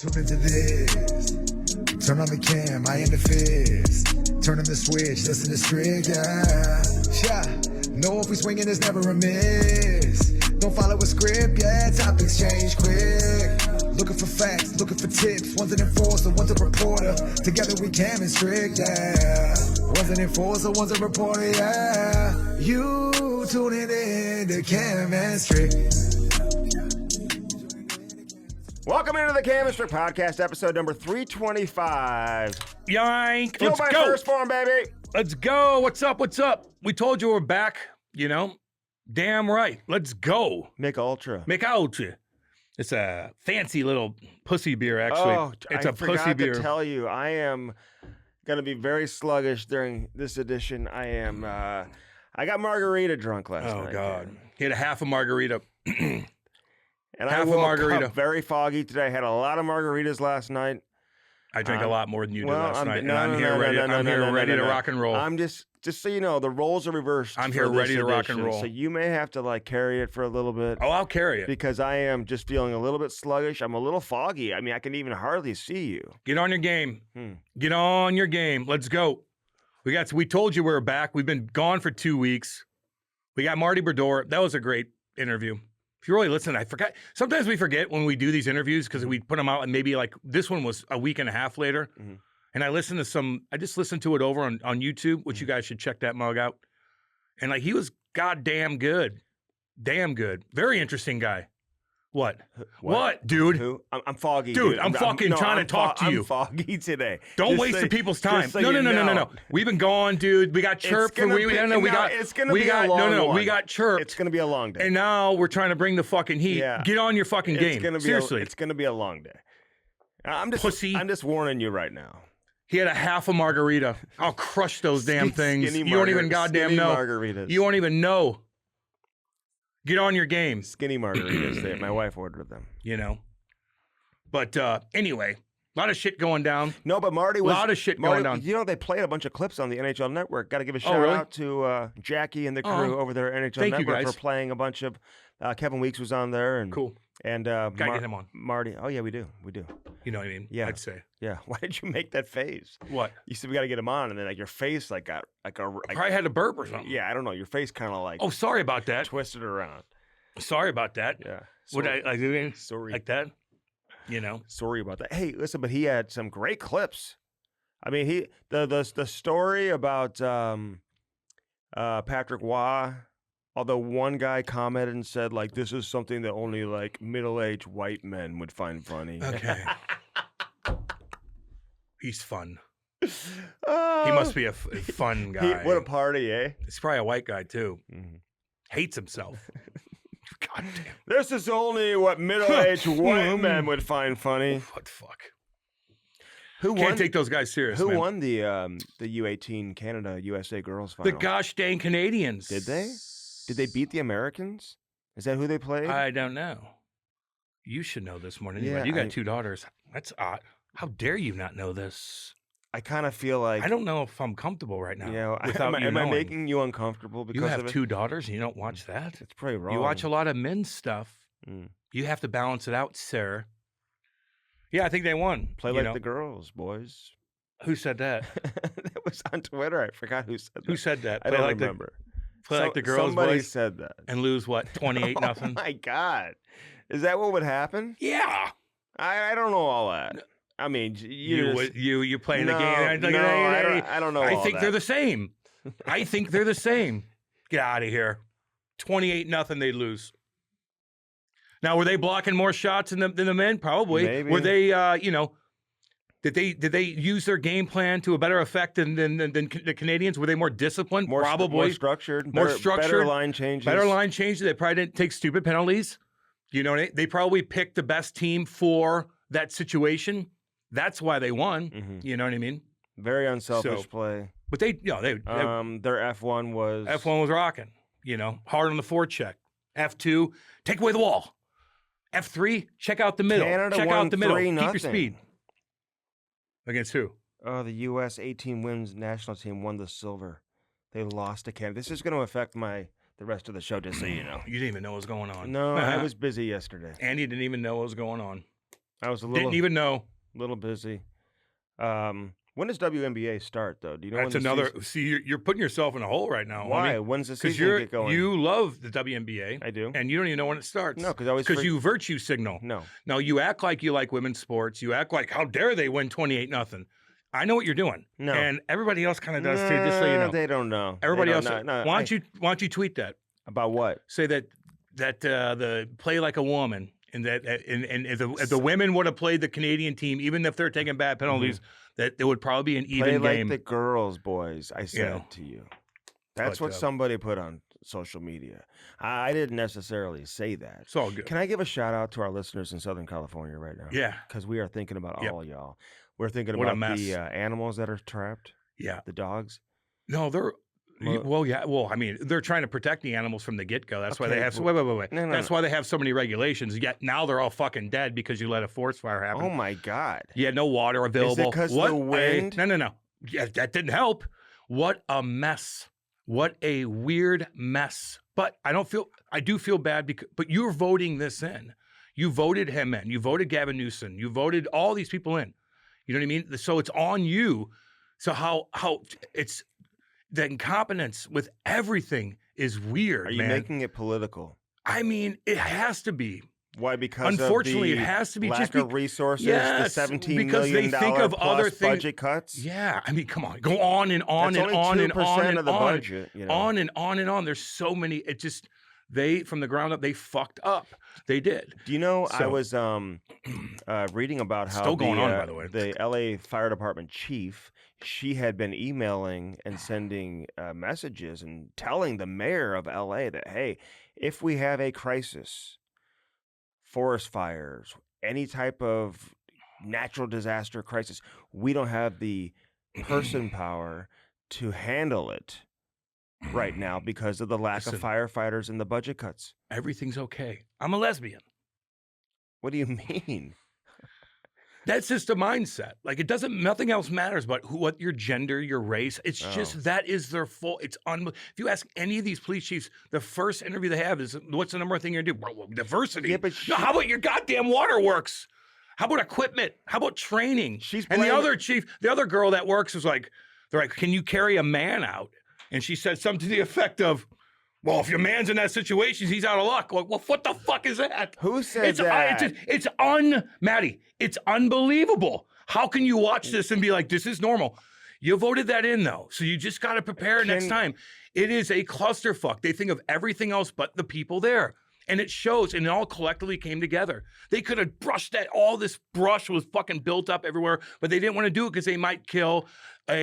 Tune into this. Turn on the cam, I am the fizz. Turn on the switch, listen to Strick, yeah. Know if we swinging, there's never a miss. Don't follow a script, yeah. Topics change quick. Looking for facts, looking for tips. One's an enforcer, one's a reporter. Together we Cam and Strick, yeah. One's an enforcer, one's a reporter, yeah. You tuning in to Cam and Strick. Welcome into the Cam and Strick Podcast, episode number 325. Yank, Feel let's my go. first form, baby. Let's go. What's up? What's up? We told you we're back, you know. Damn right. Let's go. Mick Ultra. Make out. It's a fancy little pussy beer, actually. Oh, it's I a forgot pussy beer. to tell you, I am going to be very sluggish during this edition. I got margarita drunk last night. Oh, God. man. He had a half a margarita. And Half I a woke margarita. up very foggy today. I had a lot of margaritas last night. I drank a lot more than you did well, last I'm- night, no, and I'm no, here no, ready. no, no, I'm here no, ready no, to no. rock and roll. I'm just so you know, the roles are reversed. I'm for here this ready to rock and edition, roll. So you may have to like carry it for a little bit. Oh, I'll carry it. Because I am just feeling a little bit sluggish. I'm a little foggy. I mean, I can even hardly see you. Get on your game. Get on your game. Let's go. We told you we were back. We've been gone for 2 weeks. We got Marty Brodeur. That was a great interview. If you really listen, I forgot. Sometimes we forget when we do these interviews because we put them out and maybe like this one was a week and a half later. Mm-hmm. And I just listened to it over on YouTube, which you guys should check that mug out. And like he was goddamn good. Damn good. Very interesting guy. What, dude? Who? I'm foggy. Dude, I'm fucking trying to talk to you. I'm foggy today. Don't Just waste the people's time. just so No. you No. We've been gone, dude. We got chirped for it's gonna be a long one. We got chirped. It's gonna be a long day. And now we're trying to bring the fucking heat. Yeah. Get on your fucking game. Seriously. It's gonna be a long day. Pussy. I'm just warning you right now. He had a half a margarita. I'll crush those damn things. Skinny You don't even goddamn skinny know. Margaritas. You won't even know. Get on your game. Skinny margaritas. My wife ordered them. You know. But anyway, a lot of shit going down. No, but Marty was... A lot of shit going down. You know, they played a bunch of clips on the NHL Network. Got to give a shout really? out to Jackie and the crew over there at NHL Thank you, Network guys. for playing a bunch of... Kevin Weeks was on there. And, Cool. And Gotta get him on. Marty. Oh, yeah, we do. We do. You know what I mean? Yeah. I'd say. Yeah. Why did you make that face? What? You said we got to get him on, and then like your face like got like a... Like, Probably had a burp or something. yeah, I don't know. Your face kind of like... Oh, sorry about that. Twisted around. Sorry about that. Yeah. Would I like doing Sorry. like that? You know. Sorry about that. Hey, listen, but he had some great clips. I mean, the story about Patrick Waugh, although one guy commented and said like this is something that only like middle-aged white men would find funny. Okay. He's fun. Oh, He must be a fun guy. what a party, eh? He's probably a white guy too. Mhm. Hates himself. God damn. This is only what middle-aged white men would find funny. What the fuck? Who Can't won? take those guys serious. Who man. won the U18 Canada USA girls The final? gosh dang Canadians. Did they? Did they beat the Americans? Is that who they played? I don't know. You should know this more than Yeah, anybody. You got I- 2 daughters. That's odd. How dare you not know this? I kind of feel like I don't know if I'm comfortable right now. you know, without you am I knowing. making you uncomfortable because You have of it? 2 daughters and you don't watch that? It's pretty wrong. You watch a lot of men's stuff. Mm. You have to balance it out, sir. Yeah, I think they won. Play you like know. the girls, boys. Who said that? That was on Twitter. I forgot who said that. Who said that? I don't like remember. Play like the girls, Somebody boys, said that. and lose what? 28 nothing. Oh my God, is that what would happen? Yeah. I don't know all that. I mean, You're playing no, the game. No, I don't know. I all think that. they're the same. I think they're the same. Get out of here. 28 nothing. They lose. Now, were they blocking more shots than the men? Probably. Maybe. Were they? Did they use their game plan to a better effect than the Canadians? Were they more disciplined? Probably. more structured, More better, structured, better line changes. Better line changes. They probably didn't take stupid penalties. You know, they probably picked the best team for that situation. That's why they won. Mhm. You know what I mean? Very unselfish So- play. But they Their F1 was F1 was rocking. You know, hard on the forecheck. F2, take away the wall. F3, check out the middle. Canada check won out the middle. 3-0. Keep your speed. Against who? The U.S. 18 women's national team won the silver. They lost to Canada. This is going to affect the rest of the show, just so you know. You didn't even know what was going on. No, I was busy yesterday. Andy didn't even know what was going on. I was Didn't even know. little busy. When does WNBA start, though? Do you know That's when the another. season- See, you're putting yourself in a hole right now. Why? Homie. When's the Because season get going? you love the WNBA. I do. And you don't even know when it starts. No, because you virtue signal. No. No, you act like you like women's sports. You act like, how dare they win 28-0. I know what you're doing. No. And everybody else kind of does too, just so you know. They don't know. Everybody They else. don't know. No, why don't you tweet that? About what? Say that the play like a woman, and that and if the women would have played the Canadian team, even if they're taking bad penalties, that it would probably be an even Play game. like the girls, boys. I said to you. That's But, what somebody put on social media. I didn't necessarily say that. It's all good. Can I give a shout out to our listeners in Southern California right now? Yeah. Because we are thinking about Yep. all y'all. We're thinking What a about mess. the animals that are trapped, Yeah. the dogs. No, they're. Well- Well, yeah. Well, I mean, they're trying to protect the animals from the get-go. That's why they Okay, have. but- Wait. No, That's why they have so many regulations. Yet now they're all fucking dead because you let a forest fire happen. Oh my God. Yeah, no water available. 'cause What the wind? No. Yeah, that didn't help. What a mess. What a weird mess. But I do feel bad because, but you're voting this in. You voted him in. You voted Gavin Newsom. You voted all these people in. You know what I mean? So it's on you. So how it's the incompetence with everything is weird, Are you man. making it political? I mean, it has to be. Why? Because Unfortunately, of the it has to be lack just of resources, the Yes, $17 because million they think of other plus things. budget cuts. Yeah, I mean, come on, go on and on That's and only on and 2% on and of the on, budget, you know. on and on and on. There's so many. It just from the ground up, they fucked up. They did. Do you know? I So- was reading about how Still going on, by the way. the LA Fire Department chief, she had been emailing and sending messages and telling the mayor of LA that, hey, if we have a crisis, forest fires, any type of natural disaster crisis, we don't have the person power to handle it right now because of the lack of Listen. firefighters and the budget cuts. Everything's okay. I'm a lesbian. What do you mean? That's just a mindset. Like it doesn't. Nothing else matters but what your gender, your race. It's just that is their full. It's If you ask any of these police chiefs, the first interview they have is, "What's the number one thing you're gonna do?" Well, diversity. Yeah, but No, how about your goddamn waterworks? How about equipment? How about training? She's and the blaming- other chief, the other girl that works was like, they're like, "Can you carry a man out?" And she said something to the effect of, "Well, if your man's in that situation, he's out of luck." Like, well, what the fuck is that? Who said that? Maddie, it's unbelievable. How can you watch this and be like, this is normal? You voted that in though. So you just got to prepare next time. It is a clusterfuck. They think of everything else but the people there. And it shows, and it all collectively came together. They could have brushed that, all this brush was fucking built up everywhere, but they didn't want to do it because they might kill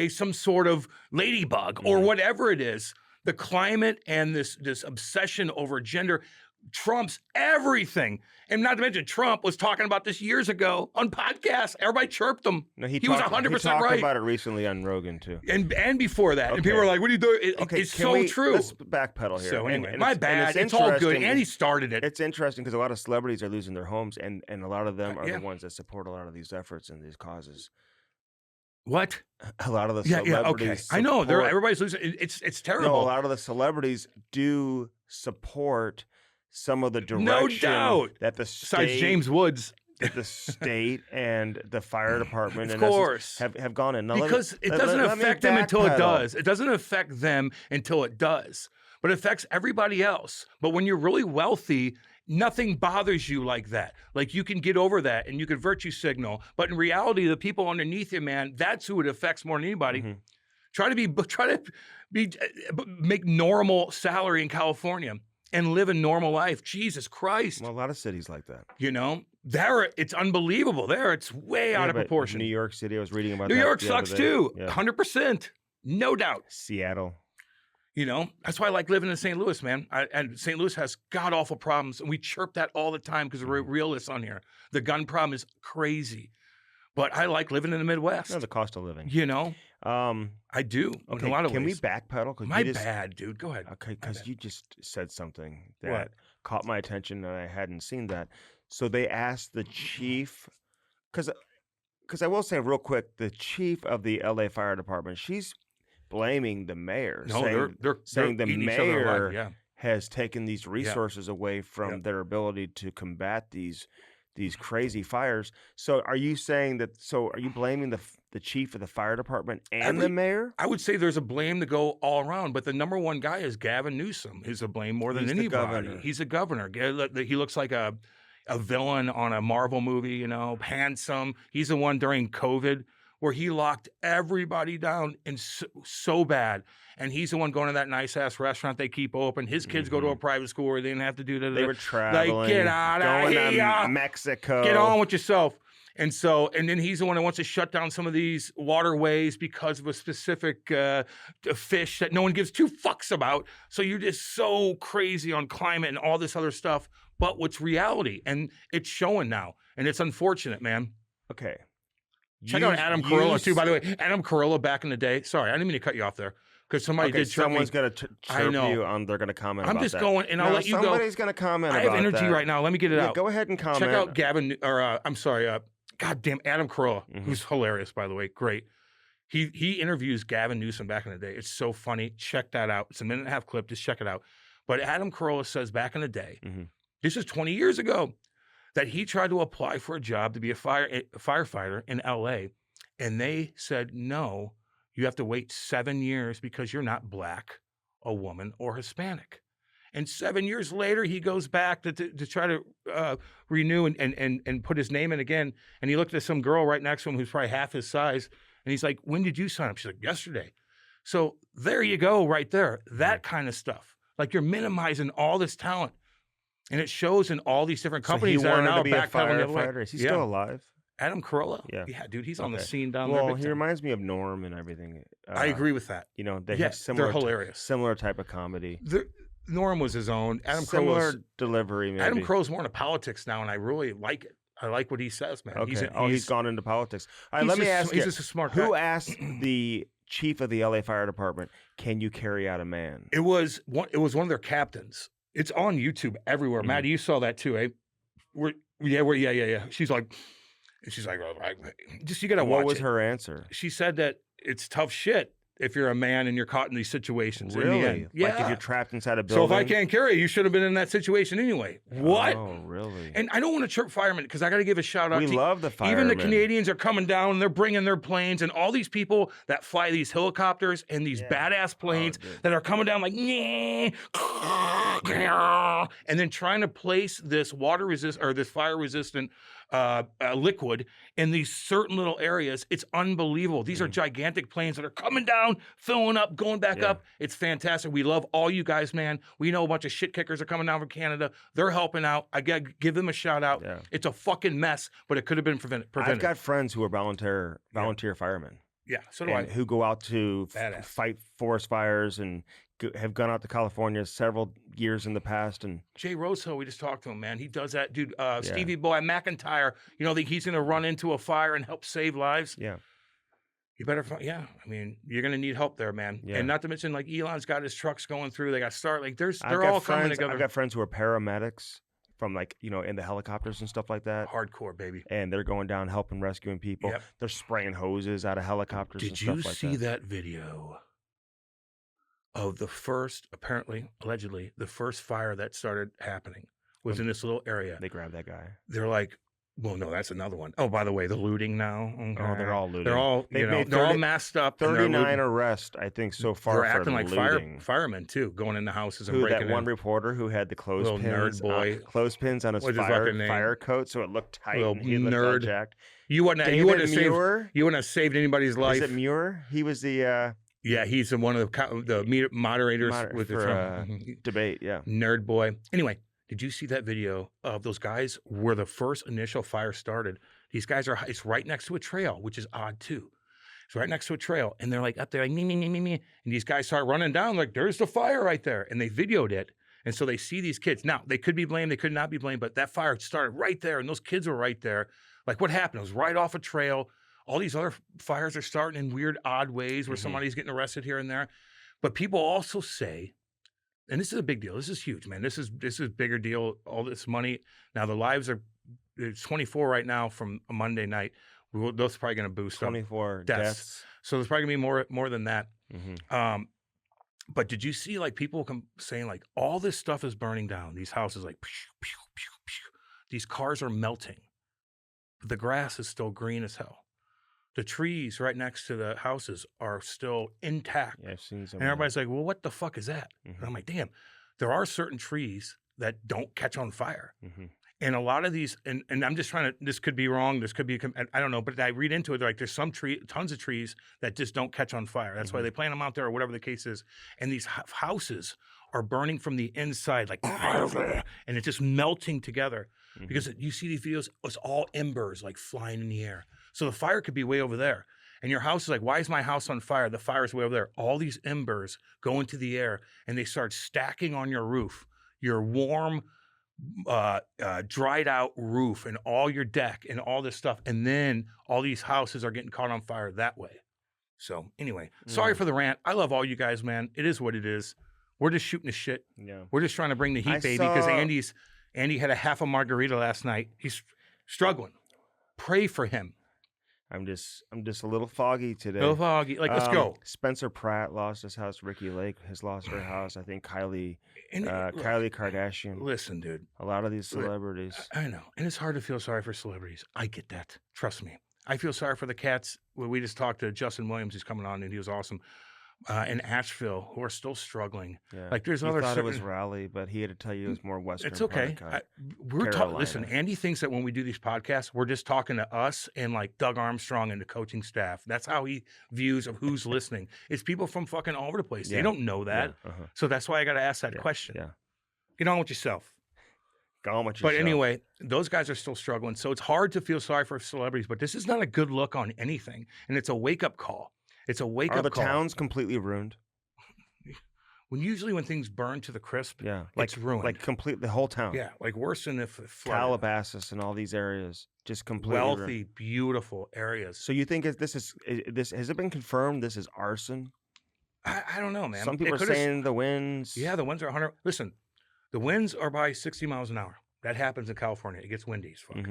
some sort of ladybug or whatever it is. The climate and this obsession over gender trumps everything. And not to mention, Trump was talking about this years ago on podcasts. Everybody chirped him. No, he was 100% talked right. about it recently on Rogan too. And before that. And Okay. people were like, what are you doing? It's can so true. Let's backpedal here. So anyway, And my it's- bad. and It's all good. interesting- And he started it. It's interesting because a lot of celebrities are losing their homes, and a lot of them are Yeah. the ones that support a lot of these efforts and these causes. What? A lot of the Yeah, celebrities. okay. I know. support- Everybody's losing. It's No, terrible. a lot of the celebrities do support some of the direction No doubt. that the Besides state, James Woods. that the state and the fire department Of and course. have gone in. Now, let me- Because it let- doesn't let me affect them until it backpedal. does. It doesn't affect them until it does. But it affects everybody else. But when you're really wealthy, nothing bothers you like that. Like you can get over that and you can virtue signal. But in reality, the people underneath you, man, that's who it affects more than anybody. Mhm. Try to make normal salary in California and live a normal life. Jesus Christ. Well, a lot of cities like that. You know, it's unbelievable. It's way out Yeah, of but proportion. New York City, I was reading about New that York the other sucks day. too. Yeah. 100%. No doubt. Seattle. You know, that's why I like living in St. Louis, man. And St. Louis has god awful problems. And we chirp that all the time because we're realists on here. The gun problem is crazy. But I like living in the Midwest. No, the cost of living. You know, I do Okay, in a lot of can ways. we backpedal? 'Cause My you just, bad, dude. Go ahead. Okay, because you just said something that What? caught my attention and I hadn't seen that. So they asked the chief, because I will say real quick, the chief of the LA Fire Department, she's blaming the mayor, No, saying, they're saying the eating each other alive, mayor yeah. has taken these resources away from their ability to combat these these crazy fires. So are you saying that? So are you blaming the chief of the fire department and the mayor? I would say there's a blame to go all around, but the number one guy is Gavin Newsom. He's a blame more than He's the anybody. governor. He's a governor. He looks like a villain on a Marvel movie, you know, handsome. He's the one during COVID where he locked everybody down and so bad. And he's the one going to that nice ass restaurant they keep open. His kids go to a private school where they didn't have to do that. They were traveling, like, get out of going here. to Mexico. Get on with yourself. And then he's the one that wants to shut down some of these waterways because of a specific fish that no one gives two fucks about. So you're just so crazy on climate and all this other stuff. But what's reality? And it's showing now. And it's unfortunate, man. Okay. Check out Adam Carolla, too, by the way. Adam Carolla back in the day. Sorry, I didn't mean to cut you off there. Because somebody did chirp me. Someone's going to chirp you on, they're going to comment about that. I'm just going, and I'll let you go. Somebody's going to comment about that. I have energy right now. Let me get it out. Go ahead and comment. Check out goddamn Adam Carolla, who's hilarious, by the way. Great. He interviews Gavin Newsom back in the day. It's so funny. Check that out. It's a 1.5-minute clip. Just check it out. But Adam Carolla says back in the day, this is 20 years ago, that he tried to apply for a job to be a firefighter in L.A., and they said, no, you have to wait 7 years because you're not black, a woman, or Hispanic. And 7 years later, he goes back to try to renew and put his name in again. And he looked at some girl right next to him who's probably half his size. And he's like, when did you sign up? She's like, yesterday. So there you go right there. That kind of stuff. Like you're minimizing all this talent. And it shows in all these different companies that are now backpedaling the way. Is he still alive? Adam Carolla? Yeah, dude, he's on the scene down there. Well, he reminds me of Norm and everything. I agree with that. You know, they have similar, they're hilarious. Similar type of comedy. Norm was his own. Similar delivery, maybe. Adam Carolla's more into politics now, and I really like it. I like what he says, man. Okay. He's gone into politics. All right, let me ask you. He's just a smart guy. Who asked the chief of the LA Fire Department, can you carry out a man? It was one of their captains. It's on YouTube everywhere. Maddie, you saw that too, eh? Yeah. She's like, just you gotta watch it. What was her answer? She said that it's tough shit if you're a man and you're caught in these situations. Really? In the end. Yeah. Like if you're trapped inside a building? So if I can't carry you, you should have been in that situation anyway. What? Oh, really? And I don't want to chirp firemen because I got to give a shout out. We love the firemen. Even the Canadians are coming down and they're bringing their planes and all these people that fly these helicopters and these badass planes that are coming down like, and then trying to place this this fire resistant liquid in these certain little areas. It's unbelievable. These are gigantic planes that are coming down, filling up, going back up. It's fantastic. We love all you guys, man. We know a bunch of shit kickers are coming down from Canada. They're helping out. I got to give them a shout out. Yeah. It's a fucking mess, but it could have been prevented. I've got friends who are volunteer firemen. Yeah, so do I. Who go out to fight forest fires and have gone out to California several years in the past. And Jay Rosehill, we just talked to him, man. He does that, dude. Stevie Boy McIntyre, you know, he's going to run into a fire and help save lives. Yeah. You better find, I mean, you're going to need help there, man. Yeah. And not to mention, like, Elon's got his trucks going through. They got Start. Like, they're all coming together. I've got friends who are paramedics from, like, you know, in the helicopters and stuff like that. Hardcore, baby. And they're going down helping rescuing people. Yep. They're spraying hoses out of helicopters and stuff like that. Did you see that video of the first, allegedly, the first fire that started happening was in this little area? They grabbed that guy. They're like, well, no, that's another one. Oh, by the way, the looting now. Okay. Oh, they're all looting. They're all, they're all masked up. 39 arrests, I think, so far. They're acting like firemen too, going into houses and breaking in. That one reporter who had the clothespins on his fire coat, so it looked tight. Little and he looked all jacked. You wouldn't have saved anybody's life. Is it Muir? He was the. Yeah, he's one of the moderators with the debate. Yeah, Nerd boy. Anyway. Did you see that video of those guys where the first initial fire started? These guys it's right next to a trail, which is odd too. It's right next to a trail. And they're like up there like, me. And these guys start running down like, there's the fire right there. And they videoed it. And so they see these kids. Now, they could be blamed. They could not be blamed. But that fire started right there. And those kids were right there. Like what happened? It was right off a trail. All these other fires are starting in weird, odd ways where somebody's getting arrested here and there. But people also say, and this is a big deal. This is huge, man. This is bigger deal. All this money. Now the lives are, it's 24 right now from a Monday night. Those are probably going to boost 24 deaths. So there's probably going to be more than that. But did you see like people saying like all this stuff is burning down? These houses like, pew, pew, pew, pew. These cars are melting. but the grass is still green as hell. The trees right next to the houses are still intact. Yeah, I've seen some. And everybody's like, well, what the fuck is that? Mhm. And I'm like, damn, there are certain trees that don't catch on fire. Mm-hmm. And a lot of these, and I'm just trying to, this could be wrong. This could be, I don't know, but I read into it, like there's tons of trees that just don't catch on fire. That's why they plant them out there or whatever the case is. And these houses are burning from the inside, like, and it's just melting together. Because you see these videos, it's all embers like flying in the air. So the fire could be way over there. And your house is like, why is my house on fire? The fire's way over there. All these embers go into the air and they start stacking on your roof, your warm, dried out roof and all your deck and all this stuff. And then all these houses are getting caught on fire that way. So anyway, sorry for the rant. I love all you guys, man. It is what it is. We're just shooting the shit. Yeah. We're just trying to bring the heat, baby, because Andy had a half a margarita last night. He's struggling. Pray for him. I'm just a little foggy today. No foggy. Like, let's go. Spencer Pratt lost his house. Ricky Lake has lost her house. I think Kylie Kardashian. Listen, dude. A lot of these celebrities. I know. And it's hard to feel sorry for celebrities. I get that. Trust me. I feel sorry for the cats. We just talked to Justin Williams. He's coming on, and he was awesome. In Asheville, who are still struggling. Yeah. Like there's he other. Thought it was Raleigh, but he had to tell you it was more Western. It's okay. We're talking. Listen, Andy thinks that when we do these podcasts, we're just talking to us and like Doug Armstrong and the coaching staff. That's how he views of who's listening. It's people from fucking all over the place. They don't know that, so that's why I got to ask that question. Yeah, get on with yourself. Go on with yourself. But anyway, those guys are still struggling, so it's hard to feel sorry for celebrities. But this is not a good look on anything, and it's a wake up call. It's a wake up call. Are the towns completely ruined? Usually when things burn to the crisp, like it's ruined. Like complete the whole town. Yeah, like worse than if Calabasas and all these areas just completely wealthy, ruined. Beautiful areas. So you think this has it been confirmed? This is arson? I don't know, man. Some people are saying the winds. Yeah, the winds are 100. Listen, the winds are by 60 miles an hour. That happens in California. It gets windy as fuck.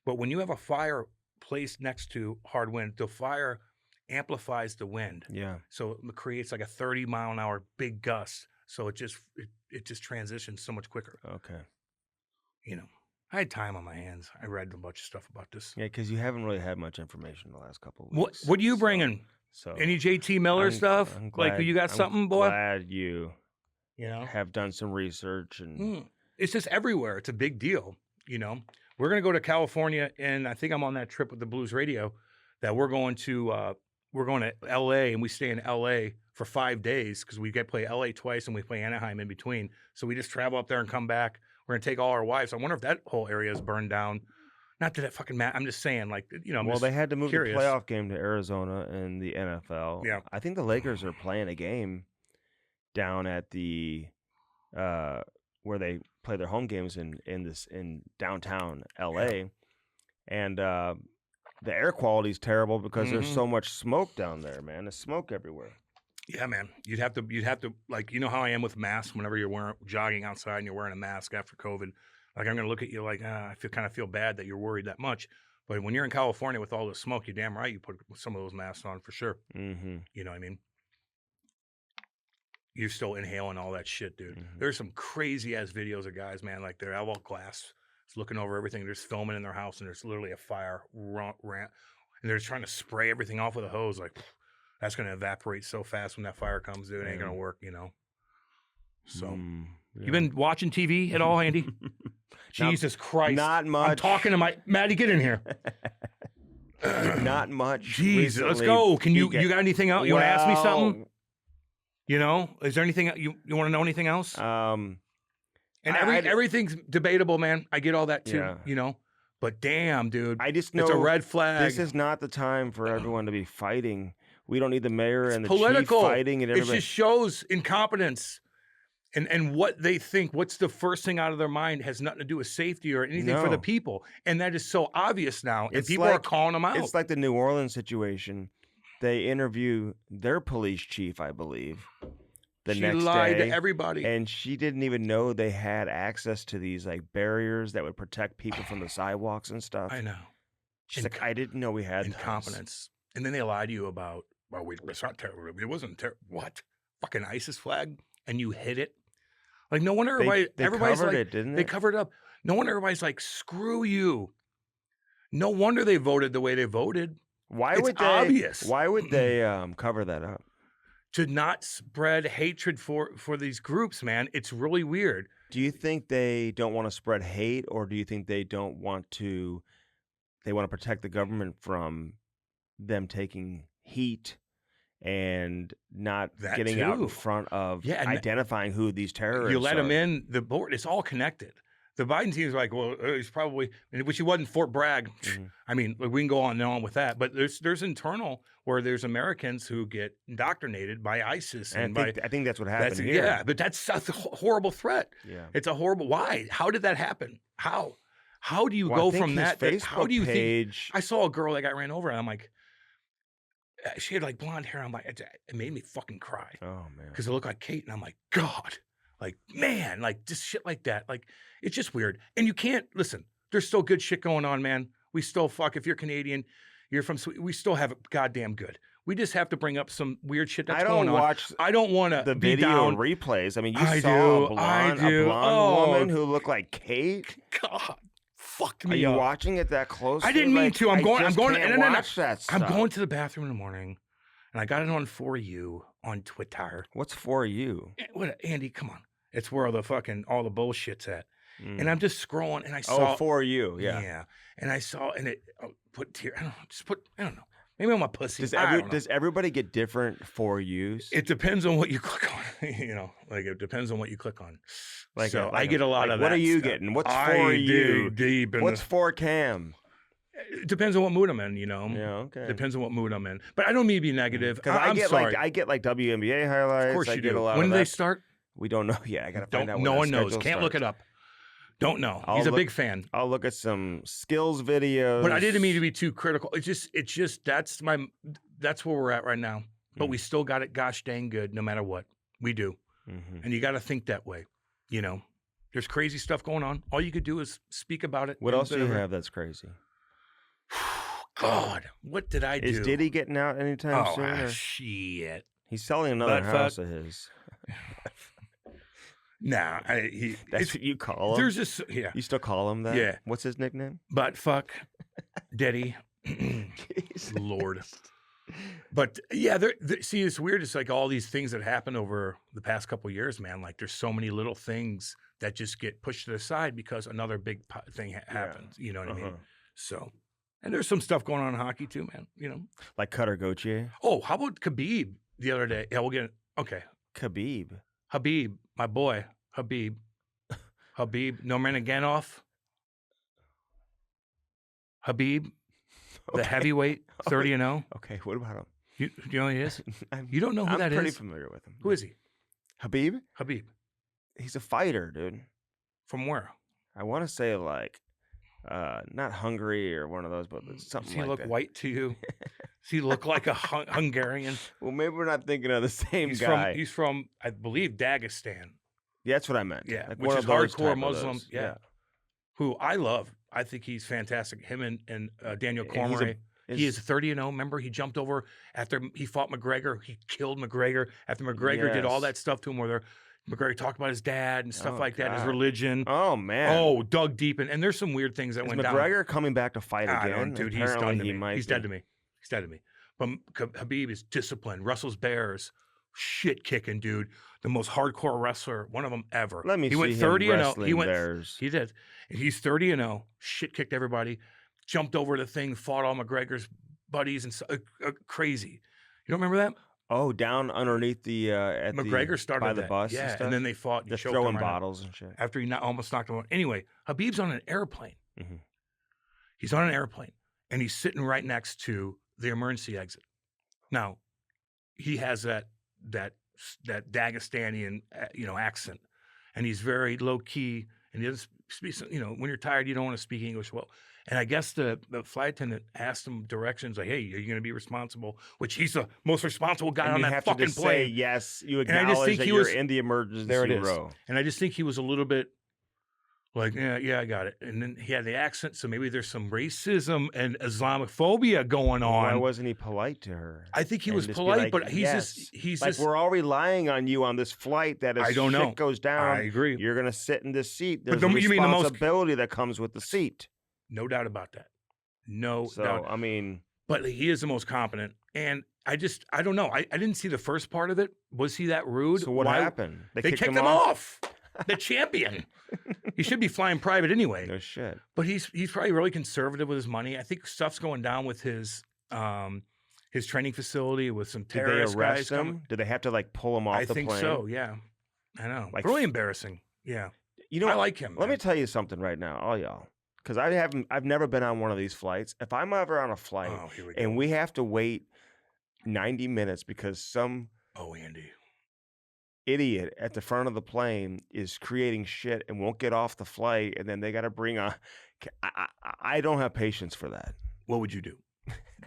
But when you have a fire placed next to hard wind, the fire amplifies the wind. Yeah. So it creates like a 30-mile-an-hour big gust. So it just transitions so much quicker. Okay. You know, I had time on my hands. I read a bunch of stuff about this. Yeah, because you haven't really had much information the last couple of weeks. What are you bringing? So any JT Miller stuff? I'm glad, like you got something, boy? I'm glad you know, have done some research and it's just everywhere. It's a big deal. You know, we're gonna go to California, and I think I'm on that trip with the Blues Radio that we're going to LA, and we stay in LA for 5 days because we play LA twice and we play Anaheim in between. So we just travel up there and come back. We're gonna take all our wives. I wonder if that whole area is burned down. Not that it fucking matters. I'm just saying, like, you know. Well, they had to move the playoff game to Arizona in the NFL. Yeah, I think the Lakers are playing a game down at the where they play their home games in downtown LA, and the air quality is terrible because there's so much smoke down there, man. There's smoke everywhere. Yeah, man. You'd have to like, you know how I am with masks. Whenever you're jogging outside and you're wearing a mask after COVID, like I'm gonna look at you like I feel bad that you're worried that much. But when you're in California with all the smoke, you're damn right you put some of those masks on for sure. You know what I mean? You're still inhaling all that shit, dude. There's some crazy ass videos of guys, man, like they're all glass. Looking over everything, they're just filming in their house, and there's literally a fire and they're just trying to spray everything off with a hose. Like that's going to evaporate so fast when that fire comes, dude. It ain't going to work, you know. So, you been watching TV at all, Andy? Jesus Christ! Not much. I'm talking to Maddie. Get in here. Not much. Jesus, let's go. Can you got anything else? You want to ask me something? You know, is there anything you want to know? Anything else? And everything's debatable, man. I get all that too, you know. But damn, dude, I just know it's a red flag. This is not the time for everyone to be fighting. We don't need the mayor and the chief fighting and everybody. It just shows incompetence and what they think. What's the first thing out of their mind has nothing to do with safety or anything for the people, and that is so obvious now. And people are calling them out. It's like the New Orleans situation. They interview their police chief, I believe. She lied to everybody, and she didn't even know they had access to these like barriers that would protect people from the sidewalks and stuff. I know. She's like, I didn't know we had incompetence, and then they lie to you about, well, it's not terrible. It wasn't what fucking ISIS flag, and you hit it. Like no wonder everybody's covered like, it, didn't they they? covered it up. No wonder everybody's like, screw you. No wonder they voted the way they voted. Why It's would they? obvious. Why would they cover that up? To not spread hatred for these groups, man. It's really weird. Do you think they don't want to spread hate, or do you think they don't want to? They want to protect the government from them taking heat and not That getting out in too. front of Yeah, and identifying who these terrorists you let are. them in the board. It's all connected. The Biden team is like, well, he's probably, which he wasn't Fort Bragg. Mhm. I mean, we can go on and on with that, but there's internal where there's Americans who get indoctrinated by ISIS and And I think that's what happened that's here. yeah, but that's a horrible threat. Yeah. It's a horrible. Why? How did that happen? How? How do you Well, I go think from his that? Facebook How do you think? page? I saw a girl that got ran over, and I'm like, she had like blonde hair. I'm like, it made me fucking cry Oh man. because it looked like Kate, and I'm like, God, like man, like just shit like that. Like it's just weird. And you can't listen. There's still good shit going on, man. We still if you're Canadian, you're from Sweden, we still have it goddamn good. We just have to bring up some weird shit that's I going don't on. watch I don't want to the be video down. replays. I mean, you I saw do, a blonde Oh. woman who looked like Kate. God, fuck Are me you up. watching it that closely? I didn't mean Like, to. I'm I going. I'm just going. can't No. watch that I'm stuff. going to the bathroom in the morning, and I got it on For You on Twitter. What's For You? What, Andy? Come on. It's where all the bullshit's at. Mm. And I'm just scrolling, and I saw. For You, yeah. Yeah. And I saw, and it put tear. I don't know. Just put. I don't know. Maybe I'm a pussy. Does I don't know. does everybody get different For Yous? It depends on what you click on. Like it depends on what you click on. Like so a- I get a lot like, of what that. are you stuff. getting? What's I For dig You? deep in What's For Cam? It depends on what mood I'm in. Yeah, okay. Depends on what mood I'm in. But I don't mean to be negative. Because I'm sorry. I get like WNBA highlights. Of course I you get do. a lot When of do they that. start? We don't know yet. I gotta find out. No when one their knows. schedule Can't look it starts. up. Don't know. I'll He's a look- big fan. I'll look at some skills videos. But I didn't mean to be too critical. It's just that's where we're at right now. But we still got it gosh dang good no matter what. We do. Mhm. And you got to think that way. There's crazy stuff going on. All you could do is speak about it. What and else do you whatever. have that's crazy? God, what did I do? Is Diddy getting out anytime Oh, soon? or- shit. He's selling another Butt house fuck. of his. Nah, That's what you call him? there's this, yeah. You still call him that? Yeah. What's his nickname? Butt fuck, Diddy, Lord. But yeah, see, it's weird. It's like all these things that happen over the past couple of years, man. Like there's so many little things that just get pushed to the side because another big thing happens. You know what I mean? Uh-huh. So, and there's some stuff going on in hockey too, man. Like Cutter Gauthier? Oh, how about Khabib the other day? Yeah, we'll get it. Okay. Khabib. Habib, my boy, Habib. Habib Nurmagomedov. Habib, the Okay. heavyweight, 30-0. Okay, what about him? You know who he is? I'm, You don't know who I'm that pretty is? familiar with him. Who is he? Habib? Habib. He's a fighter, dude. From where? I want to say like, not Hungary or one of those, but something Does he like look that. white to you? Does he look like a Hungarian? Well, maybe we're not thinking of the same He's guy. he's from, I believe, Dagestan. Yeah, that's what I meant. Yeah, Like which one is of those hardcore type of Muslim. those. Yeah. Who I love. I think he's fantastic. Him and Daniel And he's a- Cormier. He is 30-0. Remember, he jumped over after he fought McGregor. He killed McGregor after McGregor did all Yes. that stuff to him where McGregor talked about his dad and stuff Oh, like that, his God. religion. Oh man. Oh, dug deep in. And there's some weird things that Is went McGregor coming back to fight down. I again? don't, dude, he's Apparently done to he me. might He's be. dead to me. He's dead to me. But Habib is disciplined. Russell's Bears, shit kicking, dude. The most hardcore wrestler, one of them ever. Let me he see went him 30-0. wrestling He went. Bears. He did. And he's 30-0. Shit kicked everybody. Jumped over the thing. Fought all McGregor's buddies and crazy. You don't remember that? Oh, down underneath the at McGregor started by the that. bus. Yeah, and, stuff? and then they fought. And they're choked throwing him right out. bottles and shit. After he almost knocked him out. Anyway, Habib's on an airplane. Mhm. He's on an airplane, and he's sitting right next to the emergency exit. Now, he has that Dagestanian accent, and he's very low key. And he doesn't speak. When you're tired, you don't want to speak English well. And I guess the flight attendant asked him directions, like, "Hey, are you going to be responsible?" Which he's the most responsible guy And on you that have to fucking just say plane. yes. You I just acknowledge think that he you're was- in the emergency There it is. row. And I just think he was a little bit like, yeah, I got it. And then he had the accent, so maybe there's some racism and Islamophobia going on. Why wasn't he polite to her? I think he And was just be polite, like, but he's "Yes." he's Like just. we're all relying on you on this flight. That if I don't shit know. goes down, I agree. you're gonna sit in this seat. But There's a you mean the most- responsibility that comes with the seat. No doubt about that. No So, doubt. I mean, But he is the most competent. And I don't know. I didn't see the first part of it. Was he that rude? so what Why- happened? They kicked him off. The champion. He should be flying private anyway. No shit. But he's probably really conservative with his money. I think stuff's going down with his training facility with some Did they terrorist arrest guys him? coming. Did they have to like pull him off I the think plane? so. Yeah, I know. Like- Really embarrassing. Yeah, You know, I like him. let me man. tell you something right now, all y'all, because I've never been on one of these flights. If I'm ever on a flight Oh, here we go. and we have to wait 90 minutes because some Oh, Andy. idiot at the front of the plane is creating shit and won't get off the flight, and then they got to bring a. I don't have patience for that. What would you do?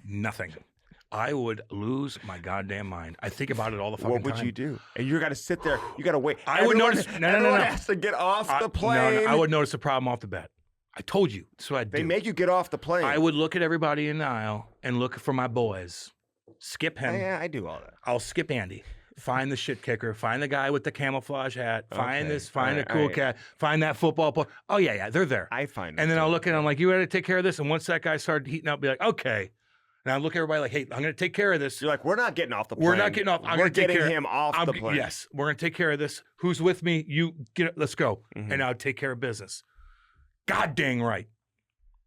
Nothing. I would lose my goddamn mind. I think about it all the fucking What would time. you do? And you got to sit there. You got to wait. I would Everyone- notice. No. Everyone has to get off the plane. No, I would notice the problem off the bat. I told you. That's what I'd They do. make you get off the plane. I would look at everybody in the aisle and look for my boys. Skip him. Yeah, I do all that. I'll skip Andy. Find the shit kicker. Find the guy with the camouflage hat. Find Okay. this. Find All the cool right. cat. Find that football player. Oh yeah, they're there. I find. And it then I'll too. look at him like, you got to take care of this. And once that guy started heating up, be like, okay. And I look at everybody like, hey, I'm going to take care of this. You're like, we're not getting off the plane. We're not getting off. I'm We're gonna take getting care- him off the plane. Yes, we're going to take care of this. Who's with me? You get it. Let's go. Mhm. And I'll take care of business. God dang right.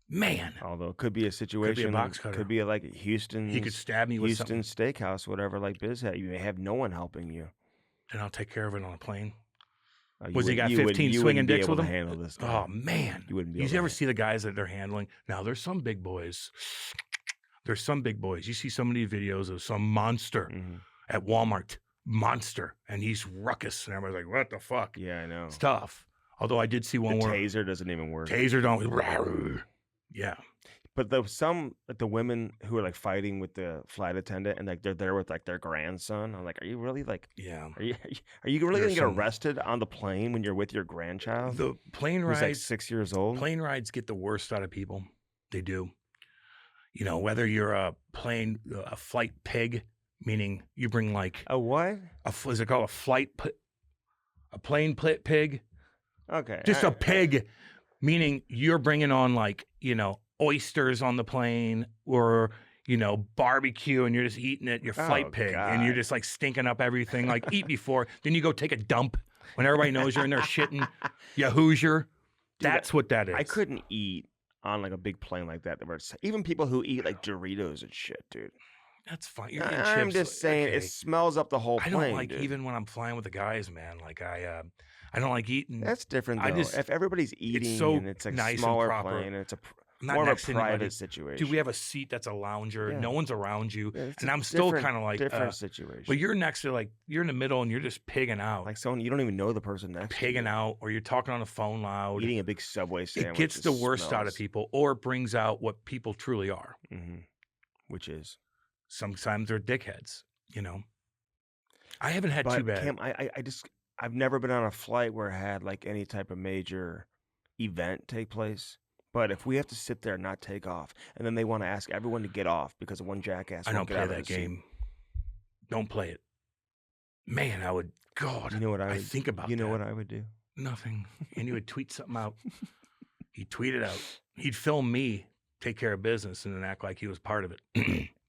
Man. Although it could be a situation. box cutter. Could be like Houston. He could stab me with Houston something. Steakhouse, whatever, like Biz had. You may have no one helping you. And I'll take care of it on a plane. You Was he wouldn't- got you wouldn't- 15 you swinging wouldn't be dicks able with to him? handle this guy. Oh, man. You wouldn't be You able to ever handle- see the guys that they're handling? Now, there's some big boys. There's some big boys. You see some of these videos of some monster Mhm. at Walmart. Monster. And he's ruckus. And everybody's like, what the fuck? Yeah, I know. It's tough. Although I did see The one where taser doesn't even work. taser don't. Yeah. But the women who are like fighting with the flight attendant and like they're there with like their grandson. I'm like, are you really like? Yeah. Are you really There's gonna get some- arrested on the plane when you're with your grandchild? The plane who's like rides, 6 years old. plane rides get the worst out of people. They do. You know, whether you're a flight pig, meaning you bring like A what? is it called a plane pig? Okay. Just a pig, meaning you're bringing on like, you know, oysters on the plane or, you know, barbecue and you're just eating it, your flight Oh, pig, and you're God. just like stinking up everything, like eat before, then you go take a dump when everybody knows you're in there shitting, you Hoosier. That's what that is. I couldn't eat on like a big plane like that. Even people who eat like Doritos and shit, dude. That's fine. You're eating I'm chips, just saying okay. it smells up the whole I plane. don't like dude. even when I'm flying with the guys, man. Like I don't like eating. That's different though. I just- if everybody's eating so and it's like nice a and smaller proper. plane and it's I'm not more of a next to anybody. private situation. Dude, we have a seat that's a lounger. Yeah. No one's around you, Yeah, it's and a I'm still different- kind of like. different situation. But you're next to like you're in the middle and you're just pigging out, like someone you don't even know the person next to pigging you. out, or you're talking on the phone loud. Eating a big Subway sandwich. It gets the just worst out of smells. people, or it brings out what people truly are. Mhm. Which is. Sometimes they're dickheads, you know. I haven't had But too bad. Cam, I've never been on a flight where it had like any type of major event take place. But if we have to sit there and not take off, and then they want to ask everyone to get off because one jackass I won't don't get play out of that the seat. game. Don't play it. Man, I would. God, You know what I would think about You know that. what I would do? Nothing. And he would tweet something out. He'd tweet it out. He'd film me take care of business and then act like he was part of it.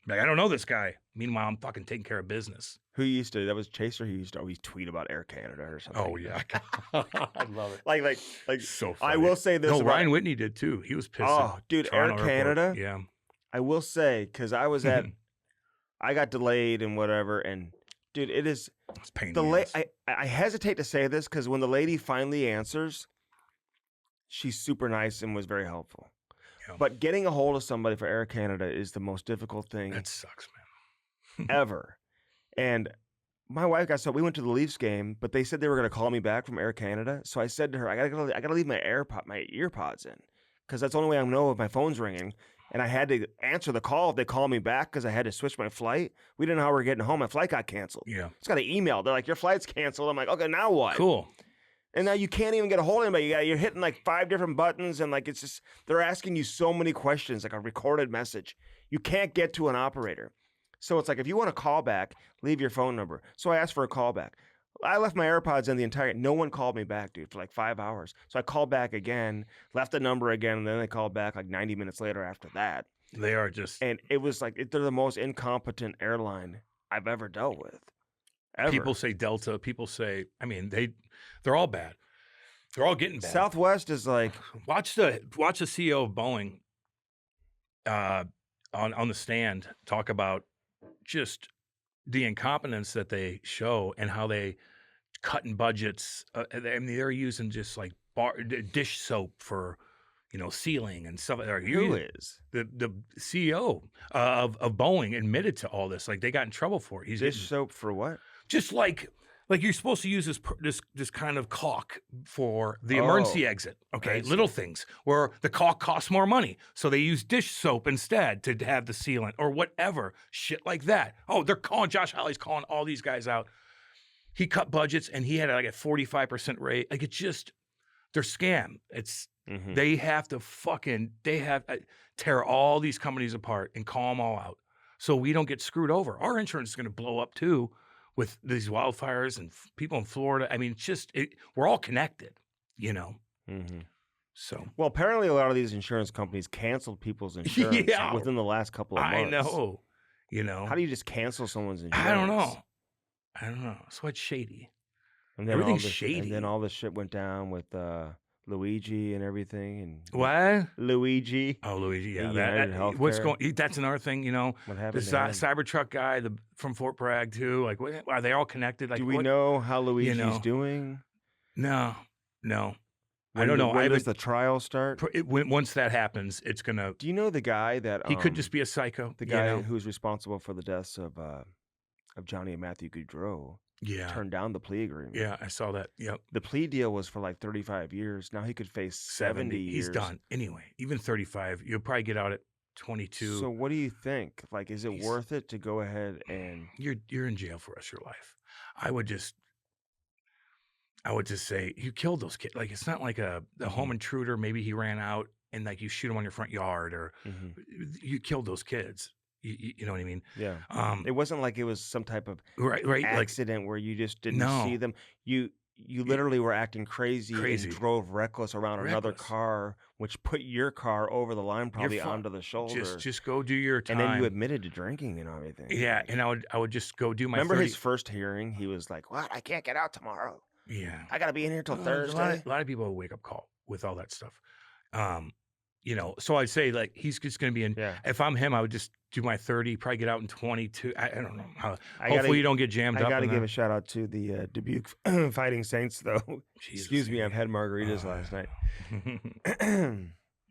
Like, I don't know this guy. Meanwhile, I'm fucking taking care of business. Who used to? That was Chaser. Who used to always tweet about Air Canada or something. Oh, yeah. I love it. like. So I funny. will say this. No, about- Ryan Whitney did too. He was pissed. Oh, at dude, Air Toronto Airport. Canada. Yeah. I will say because I was at, I got delayed and whatever, and dude, it is It's pain. the in the ass. I hesitate to say this because when the lady finally answers, she's super nice and was very helpful. Yeah. But getting a hold of somebody for Air Canada is the most difficult thing That sucks, man. ever. And my wife got so we went to the Leafs game, but they said they were going to call me back from Air Canada. So I said to her, I gotta leave my earpods in because that's the only way I know if my phone's ringing. And I had to answer the call if they call me back because I had to switch my flight. We didn't know how we were getting home. My flight got canceled. Yeah. Just got an email. They're like, your flight's canceled. I'm like, okay, now what? Cool. And now you can't even get a hold of anybody. You're hitting like 5 different buttons, and like it's just they're asking you so many questions, like a recorded message. You can't get to an operator. So it's like if you want a call back, leave your phone number. So I asked for a call back. I left my AirPods in the entire. No one called me back, dude, for like 5 hours. So I called back again, left the number again, and then they called back like 90 minutes later after that. They are just And it was like they're the most incompetent airline I've ever dealt with. Ever. people say Delta. People say, I mean, they're all bad. They're all getting bad. Southwest is like Watch the CEO of Boeing on the stand talk about just the incompetence that they show and how they cutting budgets. I mean, they're using just like dish soap for sealing and stuff. who is the CEO of Boeing admitted to all this? Like they got in trouble for it. He's dish soap for what? just like you're supposed to use this kind of caulk for the emergency exit. Okay, little things where the caulk costs more money, so they use dish soap instead to have the sealant or whatever shit like that. Oh, they're calling Josh Hawley's calling all these guys out. He cut budgets and he had like a 45% rate. Like it's just they're scam. It's they have to tear all these companies apart and call them all out so we don't get screwed over. Our insurance is going to blow up too with these wildfires and people in Florida. I mean, it's just we're all connected, So Well, apparently a lot of these insurance companies canceled people's insurance within the last couple of months. I know. How do you just cancel someone's insurance? I don't know. That's why it's shady. And then Everything's shady. And then all this shit went down with Luigi and everything. And What? Luigi. Oh, Luigi. Yeah. United What's Healthcare. going? That's another thing. What happened The to him? Cybertruck guy, from Fort Bragg too. Like, are they all connected? Like, Do we know how Luigi's doing? No. I don't know. When does the trial start? Once that happens, it's gonna. Do you know the guy that He could just be a psycho. the guy who's responsible for the deaths of Johnny and Matthew Gaudreau turned down the plea agreement? Yeah, I saw that. Yep. The plea deal was for like 35 years. Now he could face 70 years. He's done. Anyway, even 35, you'll probably get out at 22. So what do you think? Like, is it worth it to go ahead and... You're in jail for the rest of your life. I would just say you killed those kids. Like, it's not like a home intruder. Maybe he ran out and like you shoot him on your front yard or you killed those kids. You know what I mean? Yeah. It wasn't like it was some type of right accident where you just didn't see them. You literally were acting crazy and drove reckless around another car, which put your car over the line, probably onto the shoulder. Just go do your time. And then you admitted to drinking and everything. Yeah, and I would just go do my. Remember his first hearing? He was like, "What? I can't get out tomorrow. Yeah, I got to be in here till Thursday." A lot of people have a wake up call with all that stuff. So I'd say like he's just going to be in. Yeah. If I'm him, I would just do my 30, probably get out in 22. I don't know. Hopefully you don't get jammed up. I got to give a shout out to the Dubuque Fighting Saints, though. Excuse me, I've had margaritas last night.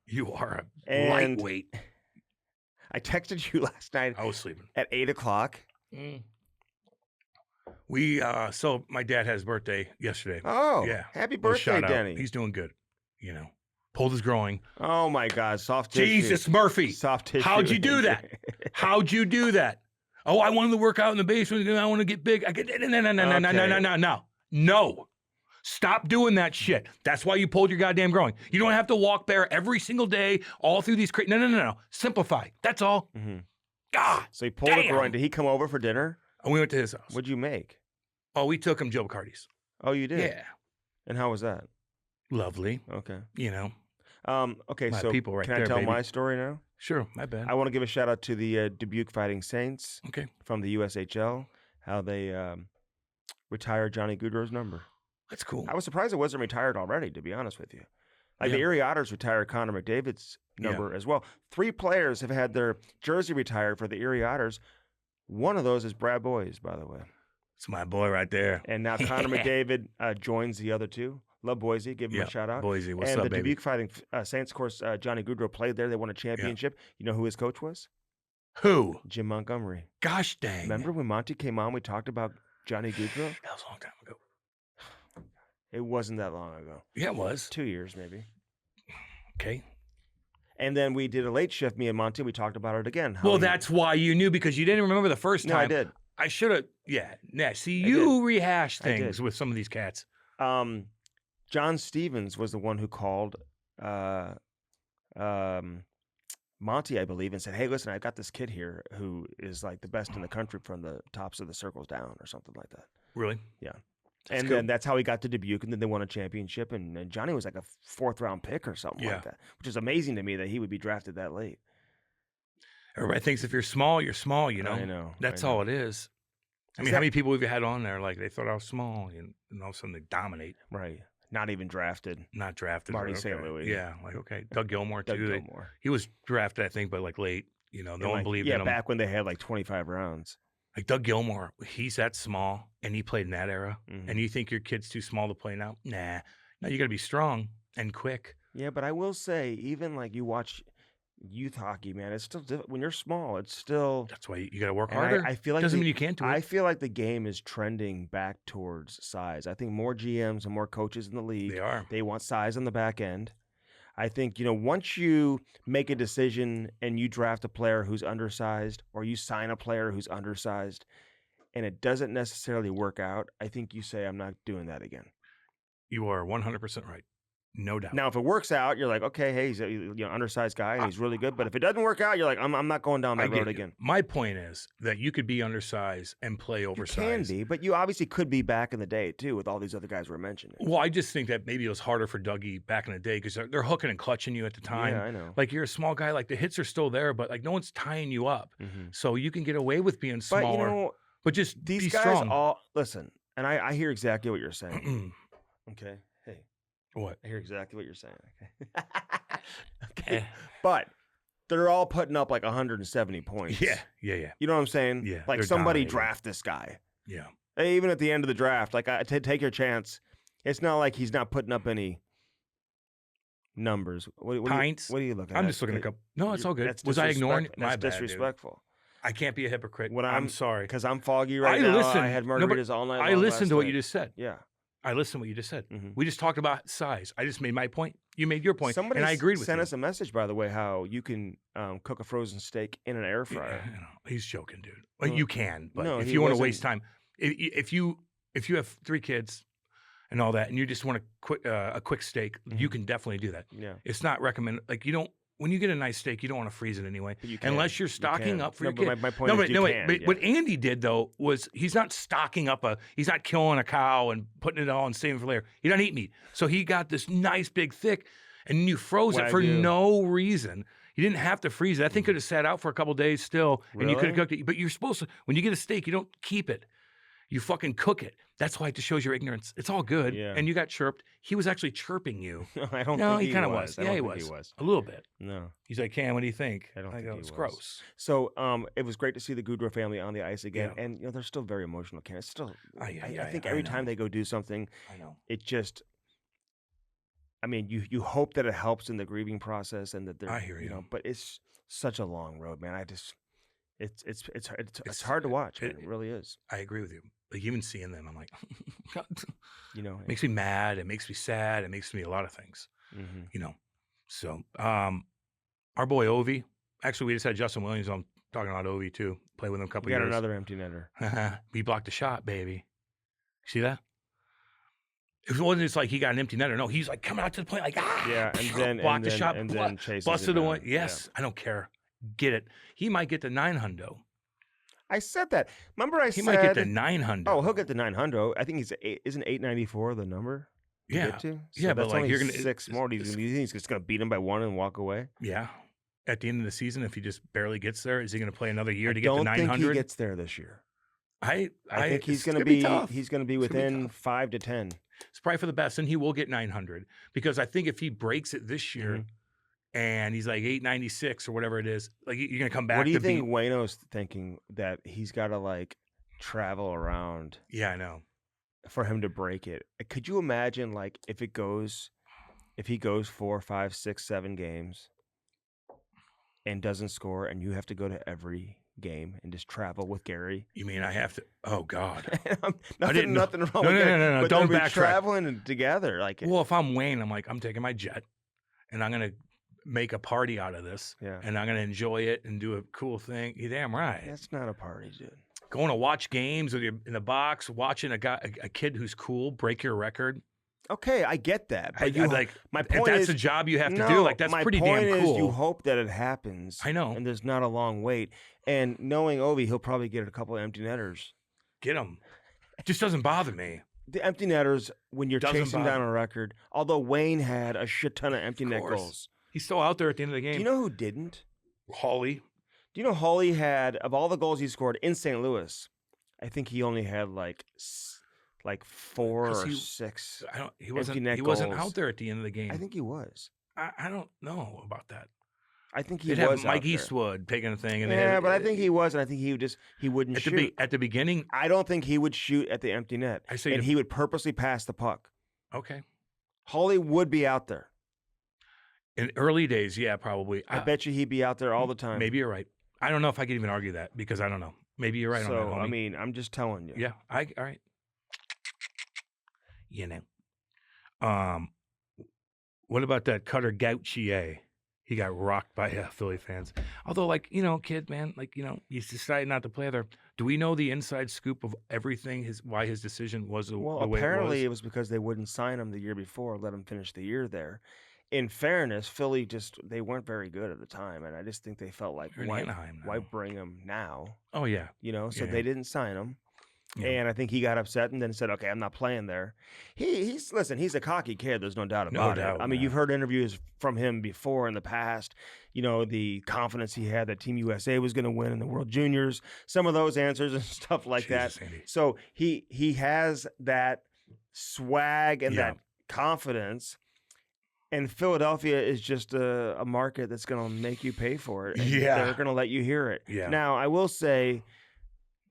You are a lightweight. I texted you last night. I was sleeping at 8:00. So my dad had his birthday yesterday. Oh, yeah! Happy birthday, Denny. He's doing good. Pulled his growing. Oh my God, soft tissue. Jesus, Murphy. Soft tissue. How'd you do that? How'd you do that? Oh, I wanted to work out in the basement. I want to get big. No. Stop doing that shit. That's why you pulled your goddamn growing. You don't have to walk bare every single day, all through these. No. Simplify. That's all. God. So he pulled a groin. Did he come over for dinner? And we went to his house. What'd you make? Oh, we took him Joe Bacardi's. Oh, you did? Yeah. And how was that? Lovely. Okay. Okay, so people right can I there, tell baby. my story now? Sure, my bad. I want to give a shout out to the Dubuque Fighting Saints from the USHL, how they retired Johnny Gaudreau's number. That's cool. I was surprised it wasn't retired already, to be honest with you. Like the Erie Otters retired Connor McDavid's number as well. 3 players have had their jersey retired for the Erie Otters. One of those is Brad Boyes, by the way. It's my boy right there. And now Connor McDavid joins the other 2. Love Boise. Give him a shout out. Boise, what's up, baby? And the Dubuque Fighting Saints, of course, Johnny Gaudreau played there. They won a championship. You know who his coach was? Who? Jim Montgomery. Gosh dang. Remember when Monty came on, we talked about Johnny Gaudreau? That was a long time ago. It wasn't that long ago. Yeah, it was. 2 years, maybe. Okay. And then we did a late shift, me and Monty. We talked about it again. Well, that's why you knew, because you didn't remember the first time. No, I did. I should have. Yeah. See, you rehash things with some of these cats. John Stevens was the one who called Monty, I believe, and said, "Hey, listen, I've got this kid here who is like the best in the country from the tops of the circles down," or something like that. Really? Yeah. Then that's how he got to Dubuque, and then they won a championship, and Johnny was like a 4th round pick or something like that, which is amazing to me that he would be drafted that late. Everybody thinks if you're small, you're small, you know? I know. That's I know. all it is. I mean, how many people have you had on there, like, they thought I was small, and all of a sudden they dominate. Right. Not even drafted. Not drafted. Marty okay. St. Louis. Yeah, like, okay. Doug Gilmore, Doug too. Gilmore. He was drafted, I think, but, like, late. You know, no one believed in him. Back when they had, like, 25 rounds. Like, Doug Gilmore, he's that small, and he played in that era. Mhm. And you think your kid's too small to play now? Nah. No, you got to be strong and quick. Yeah, but I will say, even, like, you watch youth hockey, man, it's still when you're small, it's still. That's why you got to work And harder. I feel like doesn't mean you can't do it. I feel like the game is trending back towards size. I think more GMs and more coaches in the league. They want size on the back end. I think, once you make a decision and you draft a player who's undersized or you sign a player who's undersized and it doesn't necessarily work out, I think you say, I'm not doing that again. You are 100% right. No doubt. Now, if it works out, you're like, okay, hey, he's a undersized guy and he's really good. But if it doesn't work out, you're like, I'm not going down that road again. My point is that you could be undersized and play oversized. You can be, but you obviously could be back in the day, too, with all these other guys we're mentioning. Well, I just think that maybe it was harder for Dougie back in the day because they're hooking and clutching you at the time. Yeah, I know. Like, you're a small guy. Like, the hits are still there, but, like, no one's tying you up. Mm-hmm. So you can get away with being smaller. But just these be guys strong. all listen, and I hear exactly what you're saying. Okay, hey, what? I hear exactly what you're saying. Okay, okay, but they're all putting up like 170 points. Yeah. You know what I'm saying? Yeah, like they're somebody dominating. draft this guy. Yeah. Hey, even at the end of the draft, like take your chance. It's not like he's not putting up any numbers. What Pints. What are you looking at? I'm just looking at a couple. No, it's all good. That's Was I ignoring? disrespect- My That's bad, dude. disrespectful. I can't be a hypocrite. When I'm sorry. Because I'm foggy right now. I had margaritas all night long. I listened to what last you night. just said. Yeah. I listened to what you just said. Mhm. We just talked about size. I just made my point. You made your point. Somebody and I agreed with sent you. us a message, by the way, how you can cook a frozen steak in an air fryer. Yeah, I know. He's joking, dude. Well, Well, you can, but no, if he you want to wasn't- waste time, if you have 3 kids and all that, and you just want a quick steak, you can definitely do that. Yeah. It's not recommended. Like, you don't. When you get a nice steak, you don't want to freeze it anyway, But you can. unless you're You stocking can. up for No, your but kid. my point is you can, But yeah. what Andy did though was he's not stocking up he's not killing a cow and putting it all and saving for later. He doesn't eat meat, so he got this nice big thick, and you froze it for Wagyu. no reason. You didn't have to freeze it. That thing could have sat out for a couple days still, and you could have Really? cooked it. But you're supposed to. When you get a steak, you don't keep it. You fucking cook it. That's why it just shows your ignorance. It's all good. Yeah. And you got chirped. He was actually chirping you. I don't No, think he he kind of was. was. I Yeah, don't he think was. A little bit. No. He's like, Ken, what do you think? I don't think go, he it's was. gross. So it was great to see the Goudreau family on the ice again. Yeah. And, they're still very emotional, Ken. It's still, I think I every know. time they go do something, I know. it just, I mean, you hope that it helps in the grieving process and that they're, I hear you. but it's such a long road, man. I just, it's hard to watch, man. It really is. I agree with you. Like, even seeing them, I'm like, It makes me mad. It makes me sad. It makes me a lot of things, mhm. So, our boy Ovi, actually, we just had Justin Williams on talking about Ovi too. Played with him a couple We got years. another empty netter. We blocked a shot, baby. See that? It wasn't just like he got an empty netter. No, he's like coming out to the plate, like, Yeah, and then blocked and the then, shot, and then chases busted it the one. down. Yes, I don't care. Get it. He might get the 900. I said that. Remember, I He said might get the 900. Oh, he'll get the 900. I think isn't 894 the number? to Yeah. get to? Yeah, but, that's like, only you're gonna- 6 more. Do you think he's just going to beat him by 1 and walk away? Yeah. At the end of the season, if he just barely gets there, is he going to play another year I to get the don't 900? think he gets there this year. I think he's it's going to gonna be tough. he's going to be It's gonna be within tough. 5 to 10. It's probably for the best, and he will get 900 because I think if he breaks it this year and he's like 896 or whatever it is, like you're going to come back. What do you to think beat- Wayno's thinking that he's got to like travel around Yeah, I know. for him to break it? Could you imagine like if he goes 4, 5, 6, 7 games and doesn't score, and you have to go to every game and just travel with Gary? You mean I have to? Oh God. nothing know. wrong No, with no, that. no, no, But don't they'll be backtrack. traveling together, like Well, if I'm Wayne, I'm like, I'm taking my jet, and I'm gonna make a party out of this, yeah. and I'm gonna enjoy it and do a cool thing. You're damn right. That's not a party, dude. Going to watch games with you in the box, watching a kid who's cool break your record. Okay, I get that, but my if point that's is a job you have to no, do, like that's my pretty point damn is cool. you hope that it happens. I know. and there's not a long wait. And knowing Ovi, he'll probably get a couple of empty netters. Get him. It just doesn't bother me. The empty netters, when you're Doesn't chasing bother down a record, although Wayne had a shit ton of empty net course. goals. He's still out there at the end of the Do game. you know who didn't? Hawley. Do you know Hawley had, of all the goals he scored in St. Louis, I think he only had like 4 or 6. He wasn't goals. out there at the end of the game. I think he was. I don't know about that. I think he They'd was. have Mike out there. Eastwood taking a thing. And But I think he was, and I think he wouldn't shoot. At the beginning, I don't think he would shoot at the empty net. He would purposely pass the puck. Okay. Hawley would be out there. In early days, yeah, probably. I bet you he'd be out there all the time. Maybe you're right. I don't know if I can even argue that because I don't know. Maybe you're right on that, homie. I mean, I'm just telling you. Yeah. All right. You know. What about that Cutter Gauthier? He got rocked by Philly fans. Although, kid, man, he's decided not to play there. Do we know the inside scoop of everything? Why his decision was the way it was? Apparently it was because they wouldn't sign him the year before, let him finish the year there. In fairness, Philly they weren't very good at the time, and I just think they felt like, why bring him now? Oh yeah, so they didn't sign him. Yeah. And I think he got upset and then said, okay, I'm not playing there. He's a cocky kid. There's no doubt about it. I mean, you've heard interviews from him before in the past, the confidence he had that Team USA was going to win in the World Juniors, some of those answers and stuff like that. Andy. So he has that swag and that confidence. And Philadelphia is just a market that's going to make you pay for it. And they're going to let you hear it. Yeah. Now, I will say,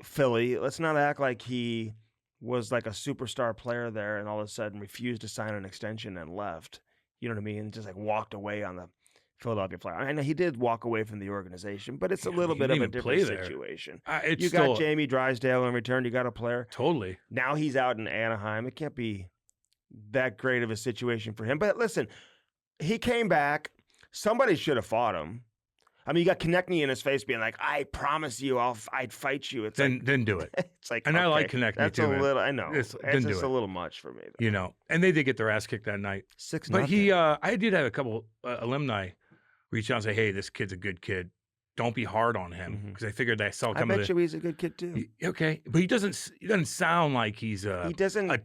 Philly, let's not act like he was like a superstar player there and all of a sudden refused to sign an extension and left. You know what I mean? Just walked away on the Philadelphia Flyers. I know he did walk away from the organization, but it's a little bit of a different situation. You got Jamie Drysdale in return. You got a player. Totally. Now he's out in Anaheim. It can't be that great of a situation for him. But listen, he came back. Somebody should have fought him. I mean, you got Konechny in his face being like, I promise you I'd fight you. It's then do it. It's like, and I like Konechny that's too. A little, I know. It's just a little much for me. Though. And they did get their ass kicked that night. 6-0. But I did have a couple alumni reach out and say, hey, this kid's a good kid. Don't be hard on him. Because I figured I saw coming. I bet you he's a good kid too. Okay. But he doesn't sound like he's a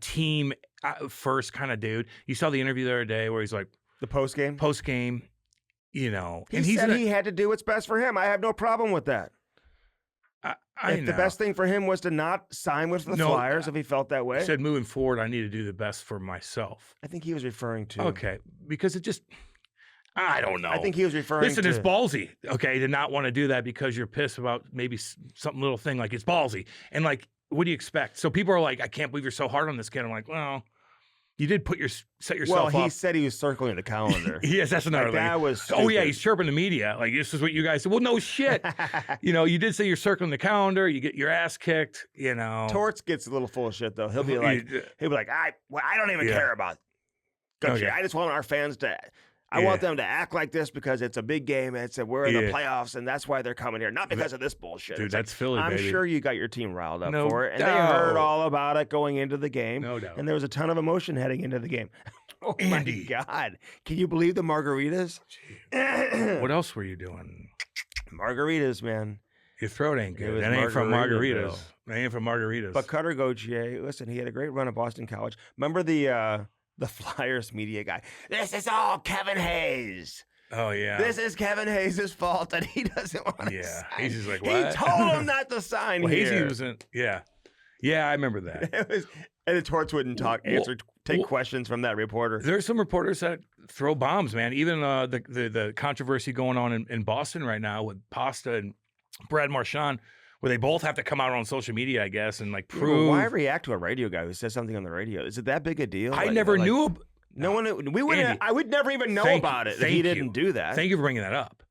team first kind of dude. You saw the interview the other day where he's like. The post game. He said he had to do what's best for him. I have no problem with that. If the best thing for him was to not sign with the Flyers, if he felt that way. He said, moving forward, I need to do the best for myself. I think he was referring to. Okay, because it just, I don't know. I think he was referring to. Listen, it's ballsy, okay, to not want to do that because you're pissed about maybe something little thing. Like, it's ballsy. And, what do you expect? So people are like, I can't believe you're so hard on this kid. I'm like, well. You did set yourself up. Well, he said he was circling the calendar. Yes, that's another thing. That was stupid. Oh, yeah, he's chirping the media. Like, this is what you guys said. Well, no shit. You did say you're circling the calendar. You get your ass kicked, Torts gets a little full of shit, though. He'll be like, I don't even care about Gauthier. Okay. I just want our fans to... I want them to act like this because it's a big game. We're in the playoffs, and that's why they're coming here, not because of this bullshit. Dude, that's Philly, baby. I'm sure you got your team riled up for it, and they heard all about it going into the game. No doubt. And there was a ton of emotion heading into the game. Oh, Andy. My God. Can you believe the margaritas? What else were you doing? Margaritas, man. Your throat ain't good. That ain't from margaritas. That ain't from margaritas. But Cutter Gauthier, listen, he had a great run at Boston College. Remember the Flyers media guy. This is all Kevin Hayes. Oh, yeah. This is Kevin Hayes' fault that he doesn't want to sign. Hayes is like, what? He told him not to sign here. Hayes wasn't, yeah. Yeah, I remember that. And the Torts wouldn't take questions from that reporter. There's some reporters that throw bombs, man. Even the controversy going on in Boston right now with Pasta and Brad Marchand, where they both have to come out on social media, I guess, and prove. Yeah, why react to a radio guy who says something on the radio? Is it that big a deal? I never knew. No one. We would. I would never even know about it if he didn't do that. Thank you for bringing that up.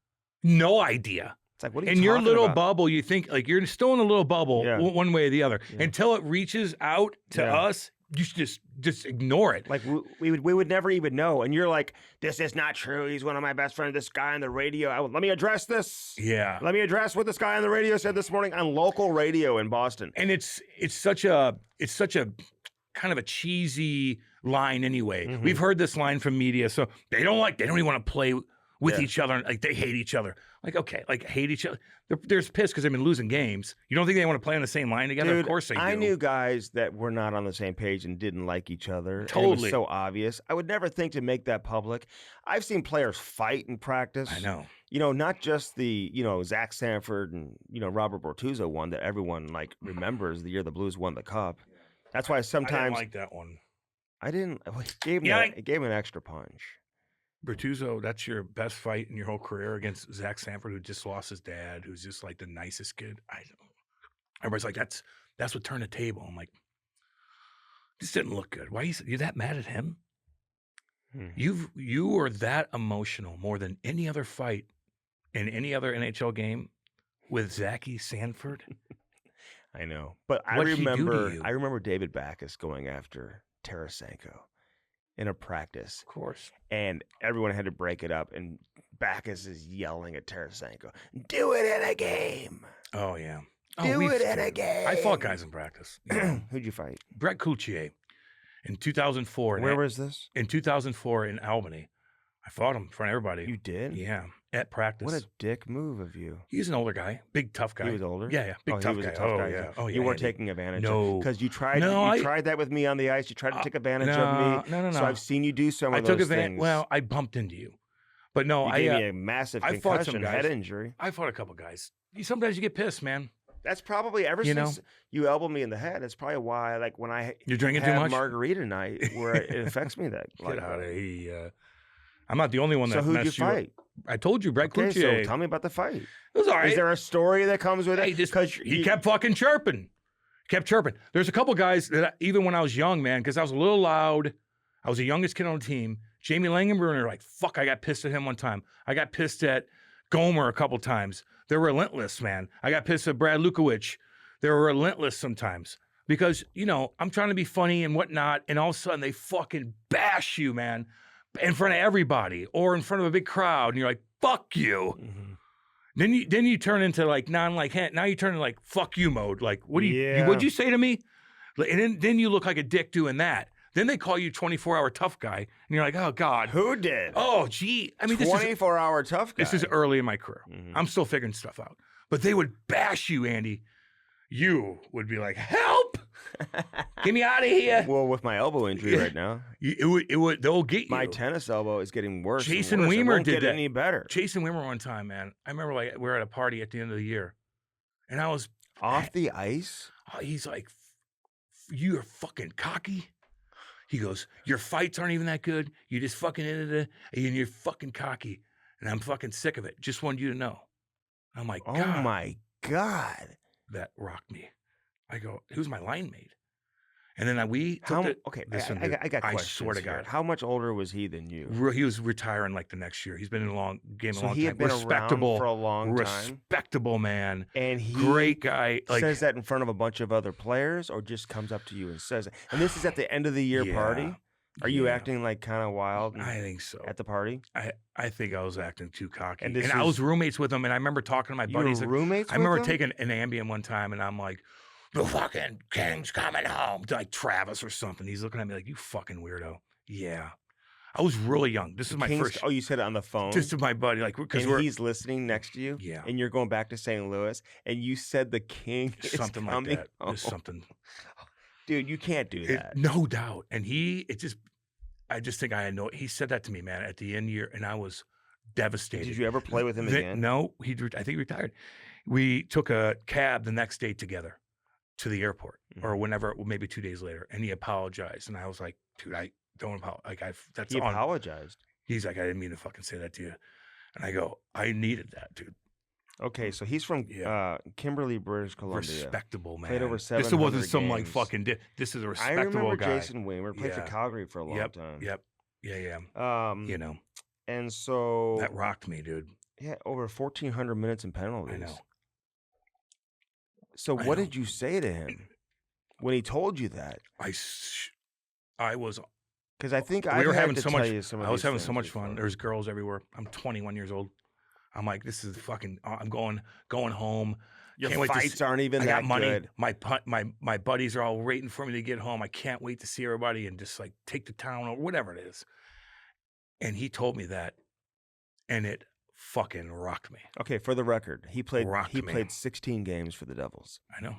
No idea. It's like, what are you in your little about? bubble, you think you're still in a little bubble, one way or the other, until it reaches out to us. You should just ignore it. We would never even know. And you're like, this is not true. He's one of my best friends. This guy on the radio. Let me address this. Yeah. Let me address what this guy on the radio said this morning on local radio in Boston. And it's such a kind of a cheesy line anyway. Mm-hmm. We've heard this line from media, so they don't even want to play with Yeah. each other. Like they hate each other. Like, okay, like hate each other. They're pissed because they've been losing games. You don't think they want to play on the same line together? Dude, Of course they do. I knew guys that were not on the same page and didn't like each other. And it Totally. was so obvious. I would never think to make that public. I've seen players fight in practice. I know. You know, not just the, Zach Sanford and, Robert Bortuzzo one that everyone, remembers the year the Blues won the Cup. That's why I sometimes didn't like that one. it gave him, Yeah, it gave him an extra punch. Bertuzzo, that's your best fight in your whole career against Zach Sanford, who just lost his dad, who's just like the nicest kid. I don't. Everybody's like, that's what turned the table. I'm like, this didn't look good. Why you that mad at him? You are that emotional more than any other fight in any other NHL game with Zachy Sanford. I know, but I What'd he do to remember you? I remember David Backus going after Tarasenko in a practice, Of course. and everyone had to break it up. And Backus is yelling at Tarasenko, "Do it in a game! Oh yeah. Do it in a game!" I fought guys in practice. You know. Who'd you fight? Brett Coutier in 2004. Where was this? In 2004 in Albany. I fought him in front of everybody. You did? Yeah, at practice. What a dick move of you. He's an older guy, big tough guy. He was older? Yeah, big Oh, tough he was guy. a tough guy. Yeah. Oh yeah. You weren't Andy. taking advantage No. because you tried. No, you tried that with me on the ice. You tried to take advantage of me. No. So I've seen you do some I of took those advantage. things. Well, I bumped into you, but no, you I gave me a massive I fought some concussion, guys. head injury. I fought a couple guys. Sometimes you get pissed, man. That's probably ever You since you elbowed me in the head. That's probably why, when I You're drinking too have much. margarita night, where it affects me that. Get out of here. I'm not the only one that So who'd you messed fight? I told you, Brett Okay, Coutier. so tell me about the fight. It was all right. Is there a story that comes with Hey, it? just- Because he kept fucking chirping. Kept chirping. There's a couple guys that even when I was young, man, because I was a little loud. I was the youngest kid on the team. Jamie Langenbrunner, fuck, I got pissed at him one time. I got pissed at Gomer a couple times. They're relentless, man. I got pissed at Brad Lukowicz. They're relentless sometimes because, I'm trying to be funny and whatnot, and all of a sudden they fucking bash you, man, in front of everybody or in front of a big crowd, and you're like, fuck you. Mhm. Then you turn into now you turn into fuck you mode. What'd you say to me? And then you look like a dick doing that. Then they call you 24-hour tough guy, and you're like, oh God. Who did? Oh gee. I mean, 24-hour tough guy. this is early in my career. Mhm. I'm still figuring stuff out. But they would bash you, Andy. You would be like, help! Get me out of here. Well, with my elbow injury right now, They'll get you. my tennis elbow is getting worse. and Jason worse. It Weimer won't did get that. any better. Jason Weimer one time, man. I remember we were at a party at the end of the year, and I was Off the ice? he's like, you're fucking cocky. He goes, your fights aren't even that good. You just fucking ended it, and you're fucking cocky. And I'm fucking sick of it. Just wanted you to know. I'm like, Oh God, my God. that rocked me. I go, who's my line mate? And then we took How, the, okay, listen, I dude, got I questions swear to here. God. How much older was he than you? He was retiring the next year. He's been in a game a So long he time. had been Respectable around for a long time? Respectable man. And he Great guy. says that in front of a bunch of other players or just comes up to you and says it? And this is at the end of the year party? Are you Yeah. acting kind of wild I think so. at the party? I think I was acting too cocky. And And, this I was is- roommates with him, and I remember talking to my You buddies. were roommates I remember with him? taking an Ambien one time, and I'm like, the fucking king's coming home. Like Travis or something. He's looking at me like, you fucking weirdo. Yeah. I was really young. This is my King's- first. Oh, you said it on the phone? This is my buddy. Because and we're he's listening next to you? Yeah. And you're going back to St. Louis, and you said the king is something like coming that. home. There's something. Dude, you can't do that. No doubt. And I just think I had he said that to me, man, at the end of the year, and I was devastated. Did you ever play with him again? No, I think he retired. We took a cab the next day together to the airport or whenever, maybe 2 days later, and he apologized. And I was like, dude, I don't apologize. That's He on. apologized. He's like, I didn't mean to fucking say that to you. And I go, I needed that, dude. Okay, so he's from Yeah. Kimberly, British Columbia. Respectable, man. Played over This 700 wasn't some games. fucking. This is a I respectable remember guy. Jason Weimer played for Yeah. Calgary for a long Yep. time. Yep. Yeah. You know, and so that rocked me, dude. yeah, over 1,400 minutes in penalties. I know. So I what know. did you say to him when he told you that? I was. Because I think We I were had having to so tell much. you some of I was these having so things much fun. before. There's girls everywhere. I'm 21 years old. I'm like, this is fucking. I'm going home. Your Can't wait to fights aren't even I that got money. good. My buddies are all waiting for me to get home. I can't wait to see everybody and just take the town or whatever it is. And he told me that, and it fucking rocked me. Okay, for the record, he played Rocked me. 16 games for the Devils. I know.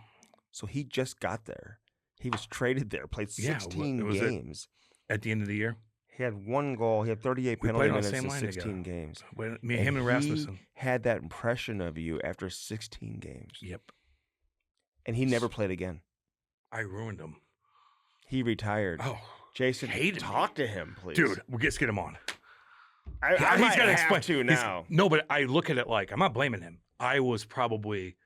So he just got there. He was traded there, played Yeah, 16 was it- games. At the end of the year, He had 1 goal. He had 38 We penalty played on the minutes same in line 16 together. games. him and Rasmussen. He had that impression of you after 16 games. Yep. And he never played again. I ruined him. He retired. Oh, Jason, hated talk to him, please. dude, let's get him on. I He's might gotta have explain to he's- now. No, but I look at it like I'm not blaming him. I was probably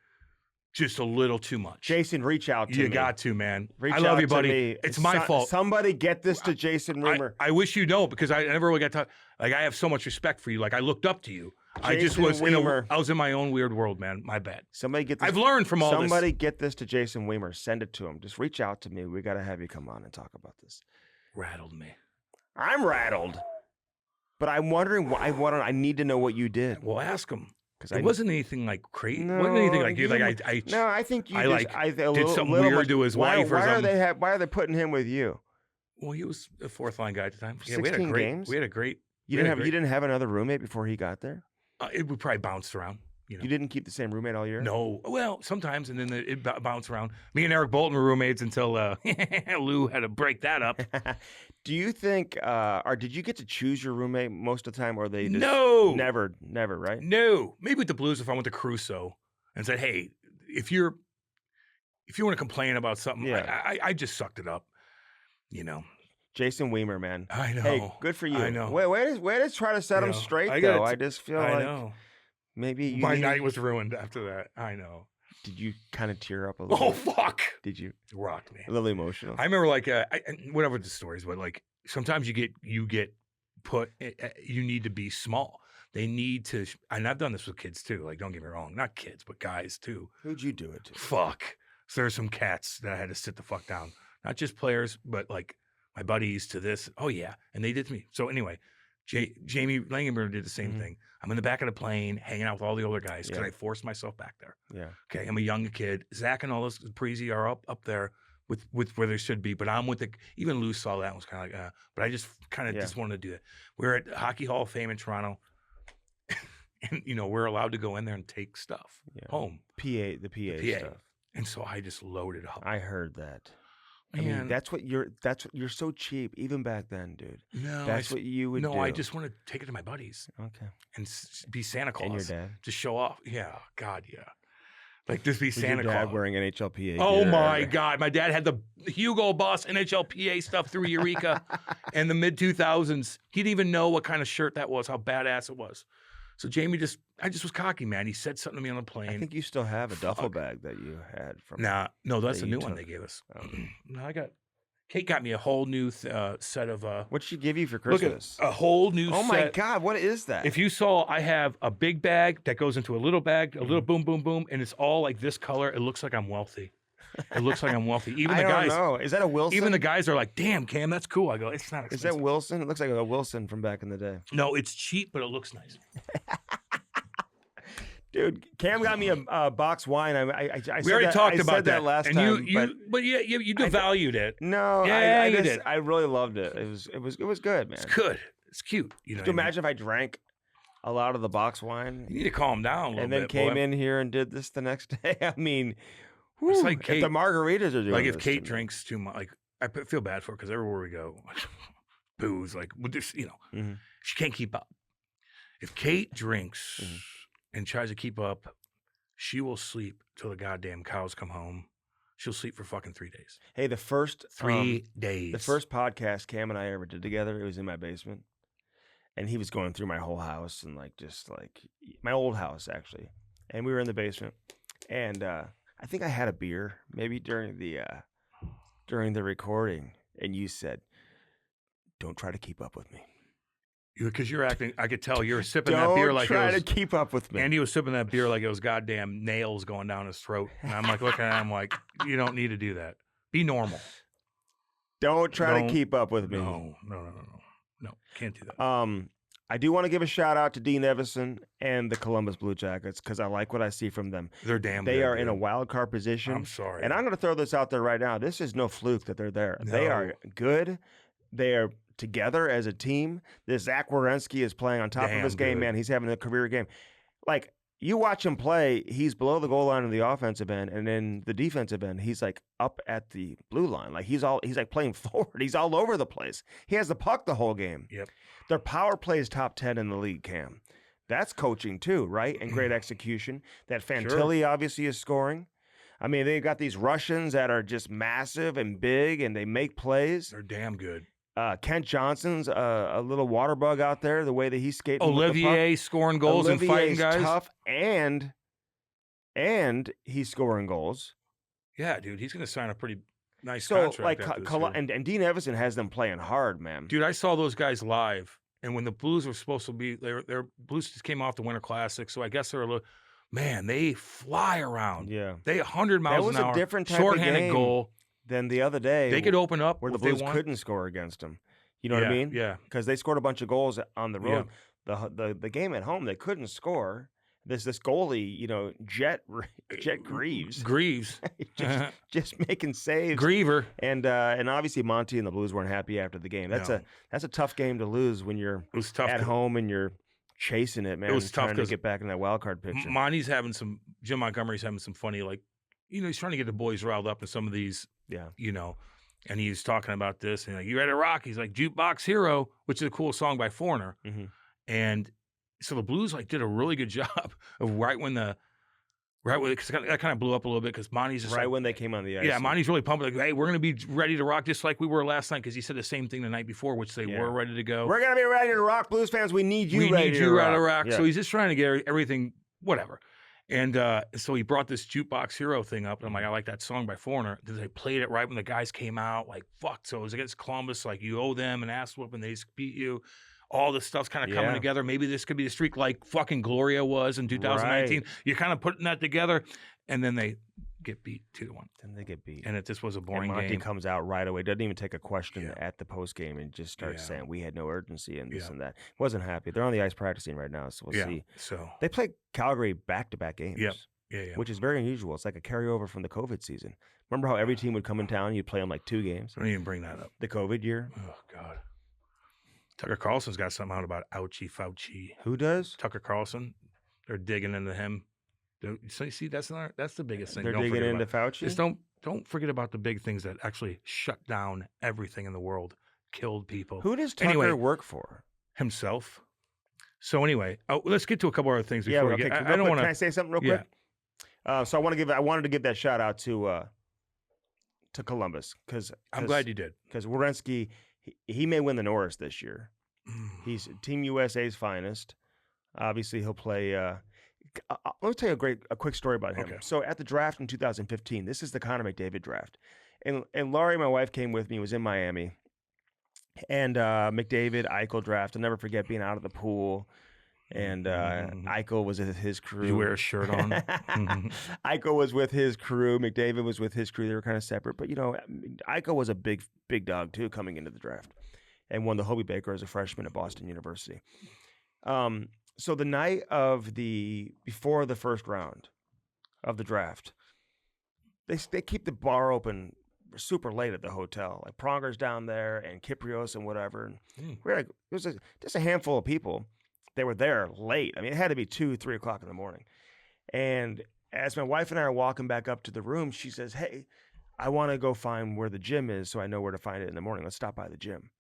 just a little too much. Jason, reach out to me. You got to, man. Reach I love out you, to buddy. me. It's my fault. Somebody get this to Jason Rumor. I wish you know because I never really got to. Like, I have so much respect for you. Like, I looked up to you. I just Jason was Weimer. I was in my own weird world, man. My bad. Somebody get this. I've learned from all Somebody get this to Jason Weimer. Send it to him. Just reach out to me. We got to have you come on and talk about this. this. Rattled me. I'm rattled. But I'm wondering why. I need to know what you did. Well, ask him. Because It wasn't anything like crazy. Wasn't anything like you. Like I No, I think you I, just, like, a did little, something little weird much- to his why, wife or why something. why are they putting him with you? Well, he was a fourth line guy at the time. Yeah, 16 games? We had a great. You didn't have another roommate before he got there? We probably bounced around. You know. You didn't keep the same roommate all year? No, well, sometimes, and then it bounced around. Me and Eric Bolton were roommates until Lou had to break that up. Do you think, or did you get to choose your roommate most of the time, or they just No, never, right? no. Maybe with the Blues, if I went to Crusoe and said, "Hey, if you want to complain about something," Yeah. I just sucked it up. You know, Jason Weimer, man. I know. Hey, good for you. I know. Way to try to set You him know, straight, I gotta though. t- I just feel I like know. maybe you My needed- night was ruined after that. I know. Did you kind of tear up a little? Oh bit? fuck! Did you? It rocked me. A little emotional. I remember like whatever the stories, but like sometimes you get put. You need to be small. They need to, and I've done this with kids too. Like, don't get me wrong, not kids, but guys too. Who'd you do it to? Fuck. So there's some cats that I had to sit the fuck down. Not just players, but like my buddies to this. Oh yeah, and they did to me. So anyway, Jamie Langenberg did the same thing. I'm in the back of the plane, hanging out with all the older guys because Yeah. I forced myself back there. Yeah. Okay, I'm a young kid. Zach and all those Parisi are up there with where they should be, but I'm with the even Lou saw that and was kind of like, but I just kind of just wanted to do it. We're at Hockey Hall of Fame in Toronto, and we're allowed to go in there and take stuff home. The PA stuff. And so I just loaded up. I heard that. I Man. mean, that's what you're so cheap, even back then, dude. No, That's what you would do. No, I just want to take it to my buddies Okay. and be Santa Claus. And your dad? To show off. Yeah, God, yeah. Like just be Was Santa your dad Claus. wearing NHLPA Oh gear? my God. My dad had the Hugo Boss NHLPA stuff through Eureka in the mid 2000s. He didn't even know what kind of shirt that was, how badass it was. So Jamie I just was cocky, man. He said something to me on the plane. I think you still have a duffel bag that you had from. No, that's that a you new one took. they gave us. Oh. No, Kate got me a whole new set of. What'd she give you for Look Christmas? at a whole new Oh set. my God, what is that? If you saw, I have a big bag that goes into a little bag, a little boom, boom, boom, and it's all like this color. It looks like I'm wealthy. It looks like I'm wealthy. Even the I guys, don't know. Is that a Wilson? even the guys are like, "Damn, Cam, that's cool." I go, "It's not Is expensive." that Wilson? It looks like a Wilson from back in the day. No, it's cheap, but it looks nice. Dude, Cam got me a box wine. I We already talked about said that last and time. but you devalued it. No, Yeah, you just, did. I really loved it. It was good, man. It's good. It's cute. You know. Could you imagine if I drank a lot of the box wine You need to calm down a little and then bit, came boy. in here and did this the next day? I mean, It's whew, like if Kate- the margaritas are doing Like if this Kate to me. drinks too much, like I feel bad for her because everywhere we go, booze. Like with this, Mhm. she can't keep up. If Kate drinks Mhm. and tries to keep up, she will sleep till the goddamn cows come home. She'll sleep for fucking 3 days. Hey, the first 3 days. The first podcast Cam and I ever did together, it was in my basement. And he was going through my whole house and just my old house actually. And we were in the basement. And I think I had a beer maybe during the recording, and you said, "Don't try to keep up with me. Because you're acting, I could tell you're sipping that beer Don't like try it was. to keep up with me." Andy was sipping that beer like it was goddamn nails going down his throat. And I'm like looking at him like, you don't need to do that. Be normal. Don't try Don't- to keep up with me. No, can't do that. I do want to give a shout out to Dean Evison and the Columbus Blue Jackets because I like what I see from them. They're damn They good, are in a dude. wild card position. I'm sorry. And I'm going to throw this out there right now. This is no fluke that they're there. They No. are good. they are together as a team. This Zach Werenski is playing on top of his game, good. man. He's having a career game. Like, you watch him play, he's below the goal line on the offensive end, and then the defensive end, he's like up at the blue line. Like he's like playing forward. He's all over the place. He has the puck the whole game. Yep. Their power play is top 10 in the league, Cam. That's coaching too, right? And great execution. That Fantilli obviously is scoring. I mean, they've got these Russians that are just massive and big, and they make plays. They're damn good. Kent Johnson's a little water bug out there, the way that he's skating. Olivier scoring goals and fighting guys. Tough, and he's scoring goals. Yeah, dude, he's going to sign a pretty nice So, contract. like, and Dean Evison has them playing hard, man. Dude, I saw those guys live, and when the Blues were supposed to be, their Blues just came off the Winter Classic, so I guess they're a little. Man, they fly around. Yeah, they 100 miles an hour. That was a different type shorthanded of game goal. Than the other day. They could open up where the if they Blues want. couldn't score against them. You know what I mean? Yeah. Because they scored a bunch of goals on the road. The game at home they couldn't score. This goalie, Jet Greaves. just making saves. Griever. And obviously Monty and the Blues weren't happy after the game. That's a tough game to lose when you're at home and you're chasing it, man. It was tough trying to get back in that wild card picture. Monty's having Jim Montgomery's having some funny, like, he's trying to get the boys riled up in some of these, and he's talking about this, and like, you ready to rock? He's like, Jukebox Hero, which is a cool song by Foreigner. Mm-hmm. And so the Blues did a really good job of right when because that kind of blew up a little bit because Monty's just when they came on the ice. Yeah, Monty's really pumped. Like, hey, we're going to be ready to rock just like we were last night because he said the same thing the night before, which they were ready to go. We're going to be ready to rock, Blues fans. We need you ready to rock. Yeah. So he's just trying to get everything, whatever. And so he brought this Jukebox Hero thing up, and I'm like, I like that song by Foreigner. They played it right when the guys came out, like, fuck. So it was against Columbus, like, you owe them an ass whooping, they just beat you. All this stuff's kind of coming together. Maybe this could be a streak like fucking Gloria was in 2019. Right. You're kind of putting that together, and then they get beat 2-1. Then they get beat. And it just was a boring Monty game. Comes out right away. Doesn't even take a question at the post game and just starts saying we had no urgency and this and that. Wasn't happy. They're on the ice practicing right now, so we'll see. So they play Calgary back-to-back games. Yeah. Which is very unusual. It's like a carryover from the COVID season. Remember how every team would come in town, you'd play them like 2 games? Don't even bring that up. The COVID year? Oh, God. Tucker Carlson's got something out about Ouchie Fauci. Who does? Tucker Carlson. They're digging into him. So you see, that's the biggest thing. They're digging into Fauci? Just don't forget about the big things that actually shut down everything in the world, killed people. Who does Tucker work for? Himself. So anyway, let's get to a couple other things before we get. I don't want to. Can I say something real quick? So I wanted to give that shout out to Columbus because I'm glad you did. Because Werenski, he may win the Norris this year. He's Team USA's finest. Obviously, he'll play. Let me tell you a quick story about him. Okay. So at the draft in 2015, this is the Connor McDavid draft, and Laurie, my wife, came with me. Was in Miami, and McDavid Eichel draft. I'll never forget being out of the pool. And Eichel was with his crew. Did you wear a shirt on? Eichel was with his crew. McDavid was with his crew. They were kind of separate. But, Eichel was a big dog, too, coming into the draft. And won the Hobie Baker as a freshman at Boston University. So the night before the first round of the draft, they keep the bar open super late at the hotel. Like Pronger's down there and Kyprios and whatever. And it was just a handful of people. They were there late. I mean, it had to be 2, 3 o'clock in the morning. And as my wife and I are walking back up to the room, she says, hey, I want to go find where the gym is so I know where to find it in the morning. Let's stop by the gym.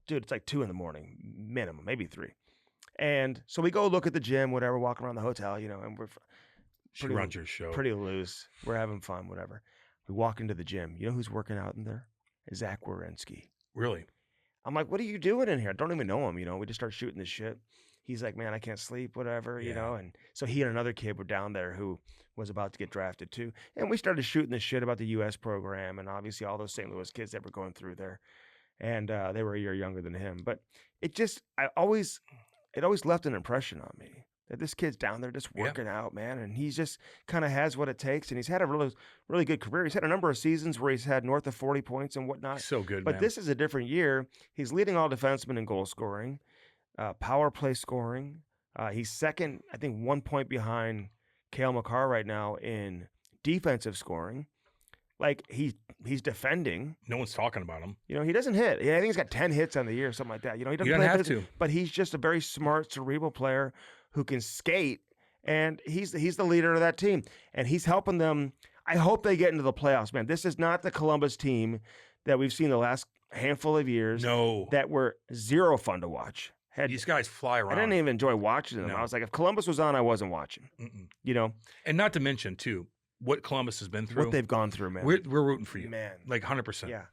Dude, it's like 2 in the morning, minimum, maybe 3. And so we go look at the gym, whatever, walk around the hotel, and we're runs your show. Pretty loose. We're having fun, whatever. We walk into the gym. You know who's working out in there? Zach Werenski. Really? I'm like, what are you doing in here? I don't even know him, We just start shooting this shit. He's like, man, I can't sleep, whatever, And so he and another kid were down there who was about to get drafted too. And we started shooting this shit about the U.S. program and obviously all those St. Louis kids that were going through there. And they were a year younger than him. But it always left an impression on me that this kid's down there just working out, man. And he just kind of has what it takes. And he's had a really, really good career. He's had a number of seasons where he's had north of 40 points and whatnot. So good, But this is a different year. He's leading all defensemen in goal scoring. Power play scoring. He's second, I think, 1 point behind Cale Makar right now in defensive scoring. Like he's defending. No one's talking about him. You know, he doesn't hit. Yeah, I think he's got 10 hits on the year, something like that. You know, he doesn't You don't play have to. but he's just a very smart, cerebral player who can skate, and he's the leader of that team, and he's helping them. I hope they get into the playoffs, man. This is not the Columbus team that we've seen the last handful of years. No. That were zero fun to watch. These guys fly around. I didn't even enjoy watching them. No. I was like, if Columbus was on, I wasn't watching. You know, and not to mention too what Columbus has been through. what they've gone through, man. We're rooting for you, Man. like 100%. Yeah,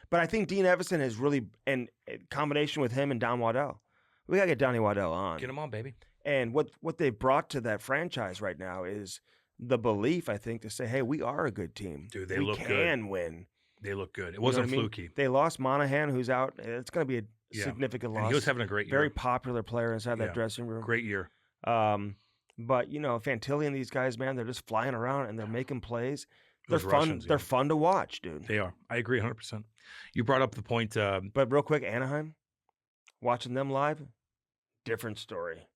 but I think Dean Evison has really, and in combination with him and Don Waddell, we gotta get Donnie Waddell on. Get him on, baby. And what they've brought to that franchise right now is the belief, I think, to say, hey, we are a good team. Dude, they we look good. can win. They look good. It You know wasn't what I mean? fluky. They lost Monahan, who's out. It's going to be a Yeah. significant And loss. he was having a great year. Very popular player inside Yeah. that dressing room. Great year. But you know, Fantilli and these guys, man, they're just flying around and they're making plays. They're Those fun. Russians, They're yeah. fun to watch, dude. They are. I agree 100%. You brought up the point. But real quick, Anaheim, watching them live, different story.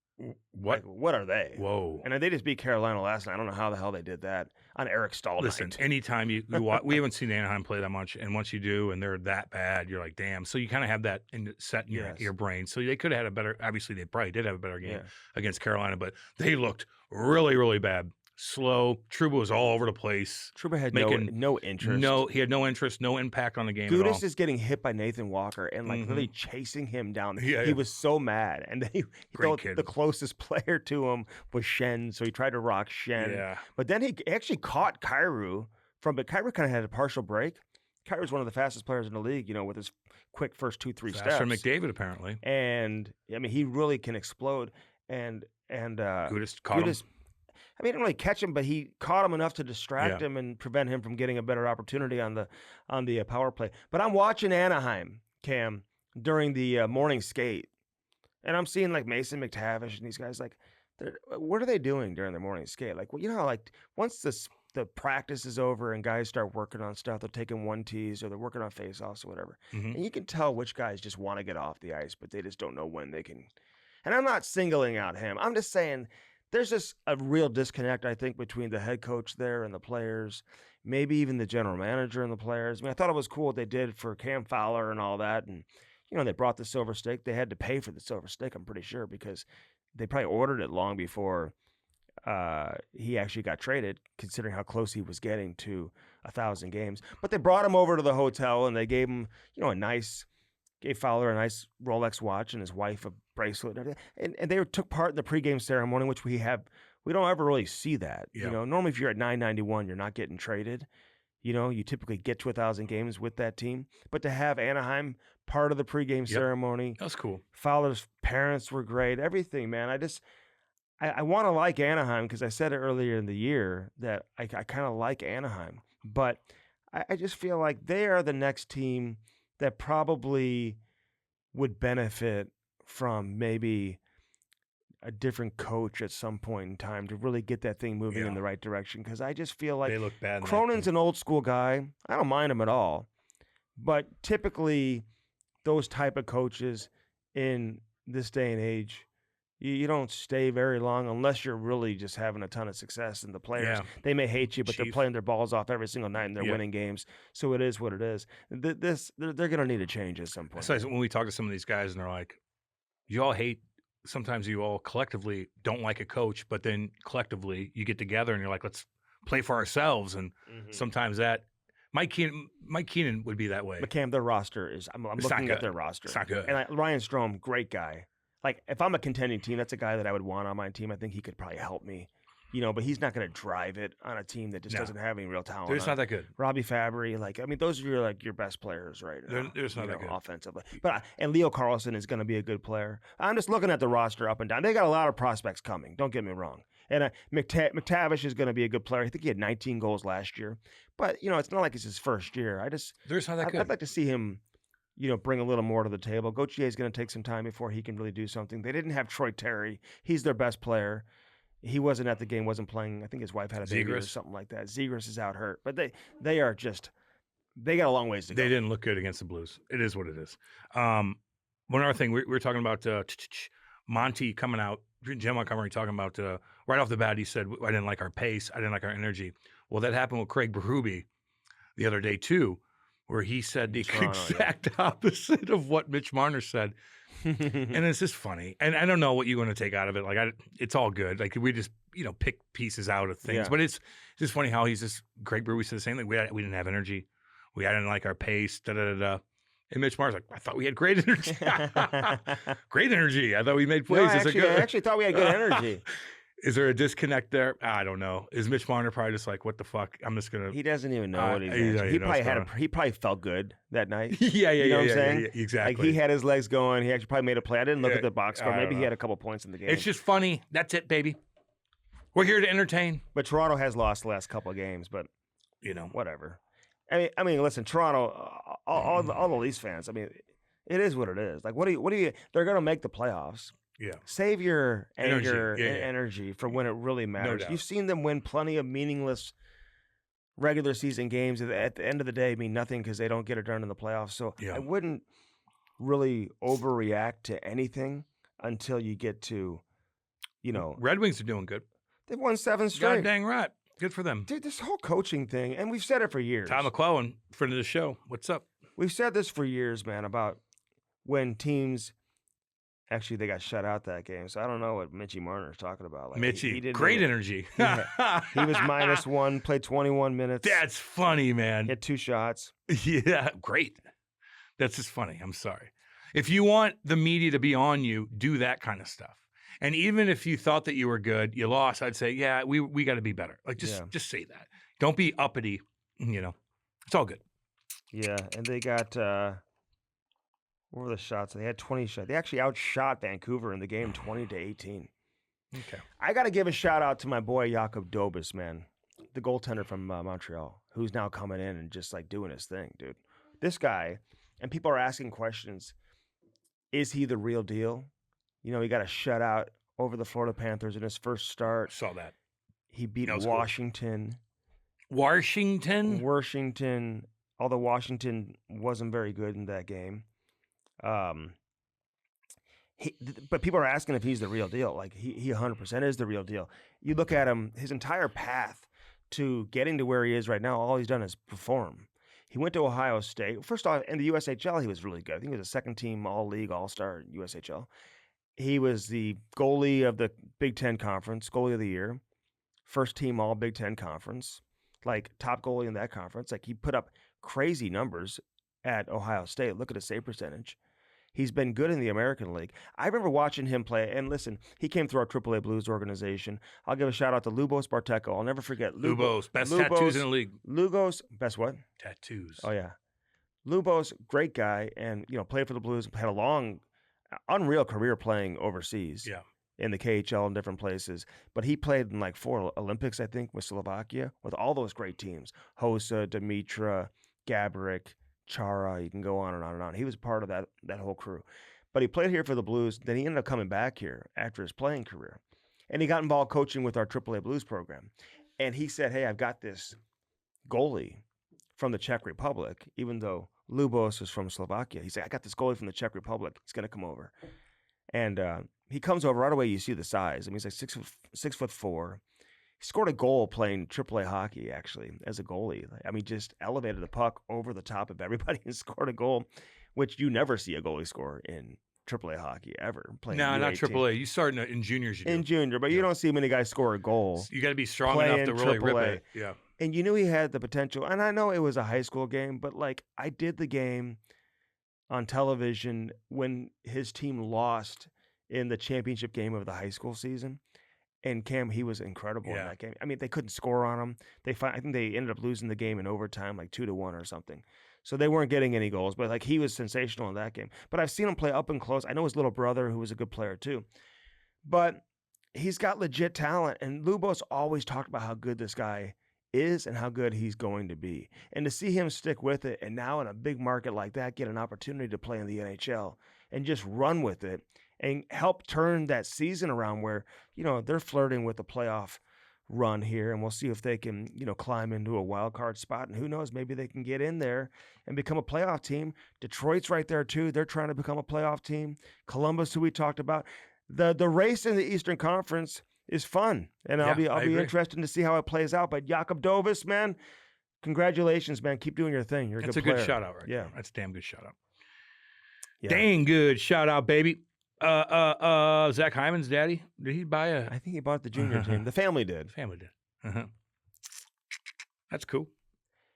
What? Like, what are they? Whoa. And they just beat Carolina last night. I don't know how the hell they did that on Eric Stahl Listen, night. anytime you watch, we haven't seen Anaheim play that much, and once you do, and they're that bad, you're like, damn. So you kind of have that set in Yes. your brain. So they could have had a better. Obviously, they probably did have a better game Yeah. against Carolina, but they looked really, really bad. Slow. Trouba was all over the place. Trouba had making no interest. No, he had no interest, no impact on the game at all. Gudis is getting hit by Nathan Walker and like really chasing him down. Yeah, he yeah. was so mad, and he Great thought kid. the closest player to him was Shen, so he tried to rock Shen. Yeah. But then he actually caught Kyrou but Kyrou kind of had a partial break. Kyrou's one of the fastest players in the league, you know, with his quick first 2-3 steps. Faster than McDavid, apparently. And I mean, he really can explode. And Gudis caught him. I mean, he didn't really catch him, but he caught him enough to distract him and prevent him from getting a better opportunity on the power play. But I'm watching Anaheim, Cam, during the morning skate, and I'm seeing like Mason McTavish and these guys. Like, what are they doing during their morning skate? Like, well, you know how like once the practice is over and guys start working on stuff, they're taking 1-Ts or they're working on face-offs or whatever, and you can tell which guys just want to get off the ice, but they just don't know when they can. And I'm not singling out him. I'm just saying. There's just a real disconnect, I think, between the head coach there and the players, maybe even the general manager and the players. I mean, I thought it was cool what they did for Cam Fowler and all that. And, you know, they brought the silver stick. They had to pay for the silver stick, I'm pretty sure, because they probably ordered it long before he actually got traded, considering how close he was getting to 1,000 games. But they brought him over to the hotel and they gave him, you know, gave Fowler a nice Rolex watch and his wife a bracelet and everything. And they took part in the pregame ceremony, which we don't ever really see that. Yeah. You know, normally if you're at 991, you're not getting traded. You know, you typically get to 1,000 games with that team. But to have Anaheim part of the pregame ceremony. That's cool. Fowler's parents were great. Everything, man. I want to like Anaheim because I said it earlier in the year that I kind of like Anaheim. But I just feel like they are the next team that probably would benefit from maybe a different coach at some point in time to really get that thing moving in the right direction. Because I just feel like They look bad in that Cronin's game. an old school guy. I don't mind him at all. But typically, those type of coaches in this day and age, you don't stay very long unless you're really just having a ton of success. And the players, they may hate you, but they're Chief. playing their balls off every single night and they're winning games. So it is what it is. They're going to need a change at some point. So when we talk to some of these guys and they're like, you all hate, sometimes you all collectively don't like a coach, but then collectively you get together and you're like, let's play for ourselves. And sometimes that, Mike Keenan would be that way. But Cam, their roster is, I'm looking at their roster. It's not good. And Ryan Strome, great guy. Like, if I'm a contending team, that's a guy that I would want on my team. I think he could probably help me, you know, but he's not going to drive it on a team that just doesn't have any real talent. They're just not that good. Robbie Fabry, those are your best players right now. They're just not that good. Offensively. And Leo Carlson is going to be a good player. I'm just looking at the roster up and down. They got a lot of prospects coming. Don't get me wrong. And McTavish is going to be a good player. I think he had 19 goals last year. But, you know, it's not like it's his first year. They're just not that good. I'd like to see him, you know, bring a little more to the table. Gauthier is going to take some time before he can really do something. They didn't have Troy Terry. He's their best player. He wasn't at the game, wasn't playing. I think his wife had a baby or something like that. Zegras is out hurt. But they got a long ways to go. They didn't look good against the Blues. It is what it is. One other thing, we were talking about Monty coming out, Jim Montgomery talking about, right off the bat, he said, I didn't like our pace. I didn't like our energy. Well, that happened with Craig Berube the other day too, where he said the Toronto, exact opposite of what Mitch Marner said. And it's just funny. And I don't know what you want to take out of it. Like, it's all good. Like, we just, pick pieces out of things. Yeah. But it's just funny how he's this great brewer. We said the same thing. We didn't have energy. We didn't like our pace. Da-da-da-da. And Mitch Marner's like, I thought we had great energy. Great energy. I thought we made plays. No, I actually thought we had good energy. Is there a disconnect there? I don't know. Is Mitch Marner probably just like, what the fuck? I'm just gonna. He doesn't even know what he's. he He probably felt good that night. Yeah, You know what I'm saying? yeah, exactly. Like, he had his legs going. He actually probably made a play. I didn't look Yeah, at the box score. I Maybe don't he know. had a couple points in the game. It's just funny. That's it, baby. We're here to entertain. But Toronto has lost the last couple of games. But whatever. I mean, listen, Toronto, all the Leafs fans. I mean, it is what it is. Like, what do you? They're gonna make the playoffs. Yeah. Save your anger Energy. and energy for when it really matters. doubt. You've seen them win plenty of meaningless regular season games that at the end of the day mean nothing because they don't get it done in the playoffs. So Yeah. I wouldn't really overreact to anything until you get to, Redwings are doing good. they've won 7 God straight. dang right. Good for them. Dude, this whole coaching thing, and we've said it for years. Tom McClellan, friend of the show. What's up? We've said this for years, man, about when teams. Actually, they got shut out that game, so I don't know what Mitchie Marner's talking about. Like, Mitchie, he didn't great really- energy. He was -1, played 21 minutes. That's funny, man. Hit 2 shots. Yeah, great. That's just funny. I'm sorry. If you want the media to be on you, do that kind of stuff. And even if you thought that you were good, you lost, I'd say, yeah, we got to be better. Like, just say that. Don't be uppity. It's all good. Yeah, and they got what were the shots? They had 20 shots. They actually outshot Vancouver in the game 20-18. Okay. I got to give a shout out to my boy Jakub Dobis, man, the goaltender from Montreal, who's now coming in and just like doing his thing, dude. This guy, and people are asking questions. Is he the real deal? He got a shutout over the Florida Panthers in his first start. Saw that. He beat That was cool. Washington. Washington? Although Washington wasn't very good in that game. But people are asking if he's the real deal. Like, he 100% is the real deal. You look at him, his entire path to getting to where he is right now, all he's done is perform. He went to Ohio State. First off, in the USHL, he was really good. I think he was a second-team All-League, All-Star USHL. He was the goalie of the Big Ten Conference, goalie of the year, first-team All-Big Ten Conference, like top goalie in that conference. Like, he put up crazy numbers at Ohio State. Look at his save percentage. He's been good in the American League. I remember watching him play, and listen, he came through our AAA Blues organization. I'll give a shout out to Lubos Barteko. I'll never forget. Lubos, best tattoos in the league. Lubos, best what? Tattoos. Oh, yeah. Lubos, great guy, and, played for the Blues, had a long, unreal career playing overseas. Yeah. In the KHL and different places. But he played in like 4 Olympics, I think, with Slovakia, with all those great teams. Hossa, Dimitra, Gaborik, Chara, you can go on and on and on. He was part of that whole crew. But he played here for the Blues. Then he ended up coming back here after his playing career. And he got involved coaching with our AAA Blues program. And he said, hey, I've got this goalie from the Czech Republic, even though Lubos is from Slovakia. He said, I got this goalie from the Czech Republic. He's going to come over. And he comes over right away. You see the size. I mean, he's like 6'4". He scored a goal playing AAA hockey, actually, as a goalie. I mean, just elevated the puck over the top of everybody and scored a goal, which you never see a goalie score in AAA hockey ever. No, not AAA. You start in juniors. You do. In junior, but you don't see many guys score a goal. You got to be strong enough to really rip it. Yeah. And you knew he had the potential. And I know it was a high school game, but like I did the game on television when his team lost in the championship game of the high school season. And Cam, he was incredible in that game. I mean, they couldn't score on him. I think they ended up losing the game in overtime, like 2-1 or something. So they weren't getting any goals, but like he was sensational in that game. But I've seen him play up and close. I know his little brother, who was a good player too. But he's got legit talent. And Lubos always talked about how good this guy is and how good he's going to be. And to see him stick with it and now in a big market like that, get an opportunity to play in the NHL and just run with it and help turn that season around where, they're flirting with a playoff run here, and we'll see if they can, climb into a wild card spot. And who knows, maybe they can get in there and become a playoff team. Detroit's right there too. They're trying to become a playoff team. Columbus, who we talked about. The race in the Eastern Conference is fun, and I'll be interested to see how it plays out. But Jakub Dobis, man, congratulations, man. Keep doing your thing. You're a That's good a good player. shout out right Yeah. there. That's a damn good shout out. Yeah. Dang good shout out, baby. Zach Hyman's daddy, did he buy a I think he bought the junior team. The family did. family did? That's cool.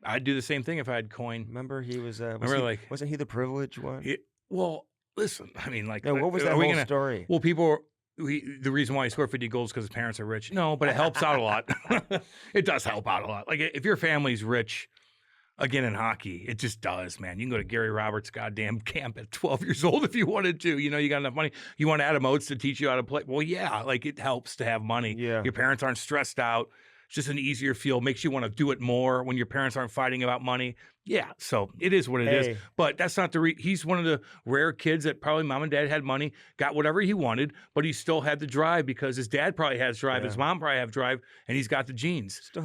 I'd do the same thing if I had coin. Remember he was, wasn't he the privileged one? Well, listen, I mean, like, Yeah, what was that are we whole gonna- story? Well, the reason why he scored 50 goals because his parents are rich. No, but it helps out a lot. It does help out a lot. Like, if your family's rich, again, in hockey, it just does, man. You can go to Gary Roberts' goddamn camp at 12 years old if you wanted to. You know, you got enough money. You want Adam Oates to teach you how to play? Well, yeah, like, it helps to have money. Yeah. Your parents aren't stressed out. It's just an easier feel. Makes you want to do it more when your parents aren't fighting about money. Yeah, so it is what it is. Hey. But that's not he's one of the rare kids that probably mom and dad had money, got whatever he wanted, but he still had the drive because his dad probably has drive, his mom probably have drive, and he's got the genes. Still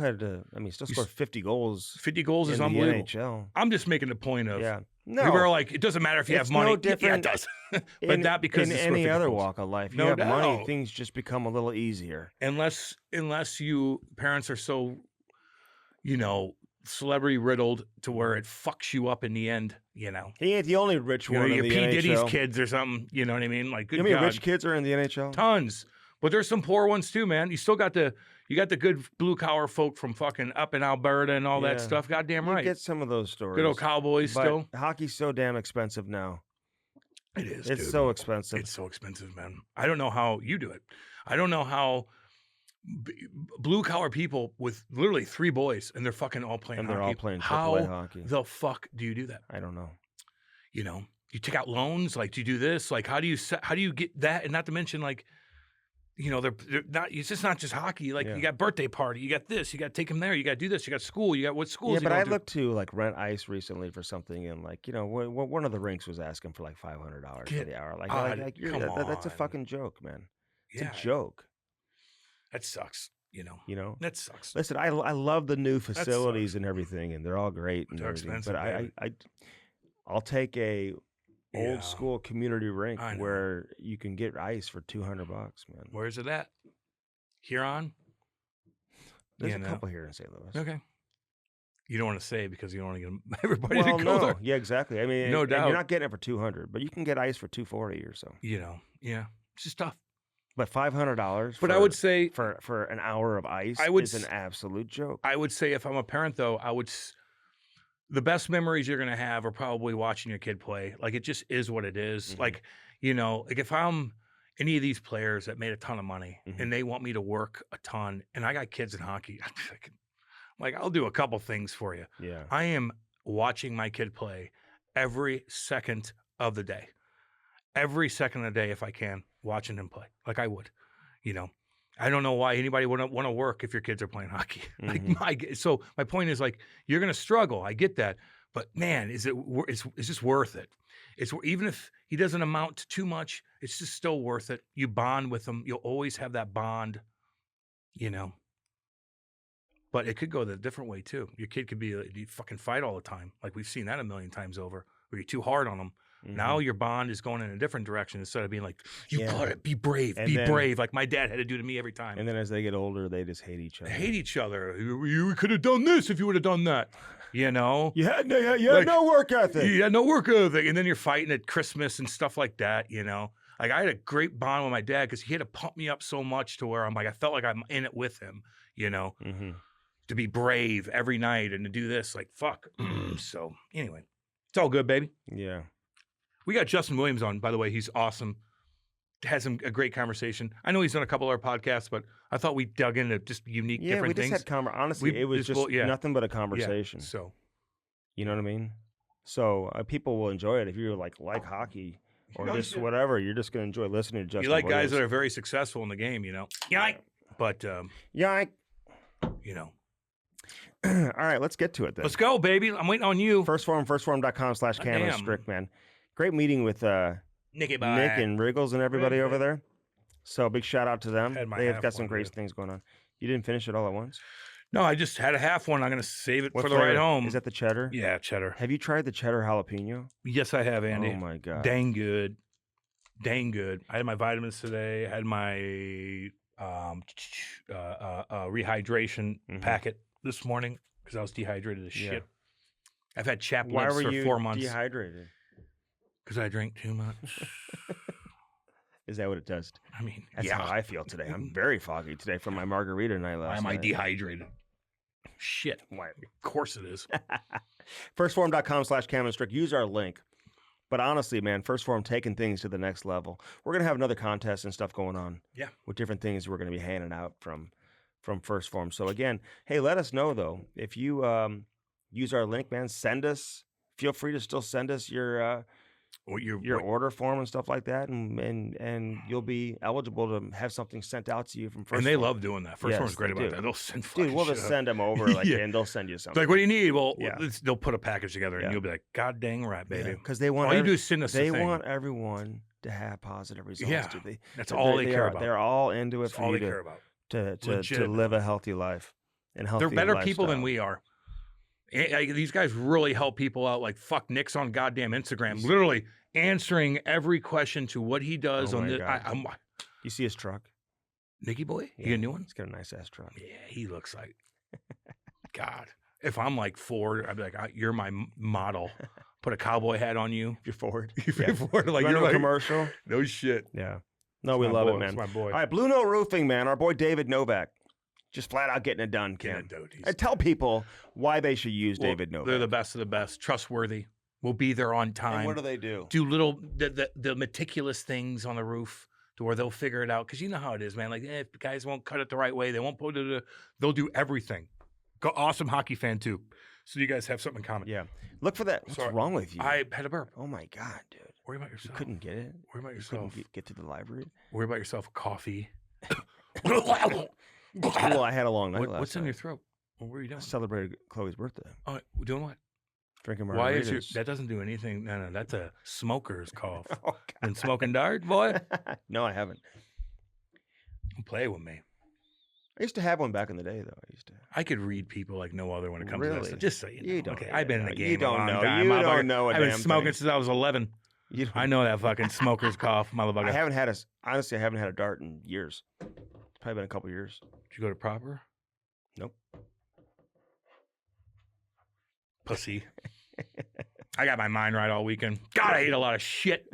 scored 50 goals. 50 goals in is the unbelievable. NHL. I'm just making the point of No. people are like, it doesn't matter if you It's have money. no different Yeah, it does. But not because in it's any worth other 50 goals. walk of life. No You have money, doubt. things just become a little easier. Unless you parents are so, celebrity riddled to where it fucks you up in the end, He ain't the only rich You know, one in your the P. NHL. Diddy's kids or something, you know what I mean? Like, good You know how God. many rich kids are in the NHL? Tons. But there's some poor ones too, man. You still got the good blue collar folk from fucking up in Alberta and all that Yeah. stuff. Goddamn You right. get some of those stories. Good old Cowboys but still. hockey's so damn expensive now. It is. It's dude. so expensive. It's so expensive, man. I don't know how you do it. I don't know how blue collar people with literally 3 boys and they're fucking all playing and hockey. they're all playing How AAA hockey. the fuck do you do that? I don't know. You take out loans. Like, do you do this? Like, how do you get that? And not to mention, like, they're not. It's just not just hockey. Like, you got birthday party. You got this. You got to take them there. You got to do this. You got school. You got what schools? Yeah, you but I going to? looked to like rent ice recently for something, and like one of the rinks was asking for like $500 for the hour. Like, God, that's a come fucking joke, man. It's Yeah, a joke. that sucks. That sucks. Listen, I love the new facilities and everything, and they're all great and They're everything. expensive, But I'll take a Yeah. old school community rink I know. where you can get ice for $200, man. Where's it at? Huron? There's a couple here in St. Louis. Okay. You don't want to say because you don't want to get everybody Well, to go no, there. yeah, exactly. I mean, No and doubt. you're not getting it for $200, but you can get ice for $240 or so. Yeah. It's just tough. But $500. But I would say for an hour of ice is an absolute joke. I would say if I'm a parent, though, the best memories you're going to have are probably watching your kid play. Like, it just is what it is. Mhm. Like, like if I'm any of these players that made a ton of money Mhm. and they want me to work a ton and I got kids in hockey, like, I'll do a couple things for you. Yeah. I am watching my kid play every second of the day. Every second of the day, if I can, watching him play like I would, I don't know why anybody wouldn't want to work if your kids are playing hockey. So my point is, like, you're going to struggle. I get that. But man, it's just worth it. Even if he doesn't amount to too much, it's just still worth it. You bond with him. You'll always have that bond, But it could go the different way too. Your kid could you fucking fight all the time. Like, we've seen that a million times over, where you're too hard on them. Mhm. Now your bond is going in a different direction instead of being like, you Yeah. got it, be brave, And be then- brave. Like my dad had to do to me every time. And then as they get older, they just hate each They other. hate each other. You could have done this if you would have done that. You had no work ethic. You had no work ethic. And then you're fighting at Christmas and stuff like that, Like, I had a great bond with my dad because he had to pump me up so much to where I felt like I'm in it with him, Mm-hmm. to be brave every night and to do this. Like, fuck. So anyway, it's all good, baby. Yeah. We got Justin Williams on, by the way. He's awesome. Has a great conversation. I know he's done a couple of our podcasts, but I thought we dug into just unique, Yeah, different we just things. had honestly, it was just nothing but a conversation. So, You know what I mean? So people will enjoy it if you like hockey or just whatever. You're just going to enjoy listening to Justin. you like guys Williams. that are very successful in the game, Yeah. But, Yeah. All right, let's get to it then. let's go, baby. I'm waiting on you. Firstform.com/Cameron Damn. Strick, man. Great meeting with Nicky Nick bye. and Wriggles and everybody Right, over there. So big shout out to them. Had my They've half got some one, great dude. things going on. You didn't finish it all at once? No, I just had a half one. I'm going to save it What for the flavor? ride home. Is that the cheddar? Yeah, cheddar. Have you tried the cheddar jalapeno? Yes, I have, Andy. Oh my god. Dang good. Dang good. I had my vitamins today. I had my rehydration Mhm. packet this morning because I was dehydrated as Yeah. shit. I've had chapped Why lips were for you 4 months. dehydrated? Because I drank too much. Is that what it does? I mean, That's yeah. how I feel today. I'm very foggy today from my margarita night Why last am I night. dehydrated? Shit. Why? Of course it is. Firstform.com/Cam and Strick. Use our link. But honestly, man, First Form taking things to the next level. We're going to have another contest and stuff going on. Yeah. With different things we're going to be handing out from First Form. So again, hey, let us know though. If you use our link, man, feel free to still send us your order form and stuff like that, and you'll be eligible to have something sent out to you from First And they Form. love doing that. First Yes, Form's great they about do. that. They'll send fucking Dude, we'll shit just out. send them over, Yeah. and they'll send you It's something. like, what do you need? Well, Yeah. they'll put a package together, and Yeah. you'll be like, God dang right, baby. Because they want All you do is send us they the thing. want everyone to have positive results. Yeah. Dude. That's all they care about. They're all into it That's for all you they care about. to Legitimately. live a healthy life and healthy They're better people than lifestyle. we are. These guys really help people out. Like, fuck Nick's on goddamn Instagram. Literally answering every question to what he does Oh on my this. God. You see his truck? Nicky boy? Yeah. You got a new one? He's got a nice ass truck. Yeah, he looks like God. If I'm like Ford, I'd be like, you're my model. Put a cowboy hat on you. If you're Ford. If you're Ford, like Run you're to a like, commercial. no shit. Yeah. No, we It's my love boy. it, man. It's my boy. All right, Blue Note Roofing, man. Our boy David Novak. Just flat out getting it done, Get Cam. it, dude. He's- And tell people why they should use Well, David Novak. They're the best of the best. Trustworthy. We'll be there on time. And what do they do? Do little the meticulous things on the roof to where they'll figure it out. Because you know how it is, man. Like, if guys won't cut it the right way, they won't put it. They'll do everything. Awesome hockey fan too. So you guys have something in common. Yeah. Look for that. What's Sorry. wrong with you? I had a burp. Oh my God, dude. Worry about You yourself. couldn't get it? Worry about You yourself. couldn't get to the library? Worry about yourself. Coffee. Well, I had a long night last What's in night. your throat? What were you I doing? celebrated Chloe's birthday. Oh, doing what? Drinking margaritas. Why is your that doesn't do anything? No, that's a smoker's cough. Oh, Been smoking dart, boy? God. No, I haven't. Play with me. I used to have one back in the day, though. I could read people like no other when it comes to Really? this. Just so you know. You don't Okay, I've been in the know. game You don't a long know. time. You motherfucker. don't know a I've been damn smoking thing. since I was 11. You don't- I know that fucking smoker's cough, motherfucker. I haven't had honestly, I haven't had a dart in years. It's probably been a couple years. Did you go to proper? Nope. Pussy. I got my mind right all weekend. God, I ate a lot of shit.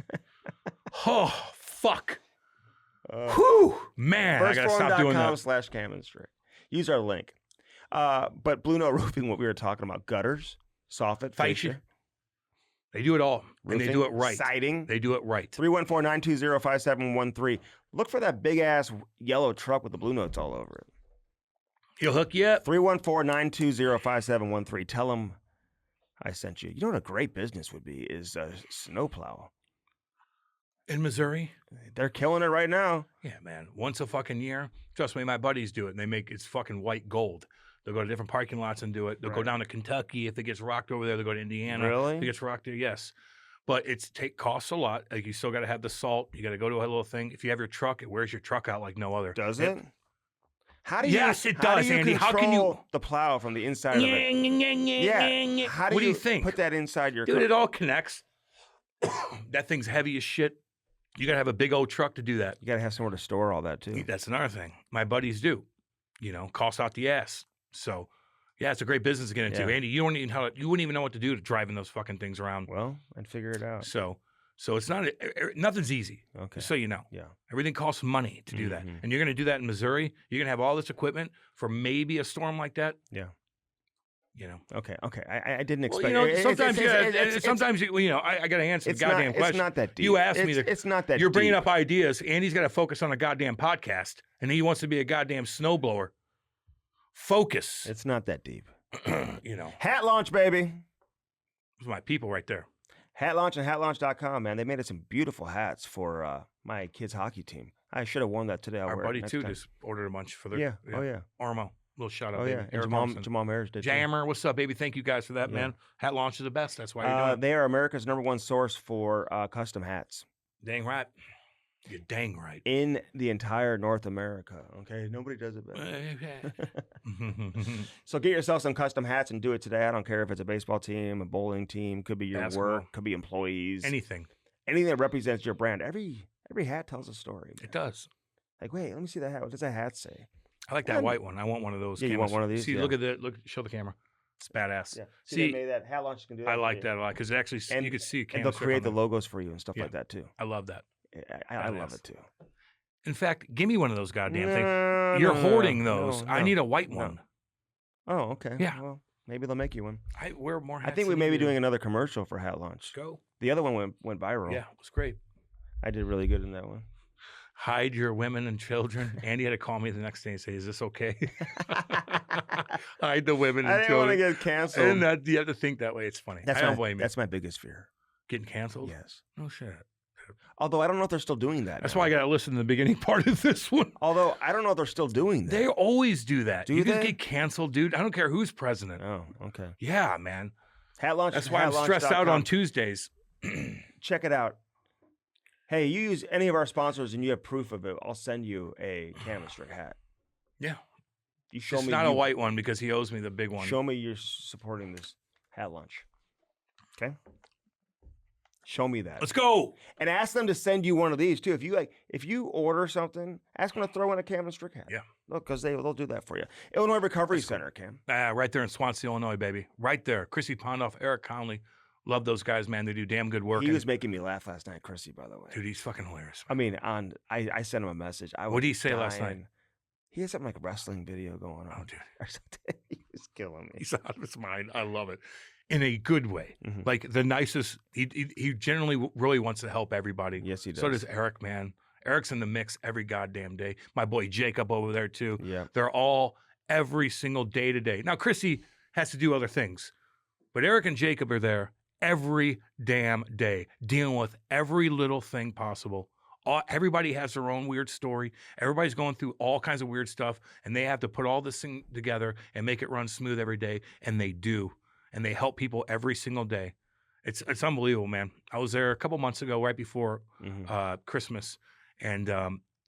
Oh, fuck. Whew. Man, I gotta stop doing that. Firstform.com/Cam and Strick. Use our link. But Blue Note Roofing, what we were talking about, gutters, soffit, fascia, They do it all, and they do it roofing, right. siding. They do it right. 314-920-5713. Look for that big ass yellow truck with the blue notes all over it. He'll hook you up. 314-920-5713. Tell them I sent you. You know what a great business would be is a snowplow. In Missouri? They're killing it right now. Yeah, man. Once a fucking year. Trust me, my buddies do it, and they make it's fucking white gold. They'll go to different parking lots and do it. They'll go Right. down to Kentucky if it gets rocked over there. They'll go to Indiana. Really? If it gets rocked there, yes. But costs a lot. Like, you still got to have the salt. You got to go to a little thing. If you have your truck, it wears your truck out like no other. Does it? How do you? Yes, it how does, do you Andy. How can you- control the plow from the inside of it? Yeah. How do What do you think? Put that inside your Dude, car? it all connects. That thing's heavy as shit. You got to have a big old truck to do that. You gotta have somewhere to store all that too. That's another thing. My buddies do. Cost out the ass. So, yeah, it's a great business to get into. Yeah. Andy, you wouldn't even know what to do to driving those fucking things around. Well, I'd figure it out. So it's not nothing's easy. Okay. Just so you know. Yeah. Everything costs money to do that. Mhm. And you're going to do that in Missouri. You're going to have all this equipment for maybe a storm like that. Yeah. You know. Okay. I didn't Well, expect. sometimes sometimes I got to answer the it's goddamn not, question. It's not that deep. You asked me It's not that. You're bringing deep. up ideas. Andy's got to focus on a goddamn podcast, and he wants to be a goddamn snowblower. Focus. It's not that deep. Hat Hat launch, baby. Those are my people right there. Hat launch and hatlaunch.com, man. They made us some beautiful hats for my kids' hockey team. I should have worn that today. I'll Our wear it buddy next too time. just ordered a bunch for their Yeah. Oh yeah. Armo. Little shout out, Oh baby. yeah. And Eric Armstrong. Jamal Maris did too. Jammer, what's up, baby? Thank you guys for that, Yeah. man. Hat launch is the best. That's why you're doing it. They are America's #1 source for custom hats Dang right. You're dang right. in the entire North America. Okay, nobody does it better. So get yourself some custom hats and do it today. I don't care if it's a baseball team, a bowling team, could be your Basketball. work, could be employees, Anything. anything that represents your brand. Every hat tells a story. It man. does. Like, wait, let me see that hat. What does that hat say? I like that And- white one. I want one of those. Yeah, you want cameras. one of these? See, Yeah. look at that. Look, show the camera. It's badass. Yeah. See, they made that hat launch can do that. I for like you. that a lot because actually you could see and they'll create the logos for you and stuff like that too. I love that. I love it too. In fact, give me one of those goddamn things. No, You're no, hoarding no, those. no, I need a white no. one. Oh, okay. Yeah. Well, maybe they'll make you one. I wear more hats. I think we than may you be do. doing another commercial for hat launch. Go. The other one went viral. Yeah, it was great. I did really good in that one. Hide your women and children. Andy had to call me the next day and say, "Is this okay?" Hide the women and I didn't want to children. get canceled. And that, you have to think that way. It's funny. I don't blame you. That's my biggest fear. Getting canceled? Yes. No shit. Although I don't know if they're still doing that. That's now. why I got to listen to the beginning part of this one. Although I don't know if they're still doing that. They always do that. Do you they? can get canceled, dude. I don't care who's president. Oh, okay. Yeah, man. Hat launch. That's why I'm stressed out on Tuesdays. Check it out. Hey, you use any of our sponsors and you have proof of it, I'll send you a canvas rig hat. Yeah. You show It's me not a white one because he owes me the big one. Show me you're supporting this hat launch. Okay? Show me that. Let's go. And ask them to send you one of these too. If you order something, ask them to throw in a canvas strick hat. Yeah. Look, because they'll do that for you. Illinois Recovery Center, Cam. Right there in Swansea, Illinois, baby. Right there. Chrissy Pondoff, Eric Conley. Love those guys, man. They do damn good work. He was making me laugh last night, Chrissy, by the way. Dude, he's fucking hilarious. I mean, I sent him a message. What did he say last night? He had something like a wrestling video going on. Oh, dude. Or something. He was killing me. He's out of his mind. I love it. In a good way. Mm-hmm. Like the nicest. He generally really wants to help everybody. Yes, he does. So does Eric, man. Eric's in the mix every goddamn day. My boy Jacob over there, too. Yeah. They're all every single day to day. Now, Chrissy has to do other things, but Eric and Jacob are there every damn day, dealing with every little thing possible. Everybody has their own weird story. Everybody's going through all kinds of weird stuff, and they have to put all this thing together and make it run smooth every day, and they do. And they help people every single day. It's unbelievable, man. I was there a couple months ago, right before Christmas, and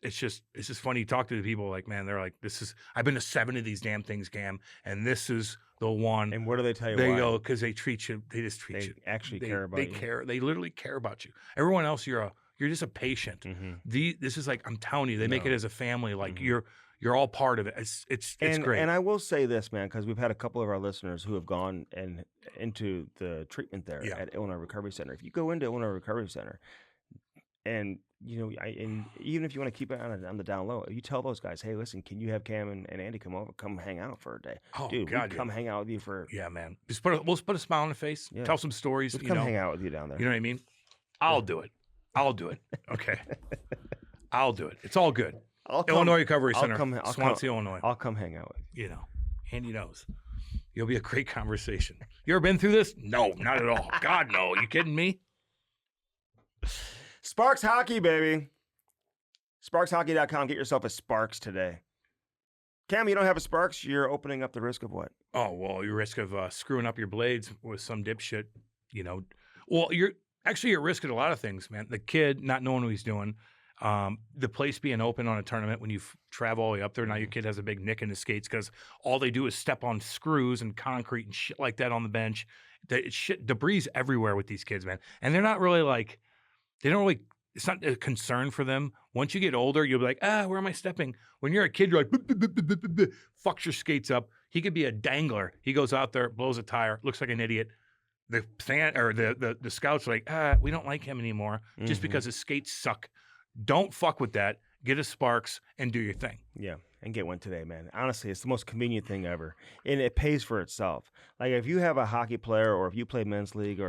it's just funny. You talk to the people, like, man, they're like, I've been to 7 of these damn things, Cam, and this is the one. And what do they tell you? They why? go, because they treat you. They just treat you. They actually care about you. you. They care. They literally care about you. Everyone else, you're just a patient. Mm-hmm. This is like, I'm telling you, they make it as a family. Like you're all part of it. It's great. And I will say this, man, because we've had a couple of our listeners who have gone into the treatment there at Illinois Recovery Center. If you go into Illinois Recovery Center, and and even if you want to keep it on the down low, you tell those guys, hey, listen, can you have Cam and Andy come hang out for a day? Oh, dude, God, we'd come hang out with you for. Yeah, man. We'll put a smile on the face. Yeah. Tell some stories. We'd come hang out with you down there. You know what I mean? I'll do it. Okay. I'll do it. It's all good. Illinois Recovery Center, Swansea, Illinois. I'll come hang out with you. You know, Andy knows. You'll be a great conversation. You ever been through this? No, not at all. God, no. You kidding me? Sparks Hockey, baby. SparksHockey.com. Get yourself a Sparks today. Cam, you don't have a Sparks, you're opening up the risk of what? Oh, well, your risk of screwing up your blades with some dipshit, Well, you're at risk of a lot of things, man. The kid not knowing what he's doing. The place being open on a tournament when you travel all the way up there. Now your kid has a big nick in his skates because all they do is step on screws and concrete and shit like that on the bench. Debris everywhere with these kids, man. And they're not really it's not a concern for them. Once you get older, you'll be like, where am I stepping? When you're a kid, you're like, fucks your skates up. He could be a dangler. He goes out there, blows a tire, looks like an idiot. The fan or the scouts are like, we don't like him anymore just because his skates suck. Don't fuck with that. Get a Sparks and do your thing. Yeah, and get one today, man. Honestly, it's the most convenient thing ever, and it pays for itself. Like if you have a hockey player, or if you play men's league,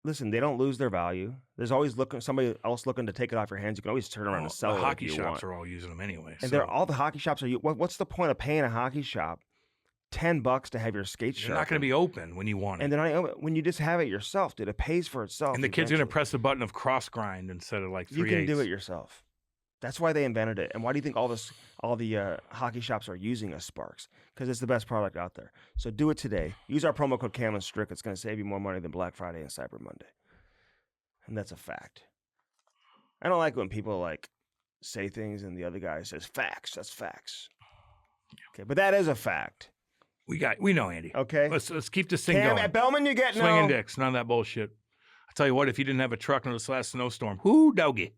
listen, they don't lose their value. There's always somebody else looking to take it off your hands. You can always turn around and sell it. The hockey if you shops want. are all using them anyway. And all the hockey shops are. What's the point of paying a hockey shop $10 to have your skates sharpened? They're not going to be open when you want it. And they're not when you just have it yourself, dude. It pays for itself. And the kid's going to press the button of cross grind instead of like 3/8. You can do it yourself. That's why they invented it. And why do you think all the hockey shops are using a Sparks? Because it's the best product out there. So do it today. Use our promo code Cam and Strick. It's going to save you more money than Black Friday and Cyber Monday. And that's a fact. I don't like when people say things and the other guy says facts. That's facts. Okay, but that is a fact. We know, Andy. Okay. Let's keep this thing Cam, going. at Bellman, you get Swinging dicks, none of that bullshit. I tell you what, if you didn't have a truck in this last snowstorm, whoo, doggy.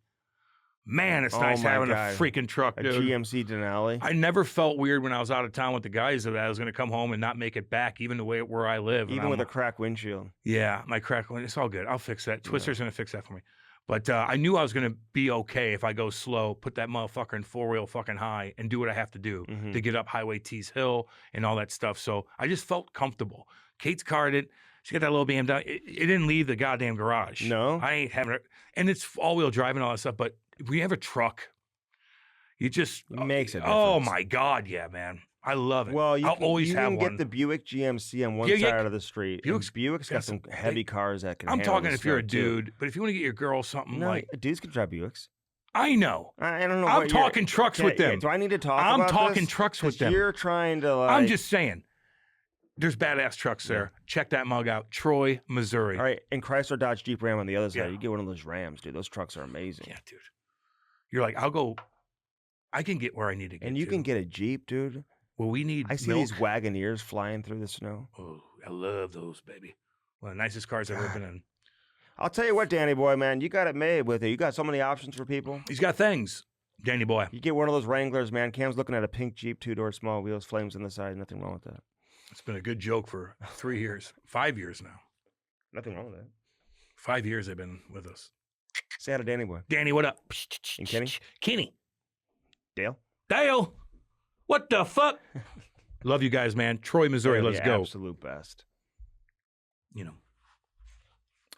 Man, it's Oh nice my having God. a freaking truck, A dude. GMC Denali. I never felt weird when I was out of town with the guys that I was going to come home and not make it back, even the way where I live. Even with a cracked windshield. Yeah, my crack one. It's all good. I'll fix that. Twister's going to fix that for me. But I knew I was going to be okay if I go slow, put that motherfucker in four-wheel fucking high, and do what I have to do to get up Highway Tees Hill and all that stuff. So I just felt comfortable. Kate's car did. She got that little BMW. It didn't leave the goddamn garage. No? I ain't having it. And it's all-wheel drive and all that stuff. But if we have a truck, you just Makes a Oh difference. my God, yeah, man. I love it. Well, I'll always have can one. get the Buick GMC on one Yeah, side of the street. and Buick's Buick's got some heavy cars that can I'm handle talking the if you're a snow, too. dude, but if you want to get your girl something No, like dudes can drive Buicks. I know. I don't know. I'm what you're- talking trucks with them. Do I need to talk I'm about talking this? trucks with 'Cause them. You're trying to like. I'm just saying. There's badass trucks there. Check that mug out. Troy, Missouri. All right, and Chrysler, Dodge, Jeep, Ram on the other side. Yeah. You get one of those Rams, dude. Those trucks are amazing. Yeah, dude. You're like, I can get where I need to get And you to. can get a Jeep, dude. Well, we need I see milk. these Wagoneers flying through the snow. Oh, I love those, baby. One of the nicest cars I've ever been in. I'll tell you what, Danny boy, man, you got it made with it. You got so many options for people. He's got things, Danny boy. You get one of those Wranglers, man. Cam's looking at a pink Jeep, 2-door, small wheels, flames on the side. Nothing wrong with that. It's been a good joke for 3 years, 5 years now. Nothing wrong with that. 5 years they've been with us. Say hi to Danny boy. Danny, what up? And Kenny? Kenny. Dale? Dale. What the fuck? Love you guys, man. Troy, Missouri. They're Let's the go. Absolute best. You know.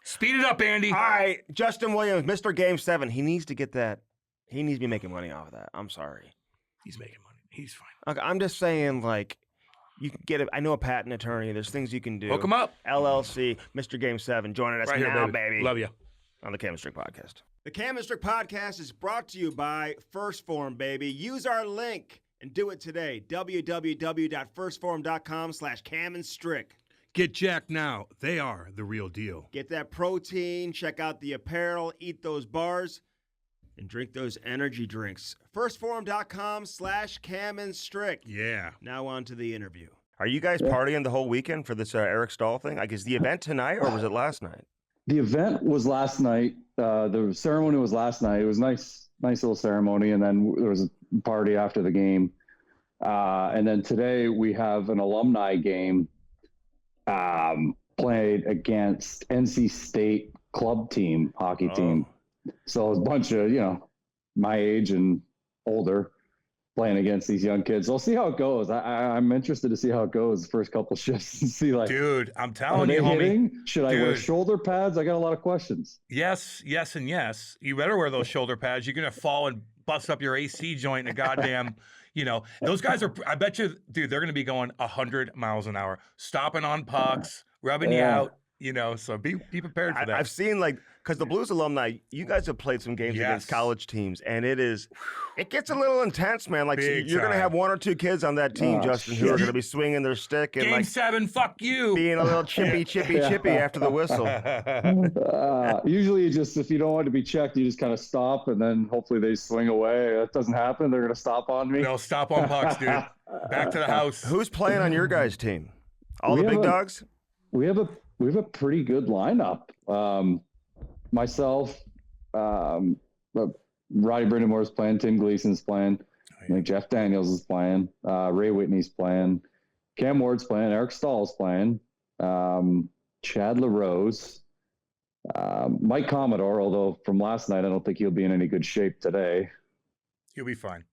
Speed it up, Andy. All right, Justin Williams, Mr. Game 7. He needs to get that. He needs to be making money off of that. I'm sorry. He's making money. He's fine. Okay, I'm just saying, like, you can get it. I know a patent attorney. There's things you can do. Hook him up. LLC, Mr. Game 7, joining us Right now, here, baby. Love you. On the Cam and Strick Podcast. The Cam and Strick Podcast is brought to you by First Form, baby. Use our link and do it today. www.firstform.com/Cam and Strick. Get jacked now. They are the real deal. Get that protein, check out the apparel, eat those bars, and drink those energy drinks. Firstform.com/Cam and Strick. Yeah. Now on to the interview. Are you guys partying the whole weekend for this Eric Stahl thing? Like, is the event tonight or was it last night? The event was last night. The ceremony was last night. It was nice little ceremony, and then there was a party after the game. And then today we have an alumni game played against NC State club team, hockey team. So it's a bunch of, my age and older playing against these young kids. So we'll see how it goes. I'm interested to see how it goes the first couple shifts and see, like, Dude, I'm are telling they you, homie. hitting? Should I wear Dude. shoulder pads? I got a lot of questions. Yes, yes, and yes. You better wear those shoulder pads. You're going to fall and bust up your AC joint in a goddamn, those guys are, I bet you, dude, they're going to be going 100 miles an hour, stopping on pucks, rubbing you out, so be prepared for that. I've seen, like, because the Blues alumni, you guys have played some games against college teams, and it gets a little intense, man. Like, Big you're going to time. have one or two kids on that team, Justin, who are going to be swinging their stick and, Game like, 7, fuck you. being a little chippy after the whistle. Usually if you don't want to be checked, you just kind of stop and then hopefully they swing away. That doesn't happen. They're going to stop on me. They'll stop on pucks, dude. Back to the house. Who's playing on your guys' team? All We the big have a- dogs? We have a pretty good lineup. Myself, Roddy Brindamore's playing, Tim Gleason's playing, I think Jeff Daniels is playing, Ray Whitney's playing, Cam Ward's playing, Eric Stahl's playing, Chad LaRose, Mike Commodore, although from last night I don't think he'll be in any good shape today. You'll be fine.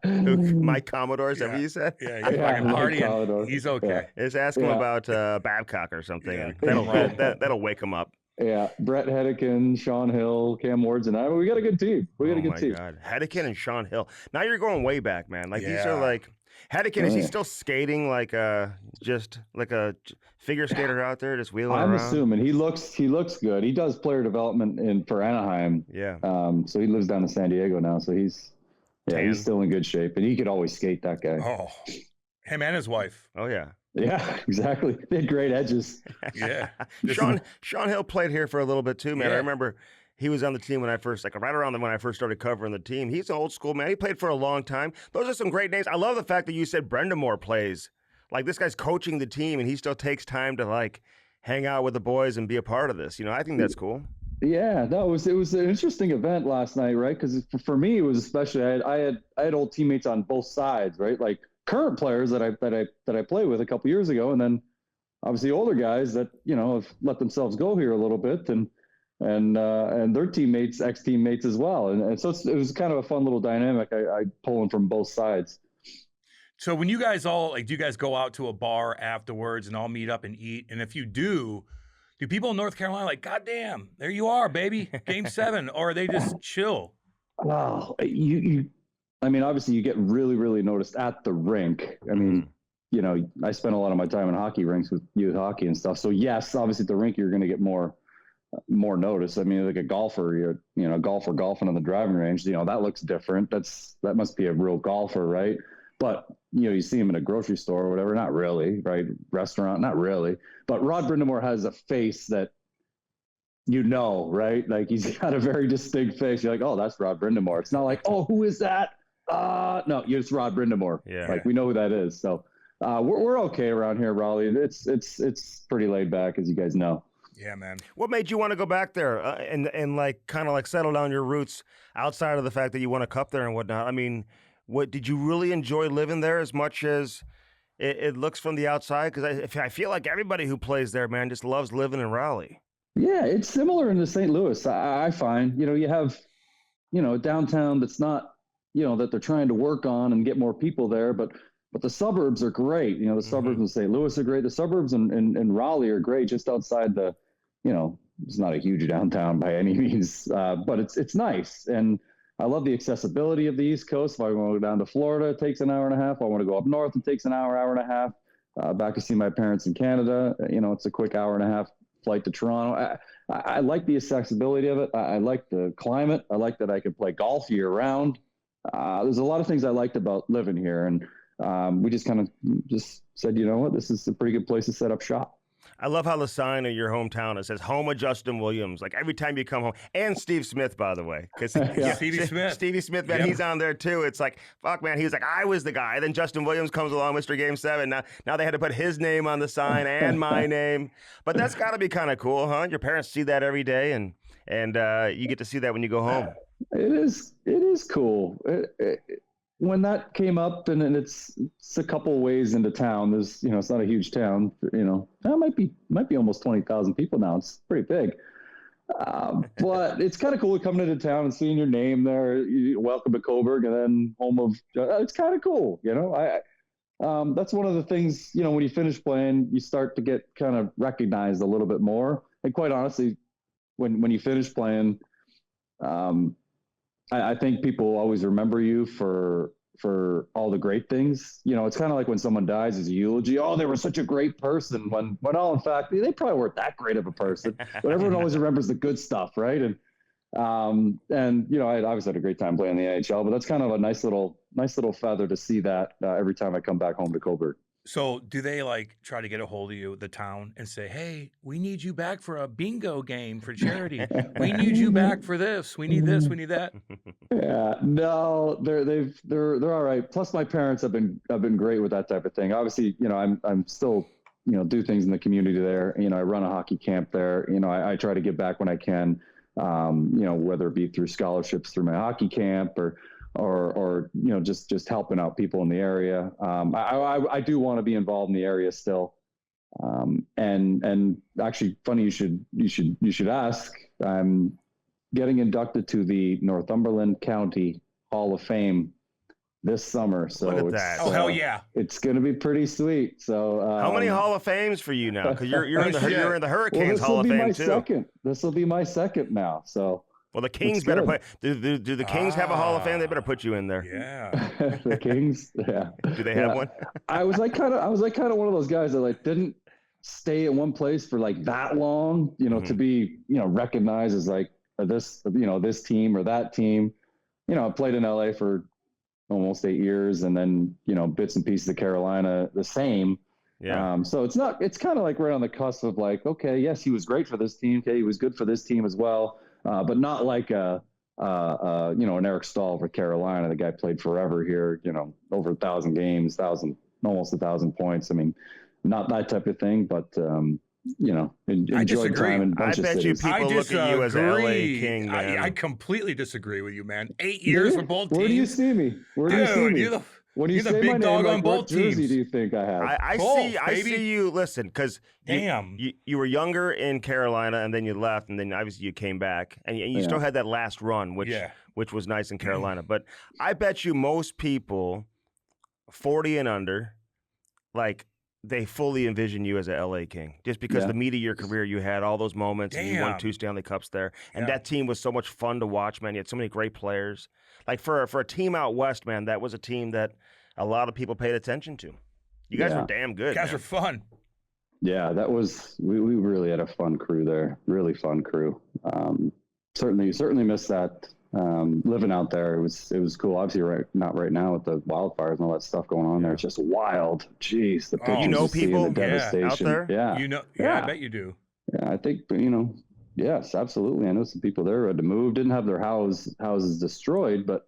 Mike Commodore, is that what you said? Yeah, you're fucking Mike partying. Commodore. He's okay. Just ask him Yeah. about Babcock or something. Yeah. and that'll wake him up. Yeah, Brett Hedican, Sean Hill, Cam Ward's, and I. We got a good team. We got a good team. God. Hedican and Sean Hill. Now you're going way back, man. Like, these are Yeah. like, Hedican, is he Yeah. still skating like just like a figure skater out there, just wheeling I'm around? assuming he looks good. He does player development for Anaheim. Yeah. So he lives down in San Diego now. So he's still in good shape, and he could always skate, that guy. Oh, him and his wife. Oh, yeah. Yeah, exactly. They had great edges. Yeah. Sean Hill played here for a little bit too, man. I Yeah. remember he was on the team when I first, like right around when I first started covering the team. He's an old school man. He played for a long time. Those are some great names. I love the fact that you said Brendamore plays. Like, this guy's coaching the team, and he still takes time to, like, hang out with the boys and be a part of this. I think that's cool. Yeah, no, it was an interesting event last night, right? Because for me, it was especially I had old teammates on both sides, right? Like current players that I played with a couple years ago, and then obviously older guys that have let themselves go here a little bit, and their teammates, ex teammates as well, and so it was kind of a fun little dynamic. I pulling from both sides. So when you guys all like, do you guys go out to a bar afterwards and all meet up and eat? And if you do people in North Carolina like, God damn, there you are, baby, Game 7, or are they just chill? Wow, I mean, obviously you get really, really noticed at the rink. I mean, I spent a lot of my time in hockey rinks with youth hockey and stuff. So yes, obviously at the rink, you're going to get more notice. I mean, like a golfer, golfer golfing on the driving range, that looks different. That must be a real golfer, right? But, you see him in a grocery store or whatever, not really, right? Restaurant, not really. But Rod Brindamore has a face that, right? Like he's got a very distinct face. You're like, oh, that's Rod Brindamore. It's not like, oh, who is that? No, it's Rod Brindamore. Yeah. Like we know who that is. So we're okay around here, Raleigh. It's pretty laid back, as you guys know. Yeah, man. What made you want to go back there and like kind of like settle down your roots outside of the fact that you won a cup there and whatnot? I mean, what did you really enjoy living there as much as it looks from the outside? Because I feel like everybody who plays there, man, just loves living in Raleigh. Yeah, it's similar in the St. Louis. I find, you have, a downtown that's not, that they're trying to work on and get more people there, but the suburbs are great. The suburbs in St. Louis are great. The suburbs in Raleigh are great, just outside the, it's not a huge downtown by any means, but it's nice. And I love the accessibility of the East Coast. If I want to go down to Florida, it takes an hour and a half. If I want to go up north, it takes an hour and a half. Back to see my parents in Canada, it's a quick hour and a half flight to Toronto. I like the accessibility of it. I like the climate. I like that I can play golf year round. There's a lot of things I liked about living here. And we just kind of said, you know what, this is a pretty good place to set up shop. I love how the sign of your hometown, it says home of Justin Williams. Like every time you come home, and Steve Smith, by the way, because Stevie Smith, man, he's on there too. It's like, fuck, man, he's like, I was the guy. Then Justin Williams comes along, Mr. Game 7. Now they had to put his name on the sign and my name. But that's got to be kind of cool, huh? Your parents see that every day, and you get to see that when you go home. It is cool. When that came up, and it's a couple ways into town. There's, it's not a huge town. That might be almost 20,000 people now. It's pretty big. But it's kind of cool coming into town and seeing your name there. Welcome to Coburg, and then home of. It's kind of cool. That's one of the things. When you finish playing, you start to get kind of recognized a little bit more. And quite honestly, when you finish playing, I think people will always remember you for all the great things. It's kind of like when someone dies as a eulogy. Oh, they were such a great person. When all in fact, they probably weren't that great of a person. But everyone always remembers the good stuff, right? And I obviously had a great time playing the NHL. But that's kind of a nice little feather to see that every time I come back home to Coburg. So do they like try to get a hold of you, the town, and say, hey, we need you back for a bingo game for charity. We need you back for this. We need this. We need that. Yeah, no, they're all right. Plus my parents have been great with that type of thing. Obviously, I'm still, do things in the community there. I run a hockey camp there. I try to give back when I can, whether it be through scholarships through my hockey camp or just helping out people in the area. I do want to be involved in the area still. And actually funny, you should ask, I'm getting inducted to the Northumberland County Hall of Fame this summer. So look at that. Oh, hell yeah. It's going to be pretty sweet. So how many Hall of Fames for you now? Because you're in the Hurricanes Hall of Fame too. This will be my second now. So well, the Kings better put. Do the Kings have a Hall of Fame? They better put you in there. Yeah. The Kings. Yeah. Do they have one? I was like kind of one of those guys that like didn't stay in one place for like that long, to be, recognized as like this team or that team. I played in LA for almost 8 years, and then bits and pieces of Carolina the same. Yeah. So it's kind of like right on the cusp of like, okay, yes, he was great for this team. Okay, he was good for this team as well. But not like an Eric Stahl for Carolina. The guy played forever here, over 1,000 games, almost 1,000 points. I mean, not that type of thing, but enjoyed disagree. time in a bunch I of bet you cities. people look at you as a LA king, man. I completely disagree with you, man. 8 years for both teams. Where do you see me? Where do you see Dude, me? When you you're the say big my dog name, on like, both what jersey teams. do you think I have? I Both, see you. Listen, because Damn. you were younger in Carolina, and then you left, and then obviously you came back, and you still had that last run, which was nice in Carolina. But I bet you most people, 40 and under, like, they fully envision you as a LA King, just because the meat of your career, you had all those moments, and you won 2 Stanley Cups there, and that team was so much fun to watch, man. You had so many great players. Like for a team out west, man, that was a team that a lot of people paid attention to. You guys were damn good. You guys were fun. Yeah, that was we really had a fun crew there. Really fun crew. Certainly missed that. Living out there, it was cool. Obviously, not right now with the wildfires and all that stuff going on there. It's just wild. Jeez, the pictures you see people and the devastation out there. I bet you do. Yeah, I think yes, absolutely. I know some people there who had to move, didn't have their houses destroyed, but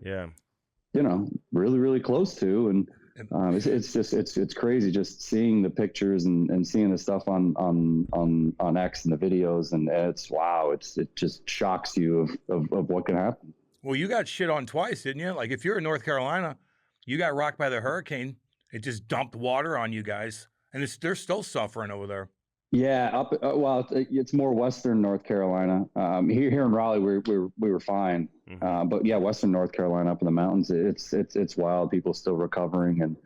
really, really close to. And it's crazy just seeing the pictures and seeing the stuff on X and the videos, and it just shocks you of what can happen. Well, you got shit on twice, didn't you? Like if you're in North Carolina, you got rocked by the hurricane. It just dumped water on you guys, and they're still suffering over there. Yeah, it's more Western North Carolina. Here in Raleigh, we were fine, but yeah, Western North Carolina up in the mountains, it's wild. People still recovering, and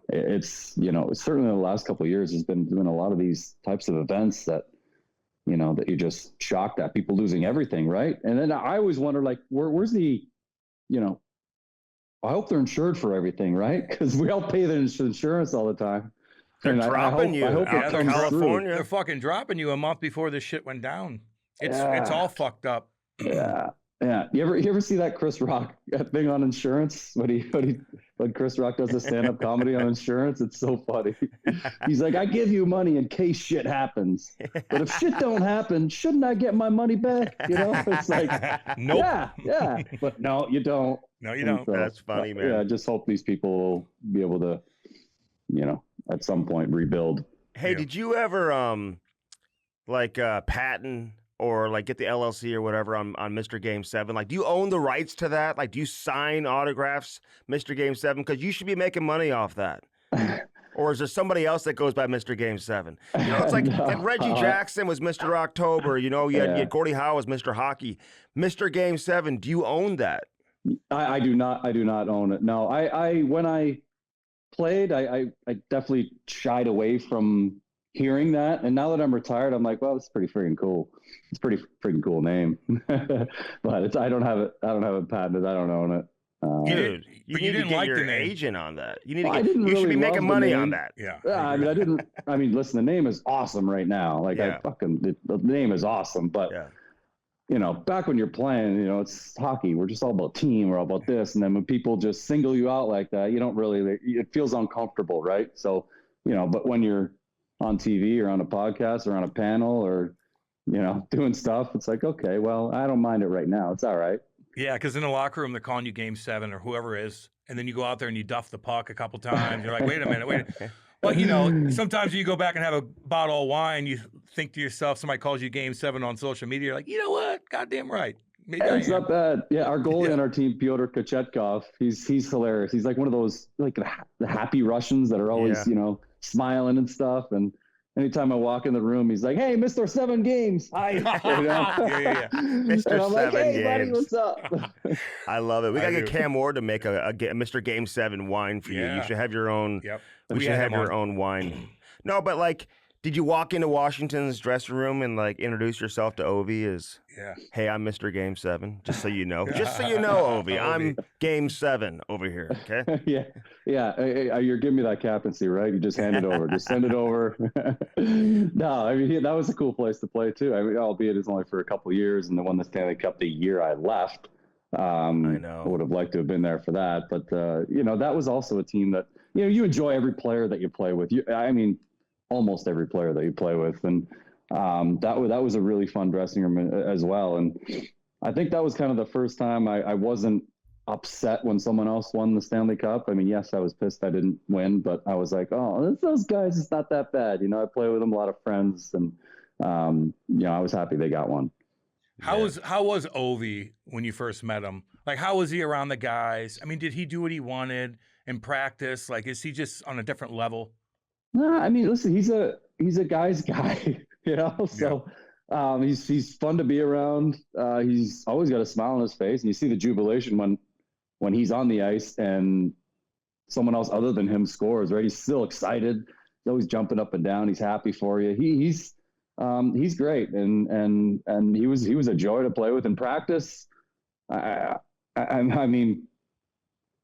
it's certainly the last couple of years there's been a lot of these types of events that that you're just shocked at, people losing everything, right? And then I always wonder, like, where's the, I hope they're insured for everything, right? Because we all pay the insurance all the time. They're dropping you out of California. They're fucking dropping you a month before this shit went down. It's all fucked up. Yeah. You ever see that Chris Rock thing on insurance when Chris Rock does a stand-up comedy on insurance? It's so funny. He's like, I give you money in case shit happens, but if shit don't happen, shouldn't I get my money back? It's like, nope. Yeah, but no, you don't. No, you don't. So, that's funny, man. Yeah, I just hope these people will be able to, at some point rebuild. Hey, did you ever patent or like get the LLC or whatever on Mr. Game 7? Like, do you own the rights to that? Like, do you sign autographs, Mr. Game 7? Because you should be making money off that. Or is there somebody else that goes by Mr. Game 7? It's like, like Reggie Jackson was Mr. October. You had Gordie Howe was Mr. Hockey. Mr. Game 7, do you own that? I do not own it. No, I when I played, I definitely shied away from hearing that, and now that I'm retired, I'm like, well, it's pretty freaking cool. It's a pretty freaking cool name, but I don't have it patented. I don't own it. Dude, you need to get your agent on that. You need to you should be making love money on that. Yeah. Listen, the name is awesome right now. Like the name is awesome, but back when you're playing, it's hockey. We're just all about team. We're all about this. And then when people just single you out like that, you don't really, it feels uncomfortable, right? So, but when you're on TV or on a podcast or on a panel or, doing stuff, it's like, okay, well, I don't mind it right now. It's all right. Yeah, because in the locker room, they're calling you Game 7 or whoever it is. And then you go out there and you duff the puck a couple times. You're like, wait a minute. But, sometimes you go back and have a bottle of wine. You think to yourself, somebody calls you Game 7 on social media. You're like, you know what? Goddamn right. Maybe it's not bad. Yeah, our goalie on our team, Pyotr Kochetkov, he's hilarious. He's like one of those, like the happy Russians that are always, smiling and stuff. And anytime I walk in the room, he's like, "Hey, Mr. 7 Games." Hi. Mr. And I'm 7 like, "Hey, Games. buddy, what's up?" I love it. We got to get Cam Ward to make a Mr. Game 7 wine for you. You should have your own. Yep. We should have your own wine. No, but like, did you walk into Washington's dressing room and like introduce yourself to Ovi as, "Hey, I'm Mr. Game 7," just so you know. Just so you know, Ovi, I'm Game 7 over here, okay? Yeah. You're giving me that captaincy, right? You just hand it over. Just send it over. No, I mean, that was a cool place to play too. I mean, albeit it's only for a couple of years, and they won the Stanley Cup the year I left. I know. I would have liked to have been there for that, but that was also a team that you enjoy every player that you play with. Almost every player that you play with, and that was a really fun dressing room as well. And I think that was kind of the first time I wasn't upset when someone else won the Stanley Cup. I mean, yes, I was pissed I didn't win, but I was like, oh, those guys, it's not that bad. I play with them, a lot of friends, and I was happy they got one. How was Ovi when you first met him? Like, how was he around the guys? I mean, did he do what he wanted in practice? Like, is he just on a different level? No, I mean, listen, he's a guy's guy, So he's fun to be around. He's always got a smile on his face, and you see the jubilation when he's on the ice and someone else other than him scores. Right, he's still excited. He's always jumping up and down. He's happy for you. He's great, and he was a joy to play with in practice. I mean,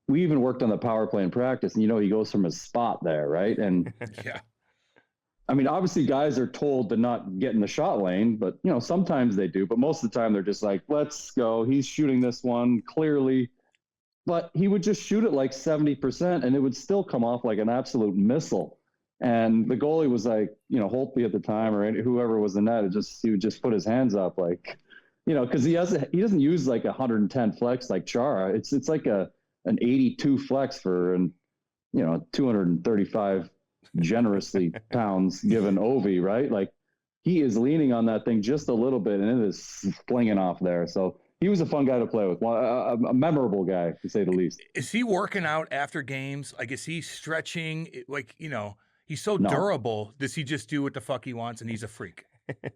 we even worked on the power play in practice, and he goes from his spot there, right? And yeah, I mean, obviously guys are told to not get in the shot lane, but sometimes they do, but most of the time they're just like, let's go. He's shooting this one clearly, but he would just shoot it like 70% and it would still come off like an absolute missile. And the goalie was like, Holtby at the time or whoever was in net, he would just put his hands up like, because he doesn't use like 110 flex like Chara. It's like an 82 flex for 235 generously pounds given Ovi, right? Like he is leaning on that thing just a little bit and it is flinging off there. So he was a fun guy to play with. Well, a memorable guy to say the least. Is he working out after games? Like, is he stretching? Like, he's so No. durable. Does he just do what the fuck he wants and he's a freak?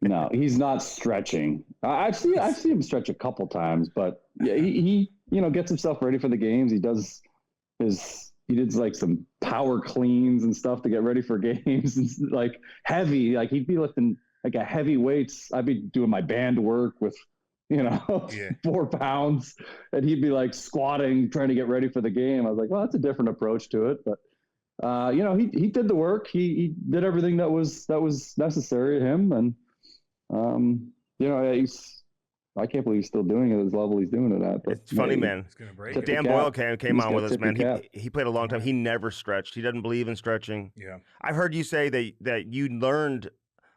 No, he's not stretching. I've seen him stretch a couple times, but yeah, he gets himself ready for the games. He does he did like some power cleans and stuff to get ready for games and like heavy, like he'd be lifting like a heavy weights. I'd be doing my band work with 4 pounds and he'd be like squatting, trying to get ready for the game. I was like, well, that's a different approach to it, but he did the work. He did everything that was necessary to him. And, I can't believe he's still doing it at the level he's doing it at. But it's funny, man. Dan Boyle came on with us, man. He played a long time. He never stretched. He doesn't believe in stretching. Yeah. I've heard you say that you learned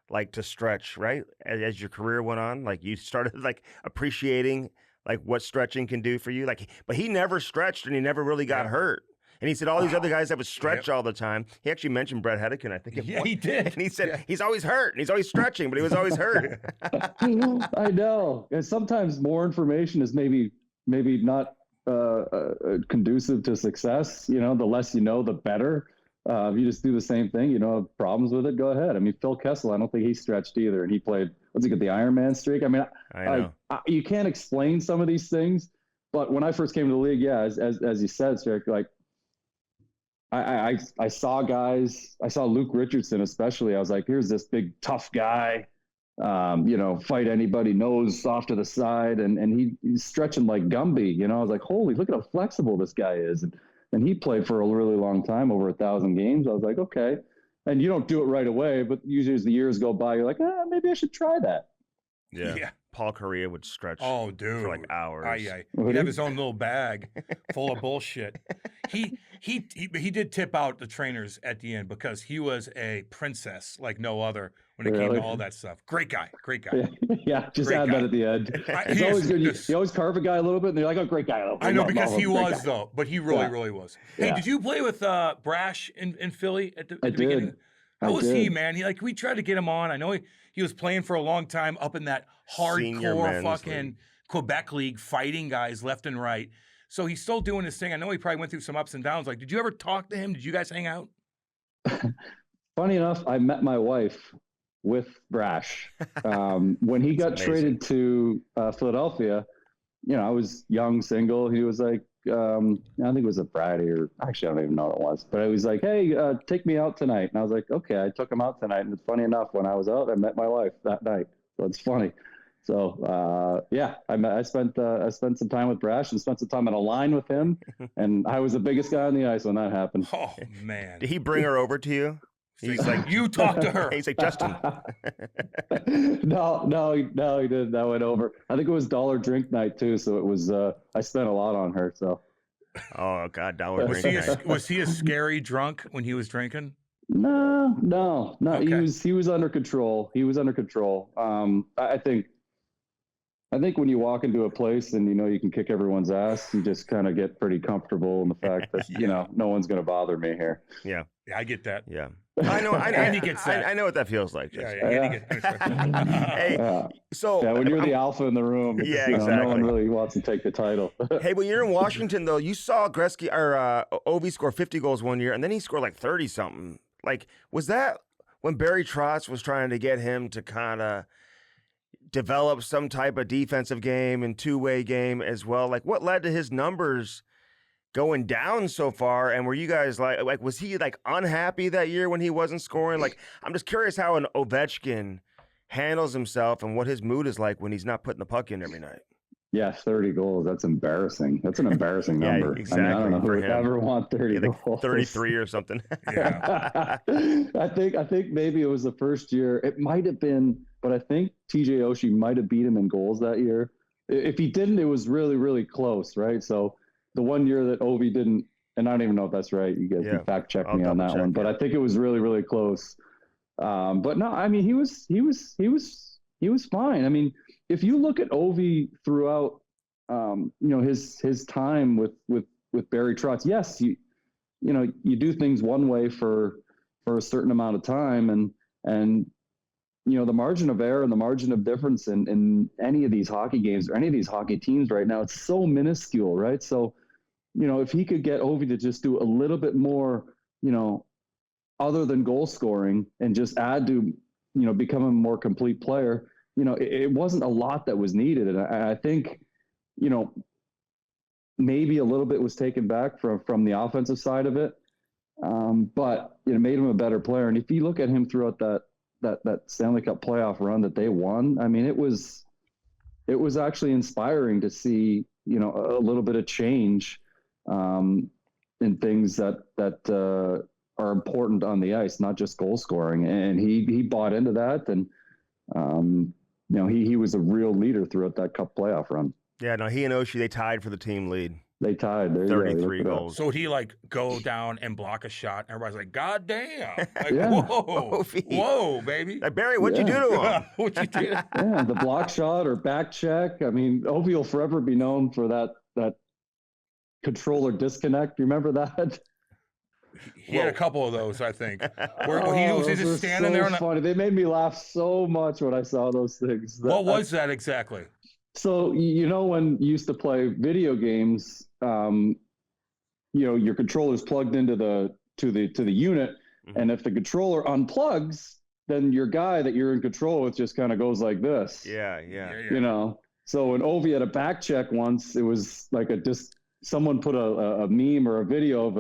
like to stretch, right? As your career went on, like you started like appreciating like what stretching can do for you. Like, but he never stretched and he never really got hurt. And he said all these other guys that would stretch all the time. He actually mentioned Brett Hedican, I think. He did. And he said he's always hurt and he's always stretching, but he was always hurt. I know. And sometimes more information is maybe not conducive to success. The less you know, the better. If you just do the same thing, have problems with it, go ahead. I mean, Phil Kessel, I don't think he stretched either. And he played, what's he got, the Ironman streak? I mean, I know. You can't explain some of these things. But when I first came to the league, as you said, Strick, like, I saw guys, I saw Luke Richardson especially. I was like, here's this big tough guy, fight anybody, nose off to the side, and he's stretching like Gumby. I was like, holy, look at how flexible this guy is. And he played for a really long time, over 1,000 games. I was like, okay. And you don't do it right away, but usually as the years go by, you're like, maybe I should try that. Yeah. Paul Correa would stretch for like hours. He'd have his own little bag full of bullshit. He did tip out the trainers at the end because he was a princess like no other when it came to all that stuff. Great guy. Yeah, just great add guy. that at the end. It's always good. You always carve a guy a little bit, and they're like, oh, great guy. I know, because he was, though. But he really was. Hey, did you play with Brash in Philly at the beginning? How was he, man? We tried to get him on. I know he was playing for a long time up in that hardcore fucking Quebec League, fighting guys left and right. So he's still doing his thing. I know he probably went through some ups and downs. Like, did you ever talk to him? Did you guys hang out? Funny enough, I met my wife with Brash. When he got traded to Philadelphia, I was young, single. He was like, I think it was a Friday, or actually I don't even know what it was, but I was like, hey, take me out tonight. And I was like, okay. I took him out tonight, and it's funny enough, when I was out, I met my wife that night. So it's funny. So I spent some time with Brash and spent some time on a line with him, and I was the biggest guy on the ice when that happened. Oh man! Did he bring her over to you? He's like, you talk to her. He's like, Justin. No, he didn't. That went over. I think it was dollar drink night too, so it was. I spent a lot on her. So. Oh God, dollar drink night. Was he a scary drunk when he was drinking? No. Okay. He was under control. I think I think when you walk into a place and you can kick everyone's ass, you just kind of get pretty comfortable in the fact that no one's going to bother me here. Yeah, I get that. yeah. I know. Andy gets that. I know what that feels like. Jesse. Andy gets Hey, so when you're the alpha in the room, exactly. No one really wants to take the title. Hey, when you're in Washington, though, you saw Gretzky or Ovi score 50 goals one year, and then he scored like 30 something. Like, was that when Barry Trotz was trying to get him to kind of develop some type of defensive game and two-way game as well? Like, what led to his numbers going down so far? And were you guys like was he like unhappy that year when he wasn't scoring? Like, I'm just curious how an Ovechkin handles himself and what his mood is like when he's not putting the puck in every night. Yeah, 30 goals. That's embarrassing. That's an embarrassing number. Exactly. I don't know who would ever want 30 like goals. 33 or something. Yeah. I think maybe it was the first year. It might have been, but I think TJ Oshie might have beat him in goals that year. If he didn't, it was really, really close, right? So the one year that Ovi didn't, and I don't even know if that's right. You guys can fact check me on that one, but I think it was really, really close. But no, I mean, he was fine. I mean, if you look at Ovi throughout, his time with Barry Trotz, yes, you do things one way for a certain amount of time, and the margin of error and the margin of difference in any of these hockey games or any of these hockey teams right now, it's so minuscule, right? So, if he could get Ovi to just do a little bit more, other than goal scoring and just add to, become a more complete player, it wasn't a lot that was needed. And I think, maybe a little bit was taken back from the offensive side of it. But it made him a better player. And if you look at him throughout that Stanley Cup playoff run that they won, I mean, it was actually inspiring to see, a little bit of change in things that are important on the ice, not just goal scoring. And he bought into that. And, he was a real leader throughout that Cup playoff run. Yeah, no, he and Oshie, they tied for the team lead. They tied. 33 goals. So would he go down and block a shot? Everybody's like, God damn. Like, Yeah. Whoa, baby. Like, Barry, what'd you do to him? What'd you do? Yeah, the block shot or back check. I mean, Ovi will forever be known for that controller disconnect. You remember that? He had a couple of those, I think. Where he was just standing there. Funny. They made me laugh so much when I saw those things. What was that exactly? So, when you used to play video games, your controller's plugged into the unit, and if the controller unplugs, then your guy that you're in control with just kind of goes like this. Yeah. So when Ovi had a back check once, it was like someone put a meme or a video of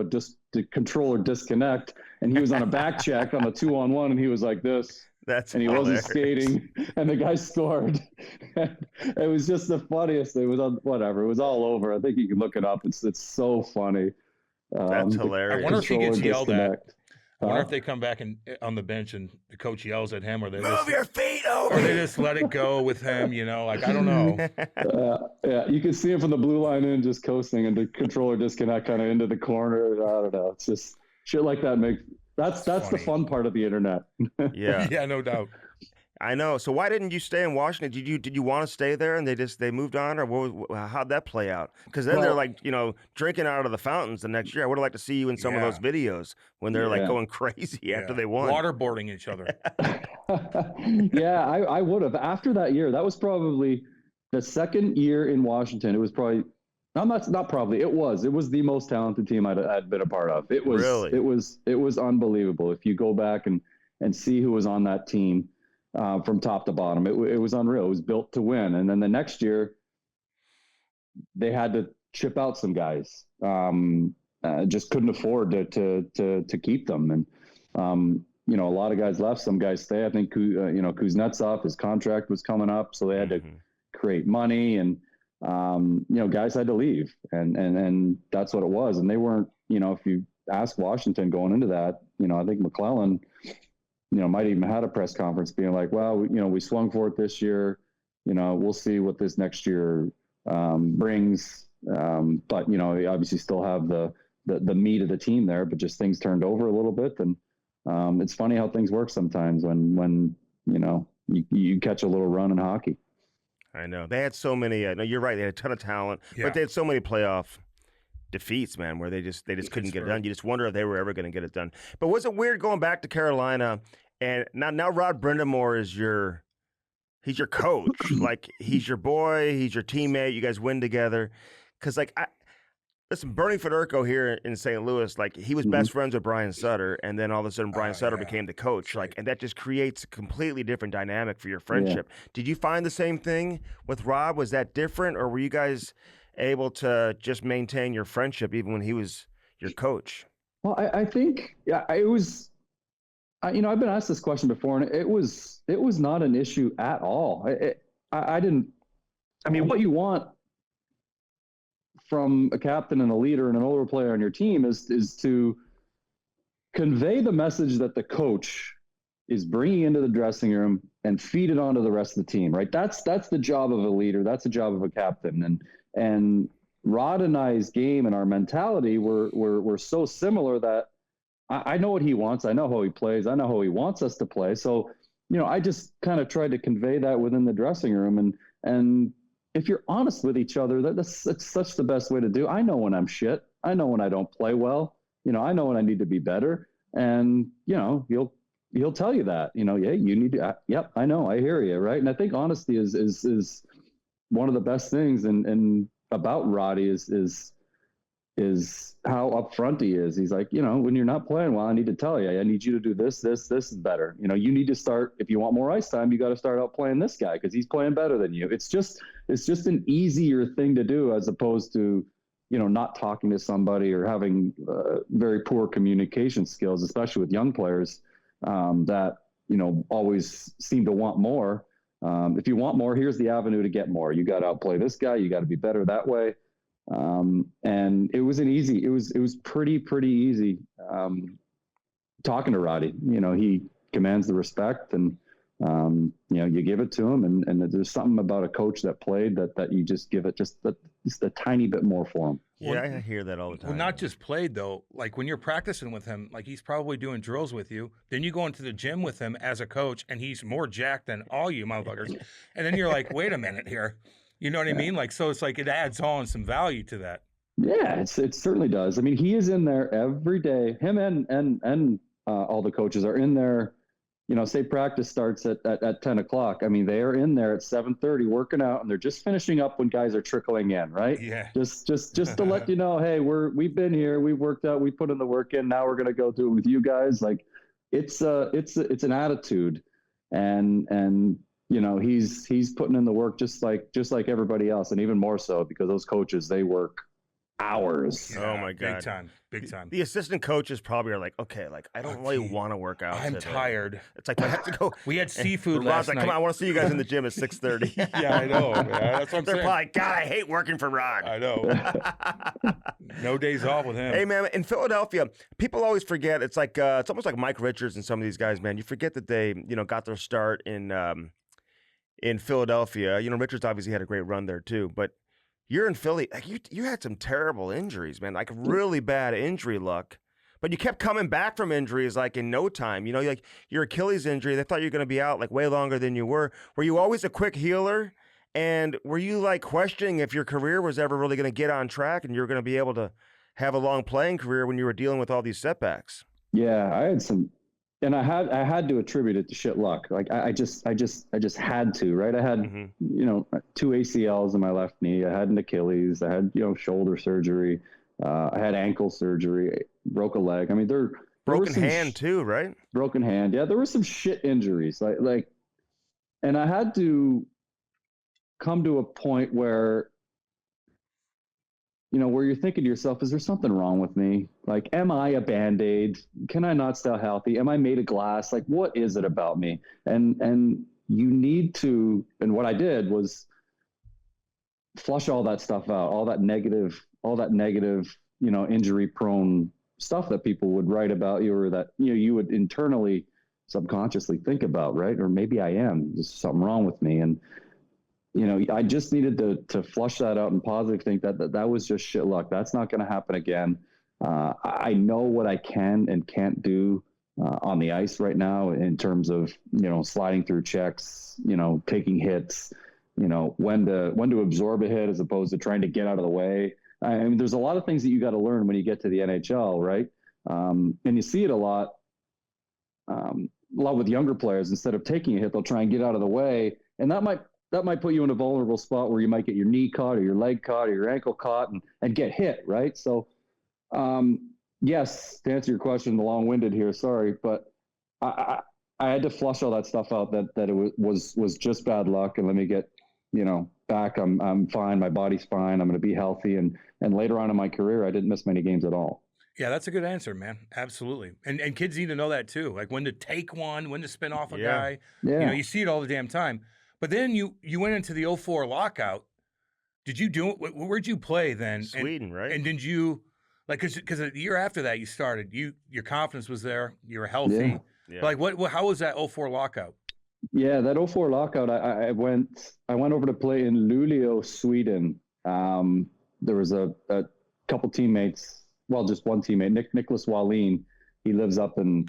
the controller disconnect, and he was on a back check on a 2-on-1, and he was like this. And he wasn't skating, and the guy scored. It was just the funniest. It was whatever. It was all over. I think you can look it up. It's so funny. That's hilarious. I wonder if he gets yelled at. I wonder Huh? if they come back on the bench and the coach yells at him, or they Move your feet over. or they just let it go with him. Like, I don't know. Yeah, you can see him from the blue line in, just coasting, and the controller disconnect kind of into the corner. I don't know. It's just shit like that That's the fun part of the internet. Yeah. Yeah, no doubt. I know. So why didn't you stay in Washington? Did you want to stay there and they moved on, or how'd that play out? Because then they're like, drinking out of the fountains the next year. I would have liked to see you in some of those videos when they're like going crazy after they won. Waterboarding each other. Yeah, I would have. After that year, that was probably the second year in Washington. It was probably not probably. It was the most talented team I'd been a part of. It was Really? It was unbelievable. If you go back and see who was on that team. From top to bottom, it was unreal. It was built to win. And then the next year, they had to chip out some guys. Just couldn't afford to keep them. And a lot of guys left. Some guys stay. I think Kuznetsov, his contract was coming up, so they had to create money, and guys had to leave. And that's what it was. And they weren't. If you ask Washington going into that, I think McClellan. Might even had a press conference being like, well, we swung for it this year. We'll see what this next year brings. But, you obviously still have the meat of the team there, but just things turned over a little bit. And it's funny how things work sometimes when you catch a little run in hockey. I know they had so many. No, you're right. They had a ton of talent, Yeah. but they had so many playoff defeats, man, where they just couldn't get it Pittsburgh. done. You just wonder if they were ever going to get it done. But was it weird going back to Carolina and now Rod Brindamore is he's your coach, like he's your boy, he's your teammate. You guys win together, because like listen, Bernie Federko here in St. Louis, like he was best friends with Brian Sutter, and then all of a sudden Brian Sutter became the coach, like, and that just creates a completely different dynamic for your friendship. Did you find the same thing with Rob? Was that different, or were you guys able to just maintain your friendship even when he was your coach? Well, I think it was. I've been asked this question before, and it was not an issue at all. I didn't. I mean, what you want from a captain and a leader and an older player on your team is to convey the message that the coach is bringing into the dressing room and feed it onto the rest of the team, right? That's the job of a leader. That's the job of a captain. And Rod and I's game and our mentality were so similar that I know what he wants. I know how he plays. I know how he wants us to play. So, I just kind of tried to convey that within the dressing room. And if you're honest with each other, that's such the best way to do. I know when I'm shit. I know when I don't play well. I know when I need to be better. And, he'll tell you that, yeah, you need to, yep, I know, I hear you. Right. And I think honesty is one of the best things. And about Roddy is how upfront he is. He's like, when you're not playing well, I need to tell you, I need you to do this is better. You need to start, if you want more ice time, you got to start out playing this guy because he's playing better than you. It's just an easier thing to do as opposed to, not talking to somebody or having very poor communication skills, especially with young players that, always seem to want more. If you want more, here's the avenue to get more. You got to outplay this guy. You got to be better that way. And it was it was pretty easy, talking to Roddy. He commands the respect and, you give it to him and there's something about a coach that played that you just give it just a tiny bit more for him. Yeah, I hear that all the time. Well, not just played though. Like when you're practicing with him, like he's probably doing drills with you. Then you go into the gym with him as a coach and he's more jacked than all you motherfuckers. And then you're like, wait a minute here. You know what I mean? Like, so it's like it adds on some value to that. Yeah, it certainly does. I mean, he is in there every day. Him and all the coaches are in there. Say practice starts at 10 o'clock. I mean, they are in there at 7:30 working out, and they're just finishing up when guys are trickling in, right? Yeah. Just to let you know, hey, we've been here, we've worked out, we put in the work in. Now we're gonna go do it with you guys. Like, it's an attitude, and he's putting in the work just like everybody else, and even more so because those coaches, they work hours. Oh my God. Big time. The assistant coaches probably are like, okay, like I don't really want to work out. I'm today. tired. It's like I have to go. We had seafood Rob's last like, night. come on, I want to see you guys in the gym at 6:30. Yeah, I know. Man. That's what I'm They're saying. probably, God, I hate working for Rod. I know. No days off with him. Hey man, in Philadelphia, people always forget. It's like it's almost like Mike Richards and some of these guys, man. You forget that they, got their start in Philadelphia. Richards obviously had a great run there too, but you're in Philly. Like you had some terrible injuries, man. Like really bad injury luck. But you kept coming back from injuries like in no time. Like your Achilles injury, they thought you were going to be out like way longer than you were. Were you always a quick healer? And were you like questioning if your career was ever really going to get on track and you were going to be able to have a long playing career when you were dealing with all these setbacks? Yeah, I had some, and I had to attribute it to shit luck. Like I just had to, right? I had, 2 ACLs in my left knee. I had an Achilles. I had, shoulder surgery. I had ankle surgery, broke a leg. I mean, broken hand too, right? Broken hand. Yeah. There were some shit injuries and I had to come to a point where, where you're thinking to yourself, is there something wrong with me? Like, am I a Band-Aid? Can I not stay healthy? Am I made of glass? Like, what is it about me? And you need to, and what I did was flush all that stuff out, all that negative, injury prone stuff that people would write about you, or that, you would internally, subconsciously think about, right? Or maybe I am, there's something wrong with me. And, I just needed to flush that out and positive think that was just shit luck. That's not going to happen again. I know what I can and can't do on the ice right now in terms of, sliding through checks, taking hits, when to absorb a hit as opposed to trying to get out of the way. I mean, there's a lot of things that you got to learn when you get to the NHL, right? And you see it a lot with younger players. Instead of taking a hit, they'll try and get out of the way, and that might put you in a vulnerable spot where you might get your knee caught or your leg caught or your ankle caught and get hit, right? So, yes, to answer your question, long-winded here, sorry, but I had to flush all that stuff out that it was just bad luck, and let me get back. I'm fine. My body's fine. I'm going to be healthy. And later on in my career, I didn't miss many games at all. Yeah, that's a good answer, man. Absolutely. And kids need to know that too. Like when to take one, when to spin off a guy. Yeah. You see it all the damn time. But then you went into the 04 lockout. Did you do it? Where'd you play then? Sweden, right? And did you, because the year after that you started, your confidence was there. You were healthy. Yeah. Like how was that 04 lockout? Yeah, that 04 lockout, I went over to play in Luleå, Sweden. There was a couple teammates, well, just one teammate, Nicholas Wallin. He lives up in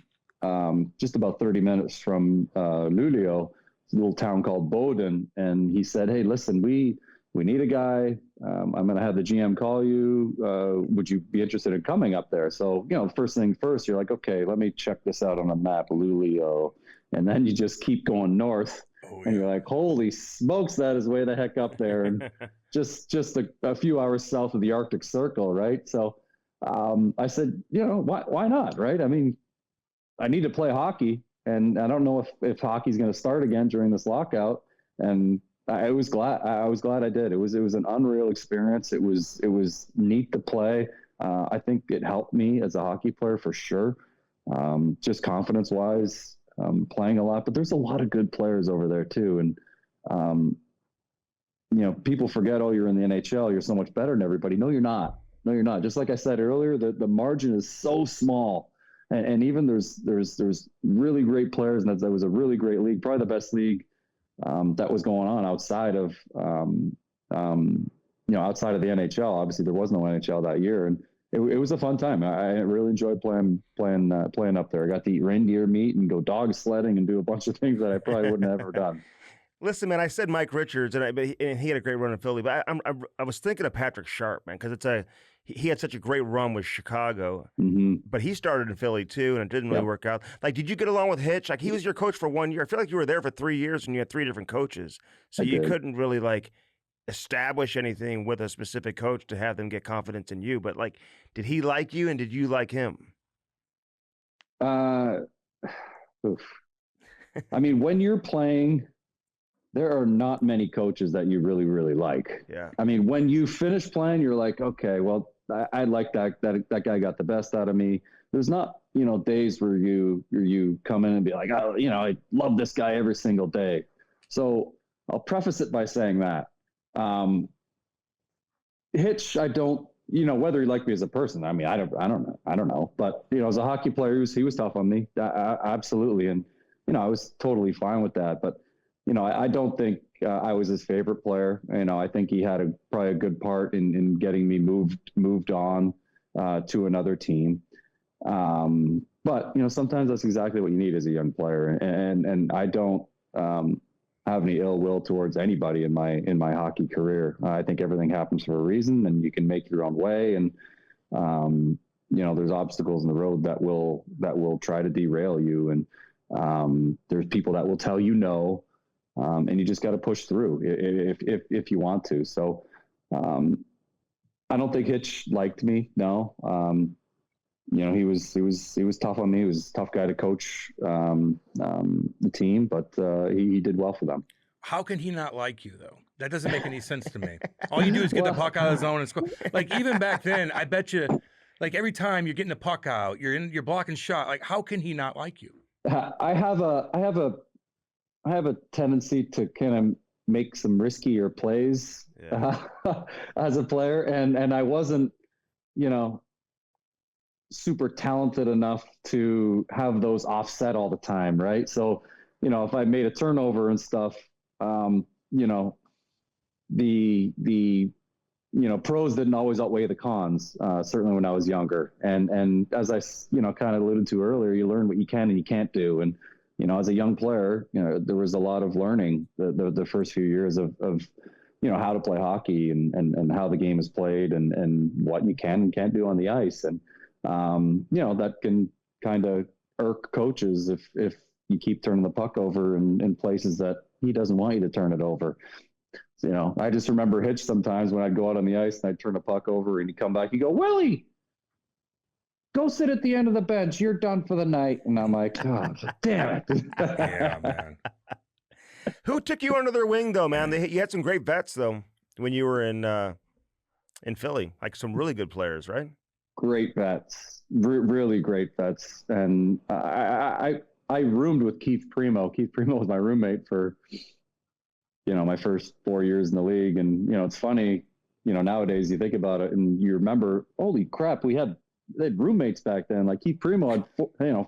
just about 30 minutes from Luleå, a little town called Boden. And he said, hey, listen, we need a guy. I'm going to have the GM call you. Would you be interested in coming up there? So, first thing first, you're like, okay, let me check this out on a map, Luleå. And then you just keep going north, and you're like, holy smokes, that is way the heck up there. And just a few hours south of the Arctic Circle, right? So I said, why not, right? I mean, I need to play hockey, and I don't know if hockey's going to start again during this lockout. And I was glad I did. It was an unreal experience. It was neat to play. I think it helped me as a hockey player for sure, just confidence-wise. Playing a lot, but there's a lot of good players over there too. And, people forget, oh, you're in the NHL, you're so much better than everybody. No, you're not. Just like I said earlier, the margin is so small. And even there's really great players. And that was a really great league, probably the best league that was going on outside of, outside of the NHL. Obviously there was no NHL that year. And it was a fun time. I really enjoyed playing up there. I got to eat reindeer meat and go dog sledding and do a bunch of things that I probably wouldn't have ever done. Listen, man, I said Mike Richards, and he had a great run in Philly. But I was thinking of Patrick Sharp, man, because he had such a great run with Chicago. Mm-hmm. But he started in Philly too, and it didn't really work out. Like, did you get along with Hitch? Like, he was your coach for 1 year. I feel like you were there for 3 years, and you had 3 different coaches, so you couldn't really establish anything with a specific coach to have them get confidence in you. But did he like you, and did you like him? Oof. I mean, when you're playing, there are not many coaches that you really, really like. Yeah. I mean, when you finish playing, you're like, okay, well, I like that guy got the best out of me. There's not, days where you come in and be like, oh, I love this guy every single day. So I'll preface it by saying that. Hitch, I don't, whether he liked me as a person, I mean, I don't know. But, as a hockey player, he was tough on me. Absolutely. And, I was totally fine with that. But, I don't think I was his favorite player. I think he had probably a good part in getting me moved on to another team. But, sometimes that's exactly what you need as a young player. And I don't have any ill will towards anybody in my hockey career. I think everything happens for a reason, and you can make your own way. And, there's obstacles in the road that will try to derail you. And there's people that will tell you no. And you just got to push through if you want to. So I don't think Hitch liked me. No. He was tough on me. He was a tough guy to coach the team, but he did well for them. How can he not like you though? That doesn't make any sense to me. All you do is get the puck out of the zone and score. Like even back then, I bet you, every time you're getting the puck out, you're blocking shot. Like how can he not like you? I have a tendency to kind of make some riskier plays as a player. And I wasn't, super talented enough to have those offset all the time. Right. So, if I made a turnover and stuff, the pros didn't always outweigh the cons, certainly when I was younger. And as I, kind of alluded to earlier, you learn what you can and you can't do. And, as a young player, there was a lot of learning the first few years of how to play hockey and how the game is played and what you can and can't do on the ice. And, that can kind of irk coaches if you keep turning the puck over in places that he doesn't want you to turn it over. So, I just remember Hitch sometimes when I'd go out on the ice and I'd turn the puck over and he'd come back, he'd go, Willie, go sit at the end of the bench. You're done for the night. And I'm like, oh, damn it. Yeah, man. Who took you under their wing, though, man? You had some great vets, though, when you were in Philly. Like some really good players, right? Great vets, really great vets. And I roomed with Keith Primo. Keith Primo was my roommate for, my first 4 years in the league. And, it's funny, nowadays you think about it and you remember, holy crap, they had roommates back then. Like Keith Primo had,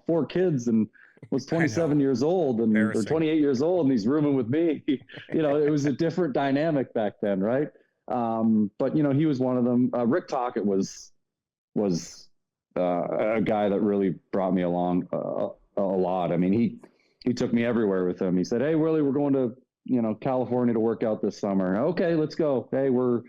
4 kids and was 27 years old or 28 years old, and he's rooming with me. It was a different dynamic back then, right? But he was one of them. Rick Tocchet was a guy that really brought me along a lot. I mean, he took me everywhere with him. He said, "Hey, Willie, we're going to California to work out this summer. Okay, let's go. Hey, we're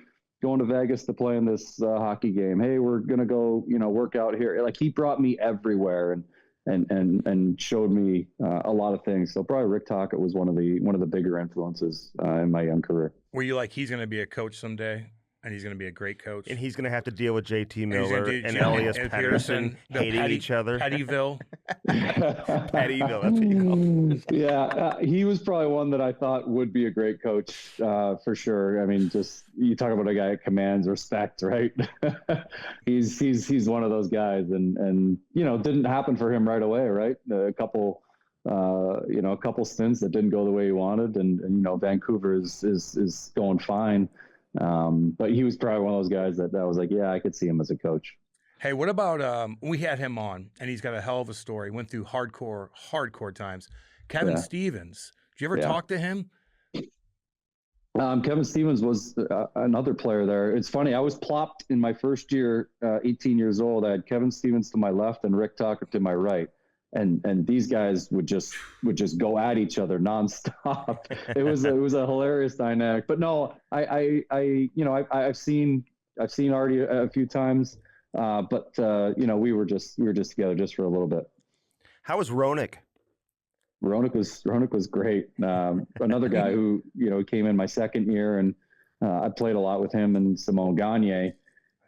going to Vegas to play in this hockey game. Hey, we're gonna go work out here." Like he brought me everywhere and showed me a lot of things. So probably Rick Tocchet was one of the bigger influences in my young career. Were you like, he's going to be a coach someday, and he's going to be a great coach, and he's going to have to deal with JT Miller and Elias Pettersson hating each other? Pettyville. Pettyville, that's what you call it. Yeah, he was probably one that I thought would be a great coach for sure. I mean, just you talk about a guy that commands respect, right? he's one of those guys, and didn't happen for him right away, right? A couple stints that didn't go the way he wanted, and Vancouver is going fine. But he was probably one of those guys that was like, yeah, I could see him as a coach. Hey, what about we had him on, and he's got a hell of a story. Went through hardcore times. Kevin Stevens. Did you ever talk to him? Kevin Stevens was another player there. It's funny. I was plopped in my first year, 18 years old. I had Kevin Stevens to my left and Rick Tocchet to my right. And these guys would just go at each other nonstop. It was a hilarious dynamic. But no, I've seen Artie a few times. But we were just together just for a little bit. How was Roenick? Roenick was great. Another guy who came in my second year, and I played a lot with him and Simon Gagne.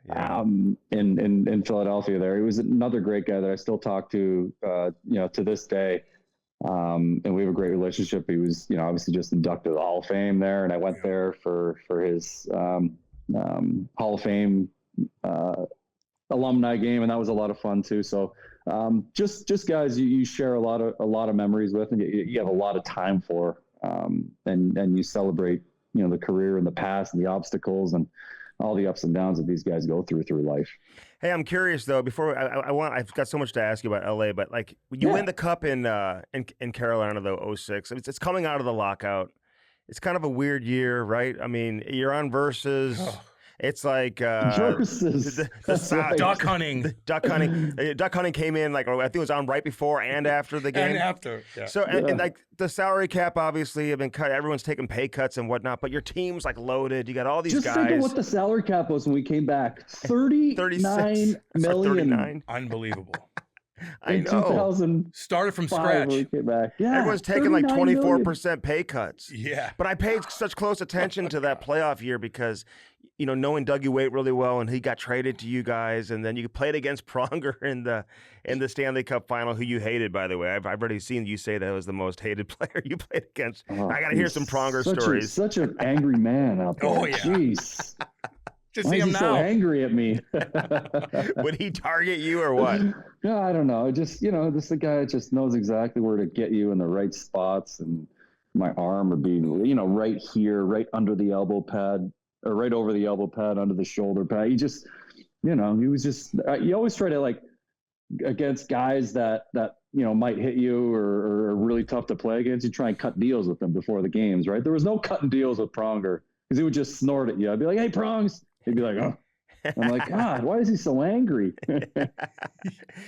In Philadelphia there. He was another great guy that I still talk to, to this day. And we have a great relationship. He was, obviously just inducted to the Hall of Fame there. And I went there for his Hall of Fame alumni game. And that was a lot of fun too. So just guys you share a lot of memories with, and you have a lot of time for, and you celebrate, the career and the past and the obstacles and all the ups and downs that these guys go through life. Hey, I'm curious though. Before I've got so much to ask you about LA, but like you win the cup in Carolina though, 06. It's coming out of the lockout. It's kind of a weird year, right? I mean, you're on Versus. Oh. It's like Versus. Duck hunting. Duck hunting came in like I think it was on right before and after the game. And after. Yeah. So and like the salary cap obviously have been cut. Everyone's taking pay cuts and whatnot, but your team's like loaded. You got all these guys. Just think of what the salary cap was when we came back. 39 million. 39. Unbelievable. I know. Started from scratch. When we came back. Yeah, everyone's taking like 24% pay cuts. Yeah. But I paid such close attention to that playoff year because knowing Dougie Waite really well, and he got traded to you guys, and then you played against Pronger in the Stanley Cup final, who you hated, by the way. I've already seen you say that was the most hated player you played against. I got to hear some Pronger stories. Such an angry man out there. Oh, yeah. Jeez. Just Why see him is he now. so angry at me? Would he target you or what? No, I don't know. Just, this a guy that just knows exactly where to get you in the right spots, and my arm would be, right here, right under the elbow pad, or right over the elbow pad, under the shoulder pad. He just, he was just, you always try to like against guys that might hit you or are really tough to play against. You try and cut deals with them before the games, right? There was no cutting deals with Pronger because he would just snort at you. I'd be like, "Hey, Prongs." He'd be like, "Oh." I'm like, God, why is he so angry?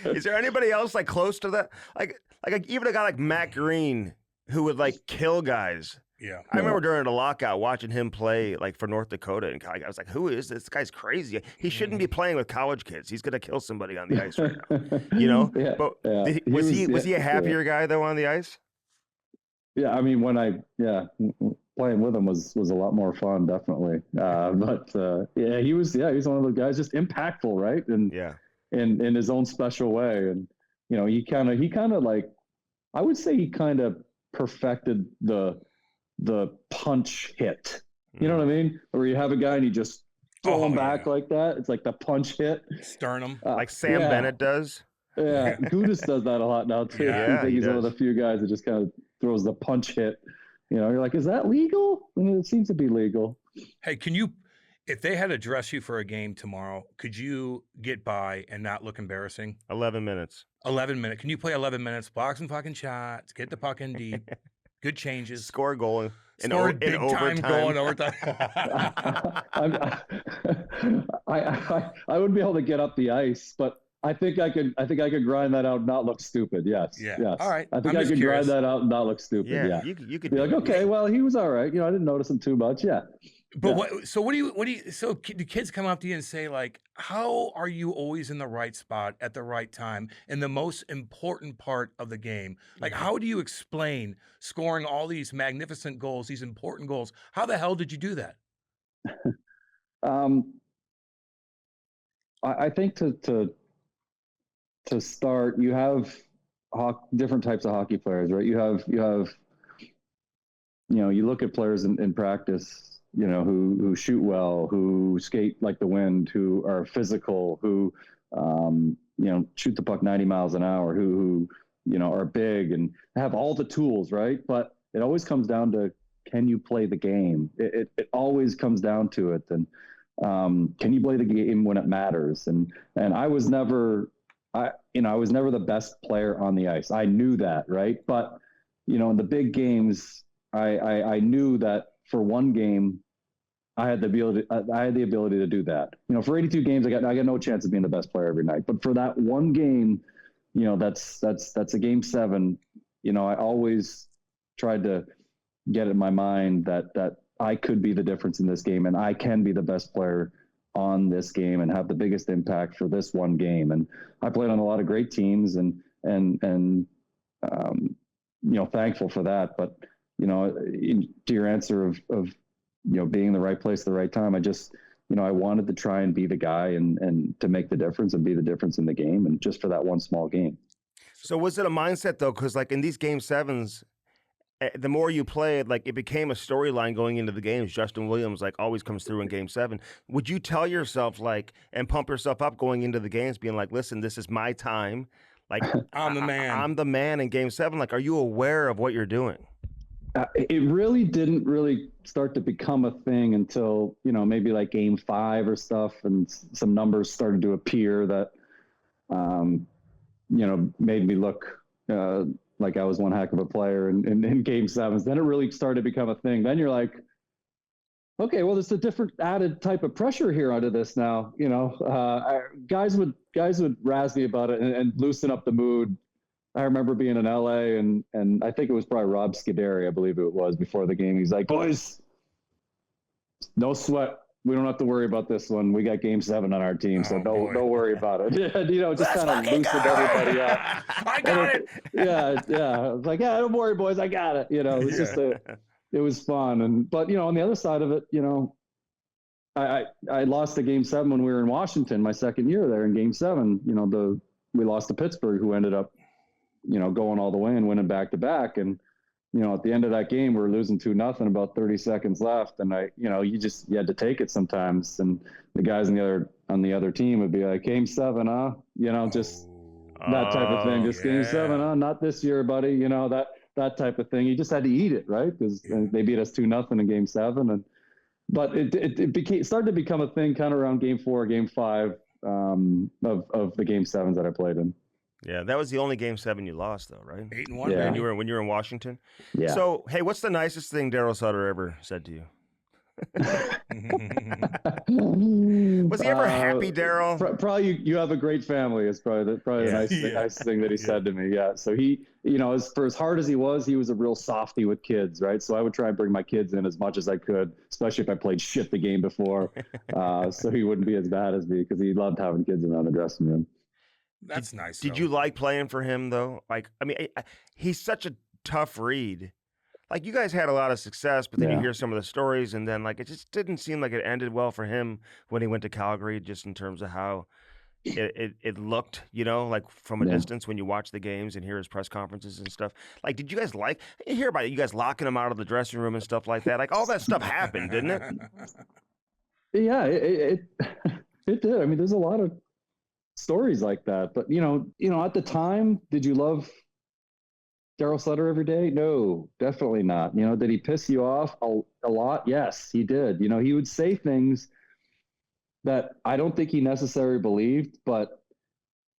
Is there anybody else like close to that? Like even a guy like Matt Green who would like kill guys. Yeah. I remember during the lockout watching him play like for North Dakota, and I was like, "Who is this? This guy's crazy. He shouldn't be playing with college kids. He's gonna kill somebody on the ice right now." You know? Yeah, But yeah. was he a yeah. happier guy though on the ice? Yeah, I mean, playing with him was a lot more fun, definitely. Yeah, he was one of those guys, just impactful, right? And Yeah. in his own special way. And he kind of like, I would say he kind of perfected the punch hit. You know what I mean? Where you have a guy and you just throw him back like that. It's like the punch hit. Sternum. Like Sam Bennett does. Yeah, Gudis does that a lot now too. Yeah, I think he's one of the few guys that just kind of throws the punch hit. You're like, is that legal? I mean, it seems to be legal. Hey, if they had to dress you for a game tomorrow, could you get by and not look embarrassing? 11 minutes. 11 minutes. Can you play 11 minutes, block some fucking shots, get the puck in deep, good changes, Score a goal score a big time goal in overtime? I wouldn't be able to get up the ice, but I think I could grind that out and not look stupid. Yes. Yeah. Yes. All right. I think I could grind that out and not look stupid. Yeah. You could be do like, it. okay, well, he was all right. I didn't notice him too much. Yeah. But what do you so do kids come up to you and say, like, how are you always in the right spot at the right time in the most important part of the game? Like, how do you explain scoring all these magnificent goals, these important goals? How the hell did you do that? I think to start, you have different types of hockey players, right? You look at players in practice, who shoot well, who skate like the wind, who are physical, who, shoot the puck 90 miles an hour, who are big and have all the tools, right? But it always comes down to, can you play the game? It always comes down to it. And can you play the game when it matters? And I was never the best player on the ice. I knew that, right? But in the big games, I knew that for one game, I had the ability to do that. For 82 games, I got no chance of being the best player every night. But for that one game, that's a game 7. I always tried to get in my mind that I could be the difference in this game, and I can be the best player on this game and have the biggest impact for this one game. And I played on a lot of great teams, and thankful for that. But to your answer of being in the right place at the right time, I just I wanted to try and be the guy and to make the difference and be the difference in the game, and just for that one small game. So was it a mindset though? Because like in these game 7s, the more you played, like it became a storyline going into the games. Justin Williams like always comes through in game 7. Would you tell yourself like and pump yourself up going into the games, being like, listen, this is my time. Like I'm the man. I'm the man in game 7. Like, are you aware of what you're doing? It really didn't start to become a thing until, maybe like game 5 or stuff. And some numbers started to appear that, made me look, like I was one heck of a player in game 7s. Then it really started to become a thing. Then you're like, okay, well, there's a different added type of pressure here onto this now. Guys would razz me about it and loosen up the mood. I remember being in LA and I think it was probably Rob Scuderi, I believe it was, before the game. He's like, boys, no sweat. We don't have to worry about this one. We got game 7 on our team, so don't worry about it. Just kind of loosened everybody up. I got it. Yeah. I was like, don't worry, boys. I got it. It was just it was fun. But on the other side of it, I lost the game 7 when we were in Washington, my second year there in game 7. We lost to Pittsburgh, who ended up, going all the way and winning back to back. And, at the end of that game, we were losing 2-0, about 30 seconds left. And you had to take it sometimes. And the guys on the other team would be like, game 7, huh? Just that type of thing. Just game 7, huh? Not this year, buddy. That type of thing. You just had to eat it, right? Because they beat us 2-0 in game 7. But it started to become a thing kind of around game 4, game 5 of the game 7s that I played in. Yeah, that was the only game 7 you lost, though, right? 8-1. Yeah. When you were in Washington. Yeah. So, hey, what's the nicest thing Daryl Sutter ever said to you? Was he ever happy, Daryl? Probably you have a great family. It's probably the nice thing that he said to me. Yeah. So he, for as hard as he was a real softy with kids, right? So I would try and bring my kids in as much as I could, especially if I played shit the game before, so he wouldn't be as bad as me, because he loved having kids around the dressing room. That's nice. Did you like playing for him though? Like, I mean, he's such a tough read. Like, you guys had a lot of success, but then you hear some of the stories, and then like it just didn't seem like it ended well for him when he went to Calgary, just in terms of how it looked, like from a distance when you watch the games and hear his press conferences and stuff. Like, did you guys you hear about it, you guys locking him out of the dressing room and stuff like that? Like, all that stuff happened, didn't it? Yeah, it did. I mean, there's a lot of stories like that, but at the time, did you love Daryl Sutter every day? No, definitely not. Did he piss you off a lot? Yes, he did. He would say things that I don't think he necessarily believed, but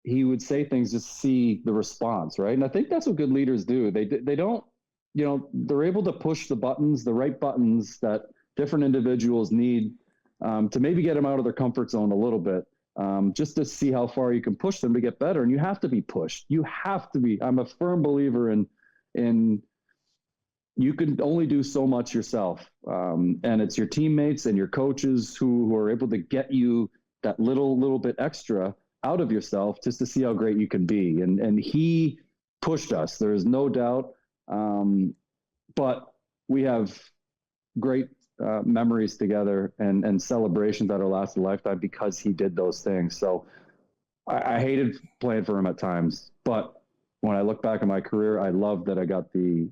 he would say things just to see the response, right? And I think that's what good leaders do. They don't, they're able to push the right buttons that different individuals need to maybe get them out of their comfort zone a little bit. Just to see how far you can push them to get better. And you have to be pushed. You have to be. I'm a firm believer in you can only do so much yourself. And it's your teammates and your coaches who are able to get you that little bit extra out of yourself just to see how great you can be. And he pushed us. There is no doubt. But we have great memories together and celebrations that'll last a lifetime because he did those things. So I hated playing for him at times, but when I look back at my career, I love that I got the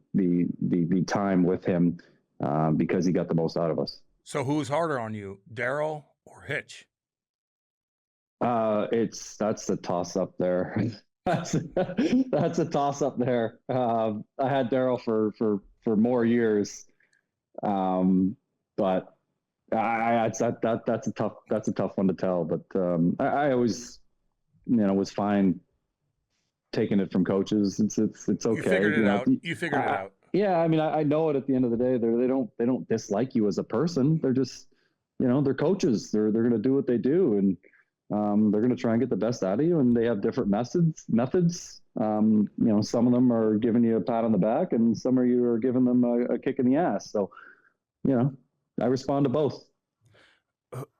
time with him because he got the most out of us. So who's harder on you, Daryl or Hitch? That's a toss up there. That's a toss up there. I had Daryl for more years. But that's a tough one to tell. But I always, was fine taking it from coaches. It's okay. You figured it out. You figured it out. Yeah, I mean, I know it. At the end of the day, they don't dislike you as a person. They're just, they're coaches. They're going to do what they do, and they're going to try and get the best out of you. And they have different methods. Some of them are giving you a pat on the back, and some of you are giving them a kick in the ass. So, I respond to both.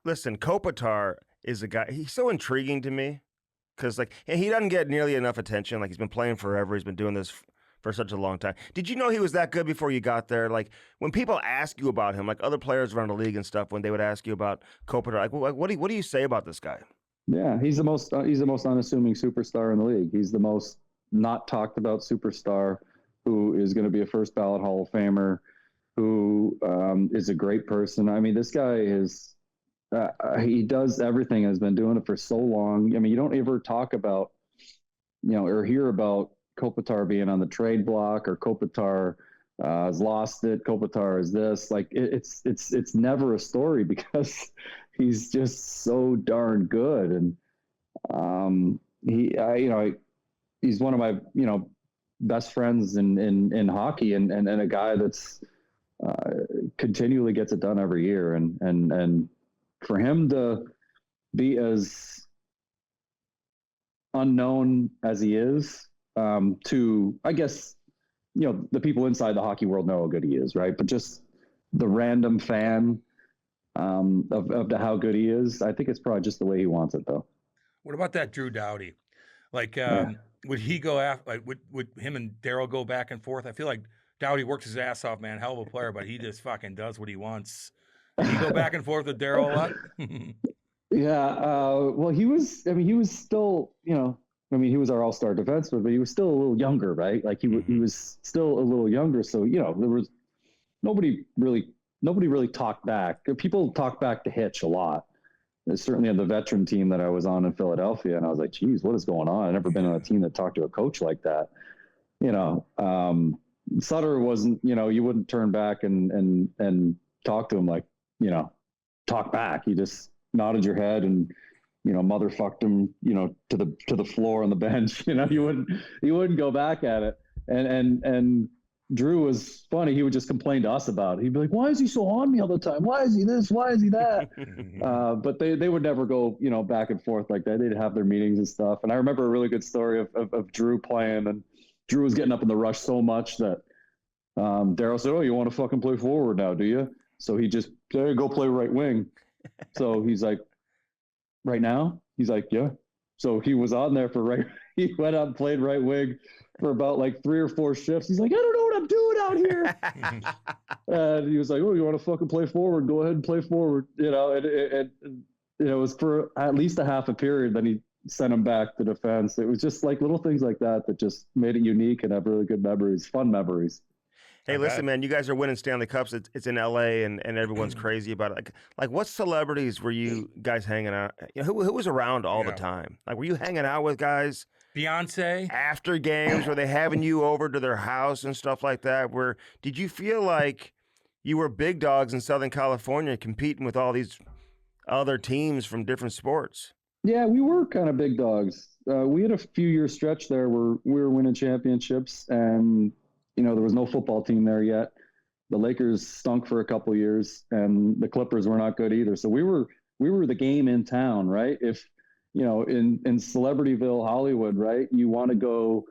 Listen, Kopitar is a guy, he's so intriguing to me because, he doesn't get nearly enough attention. Like, he's been playing forever. He's been doing this for such a long time. Did you know he was that good before you got there? Like, when people ask you about him, like other players around the league and stuff, when they would ask you about Kopitar, what do you say about this guy? Yeah, he's the most unassuming superstar in the league. He's the most not talked about superstar who is going to be a first ballot Hall of Famer, who is a great person. I mean, this guy is, he does everything, has been doing it for so long. I mean, you don't ever talk about, or hear about Kopitar being on the trade block, or Kopitar has lost it. Kopitar is this. Like, it's never a story because he's just so darn good. And he's one of my, best friends in hockey, and a guy that's continually gets it done every year. And for him to be as unknown as he is, to, I guess, the people inside the hockey world know how good he is, right? But just the random fan of how good he is, I think it's probably just the way he wants it, though. What about that Drew Doughty? Like, would he go after? Like, would him and Daryl go back and forth? I feel like Doughty works his ass off, man. Hell of a player, but he just fucking does what he wants. Did he go back and forth with Daryl a lot? Yeah. Well, he was still, he was our all-star defenseman, but he was still a little younger, right? Like he was still a little younger. So, there was nobody really talked back. People talked back to Hitch a lot. There's certainly on the veteran team that I was on in Philadelphia. And I was like, geez, what is going on? I've never been on a team that talked to a coach like that. Sutter wasn't, you wouldn't turn back and talk to him like, talk back. You just nodded your head and, motherfucked him, to the floor on the bench. You wouldn't go back at it. And Drew was funny. He would just complain to us about it. He'd be like, why is he so on me all the time? Why is he this? Why is he that? But they would never go, back and forth like that. They'd have their meetings and stuff. And I remember a really good story of Drew playing, and Drew was getting up in the rush so much that Daryl said, oh, you want to fucking play forward now, do you? So he just, go play right wing. So he's like, right now? He's like, yeah. So he was on there he went out and played right wing for about like 3 or 4 shifts. He's like, I don't know what I'm doing out here. And he was like, oh, you want to fucking play forward? Go ahead and play forward. And it was for at least a half a period. Then he sent him back to defense. It was just like little things like that just made it unique and have really good memories, fun memories. Hey, listen, man, you guys are winning Stanley Cups. It's in LA, and everyone's crazy about it. Like, what celebrities were you guys hanging out? Who was around all the time? Like, were you hanging out with guys? Beyonce? After games, were they having you over to their house and stuff like that? Did you feel like you were big dogs in Southern California competing with all these other teams from different sports? Yeah, we were kind of big dogs. We had a few year stretch there where we were winning championships, and there was no football team there yet. The Lakers stunk for a couple of years, and the Clippers were not good either. So we were the game in town, right? If in Celebrityville, Hollywood, right? You want to go.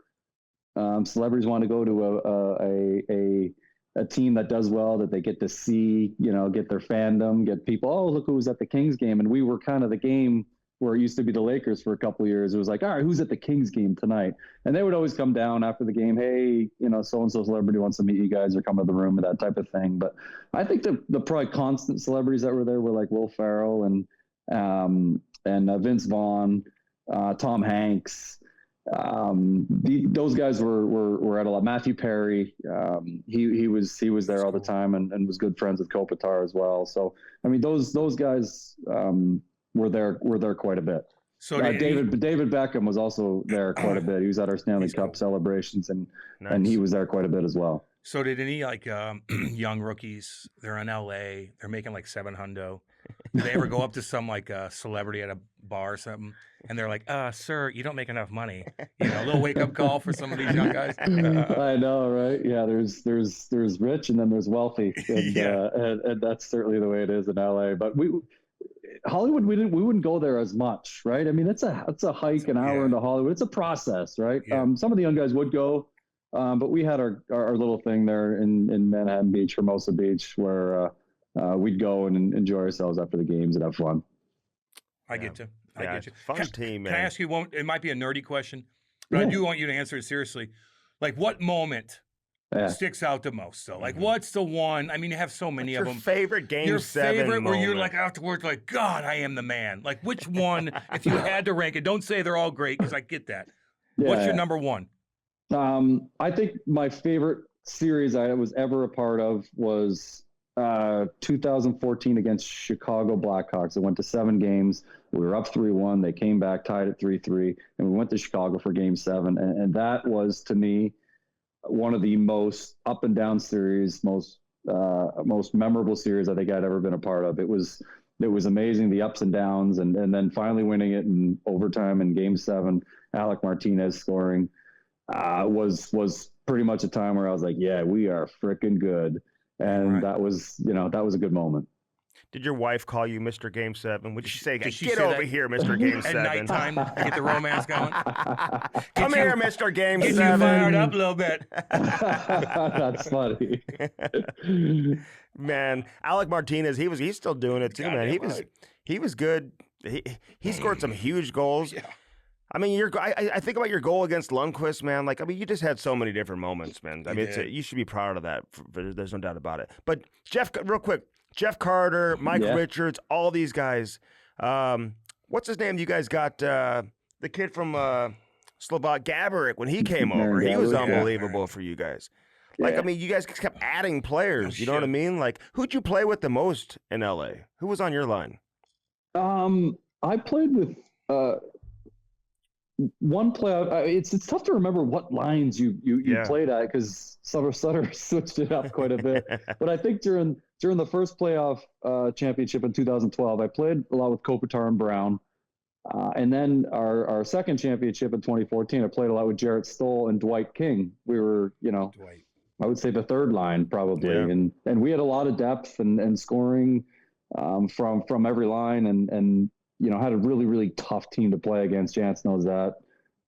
Celebrities want to go to a team that does well, that they get to see, get their fandom, get people. Oh, look who was at the Kings game, and we were kind of the game where it used to be the Lakers for a couple of years. It was like, all right, who's at the Kings game tonight? And they would always come down after the game. Hey, so-and-so celebrity wants to meet you guys, or come to the room, and that type of thing. But I think the probably constant celebrities that were there were like Will Ferrell and Vince Vaughn, Tom Hanks. Those guys were at a lot. Matthew Perry, he was there all the time and was good friends with Kopitar as well. So, I mean, those guys, were there quite a bit. So David Beckham was also there quite a bit. He was at our Stanley Cup celebrations, and he was there quite a bit as well. So did any young rookies? They're in LA. They're making like $700. Did they ever go up to some celebrity at a bar or something, and they're like, "Sir, you don't make enough money." A little wake up call for some of these young guys. I know, right? Yeah, there's rich, and then there's wealthy, and, and that's certainly the way it is in LA. But Hollywood, we wouldn't go there as much, right? I mean, it's a hike an hour into Hollywood. It's a process, right? Yeah. Some of the young guys would go, but we had our little thing there in Manhattan Beach, Hermosa Beach, where we'd go and enjoy ourselves after the games and have fun. I get you. Fun team, man. Can I ask you one? It might be a nerdy question, but I do want you to answer it seriously. Like, what moment sticks out the most, though? Like, what's the one? I mean, you have so many of them. Your favorite Game 7 Your favorite moment. where you're like afterwards, like, God, I am the man. Like, which one, if you had to rank it, don't say they're all great, because I get that. Yeah. What's your number one? I think my favorite series I was ever a part of was 2014 against Chicago Blackhawks. It went to 7 games. We were up 3-1. They came back, tied at 3-3, and we went to Chicago for Game 7. And that was, to me, one of the most up and down series, most memorable series I think I'd ever been a part of. It was amazing, the ups and downs, and then finally winning it in overtime in Game 7. Alec Martinez scoring was pretty much a time where I was like, yeah, we are freaking good. And that was a good moment. Did your wife call you Mr. Game 7? Would she say, get over here, Mr. Game 7? At nighttime, get the romance going? Come here, Mr. Game 7. Get you fired up a little bit. That's funny. Man, Alec Martinez, he's still doing it too, man. He was good. He scored some huge goals. Yeah. I mean, I think about your goal against Lundqvist, man. Like, I mean, you just had so many different moments, man. I mean, you should be proud of that. There's no doubt about it. But Jeff, real quick, Jeff Carter, Mike Richards, all these guys. What's his name? You guys got the kid from Slovak, Gaborik, when he came over. He was unbelievable for you guys. Like, I mean, you guys kept adding players. You know what I mean? Like, who'd you play with the most in LA? Who was on your line? I played with one player. It's tough to remember what lines you played at, because Sutter switched it up quite a bit. But I think during the first playoff championship in 2012, I played a lot with Kopitar and Brown. And then our second championship in 2014, I played a lot with Jarrett Stoll and Dwight King. We were, I would say the third line probably. Yeah. And we had a lot of depth and scoring from every line and, you know, had a really, really tough team to play against. Jance knows that.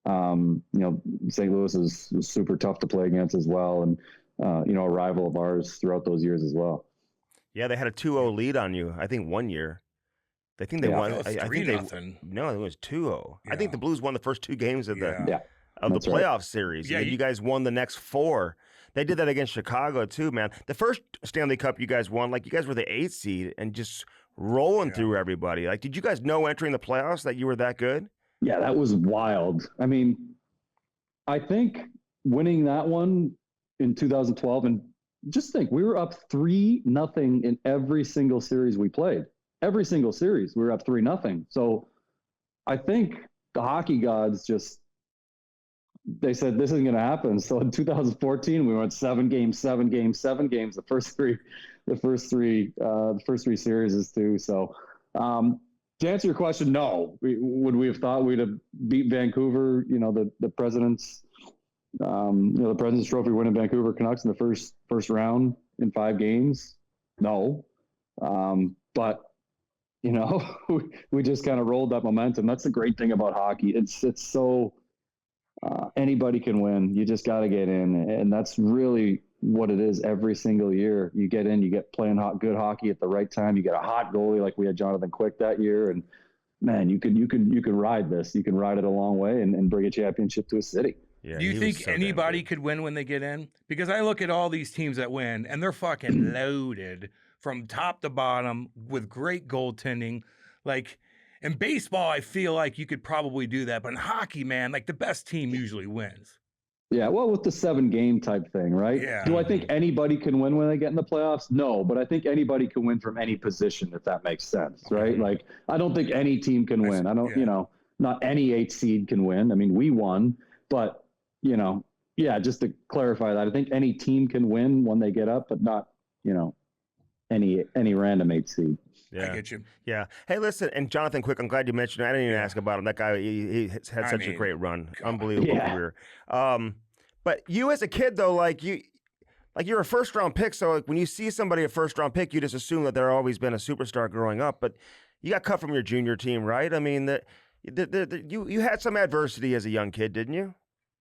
You know, St. Louis was super tough to play against as well. And, you know, a rival of ours throughout those years as well. Yeah, they had a 2-0 lead on you, I think, one year. I think they won. It was I think 3-0. No, it was 2-0. I think Yeah. the Blues won the first 2 games of the Yeah. playoff That's right. series. Yeah, And then you guys won the next 4. They did that against Chicago too, man. The first Stanley Cup you guys won, like you guys were the 8th seed and just rolling through everybody. Like, did you guys know entering the playoffs that you were that good? Yeah, that was wild. I mean, I think winning that one in 2012, and just think, we were up 3-0 in every single series we played. Every single series, we were up 3-0. So I think the hockey gods they said this isn't going to happen. So in 2014, we went 7 games. The first three series is too. So to answer your question, no. Would we have thought we'd have beat Vancouver? You know, the President's, you know, the President's Trophy winning Vancouver Canucks in the first round in 5 games? No. But you know, we just kind of rolled that momentum. That's the great thing about hockey. It's so anybody can win. You just got to get in, and that's really what it is every single year. You get in, you get playing good hockey at the right time. You get a hot goalie like we had Jonathan Quick that year, and man, you can ride this. You can ride it a long way and bring a championship to a city. Yeah, Do you he think was so damn anybody good. could win when they get in? Because I look at all these teams that win, and they're fucking loaded from top to bottom with great goaltending. Like in baseball, I feel like you could probably do that, but in hockey, man, like the best team usually wins. Yeah, well, with the 7-game type thing, right? Yeah. Do I think anybody can win when they get in the playoffs? No, but I think anybody can win from any position, if that makes sense, right? Like, I don't think any team can win. I don't, you know, not any 8 seed can win. I mean, we won, but, you know, yeah, just to clarify that, I think any team can win when they get up, but not, you know, any random 8 seed. Yeah. I get you. Yeah. Hey, listen, and Jonathan Quick, I'm glad you mentioned it. I didn't even ask about him. That guy, he had such a great run. God. Unbelievable career. But you as a kid, though, like you're a first-round pick, so like, when you see somebody a first-round pick, you just assume that they're always been a superstar growing up. But you got cut from your junior team, right? I mean, you had some adversity as a young kid, didn't you?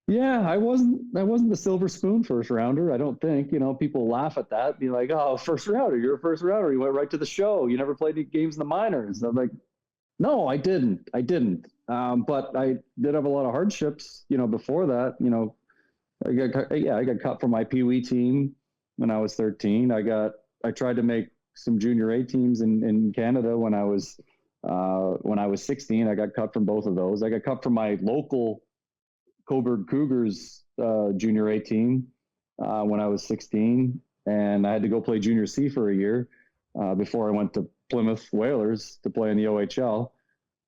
Yeah, I wasn't the silver spoon first rounder. I don't think, you know, people laugh at that, be like, oh, first rounder, you're a first rounder. You went right to the show. You never played any games in the minors. I'm like, no, I didn't. But I did have a lot of hardships, you know, before that. You know, I got cut from my Pee Wee team when I was 13. I tried to make some junior A teams in Canada when I was 16. I got cut from both of those. I got cut from my local Coburg Cougars junior A team when I was 16, and I had to go play junior C for a year before I went to Plymouth Whalers to play in the OHL,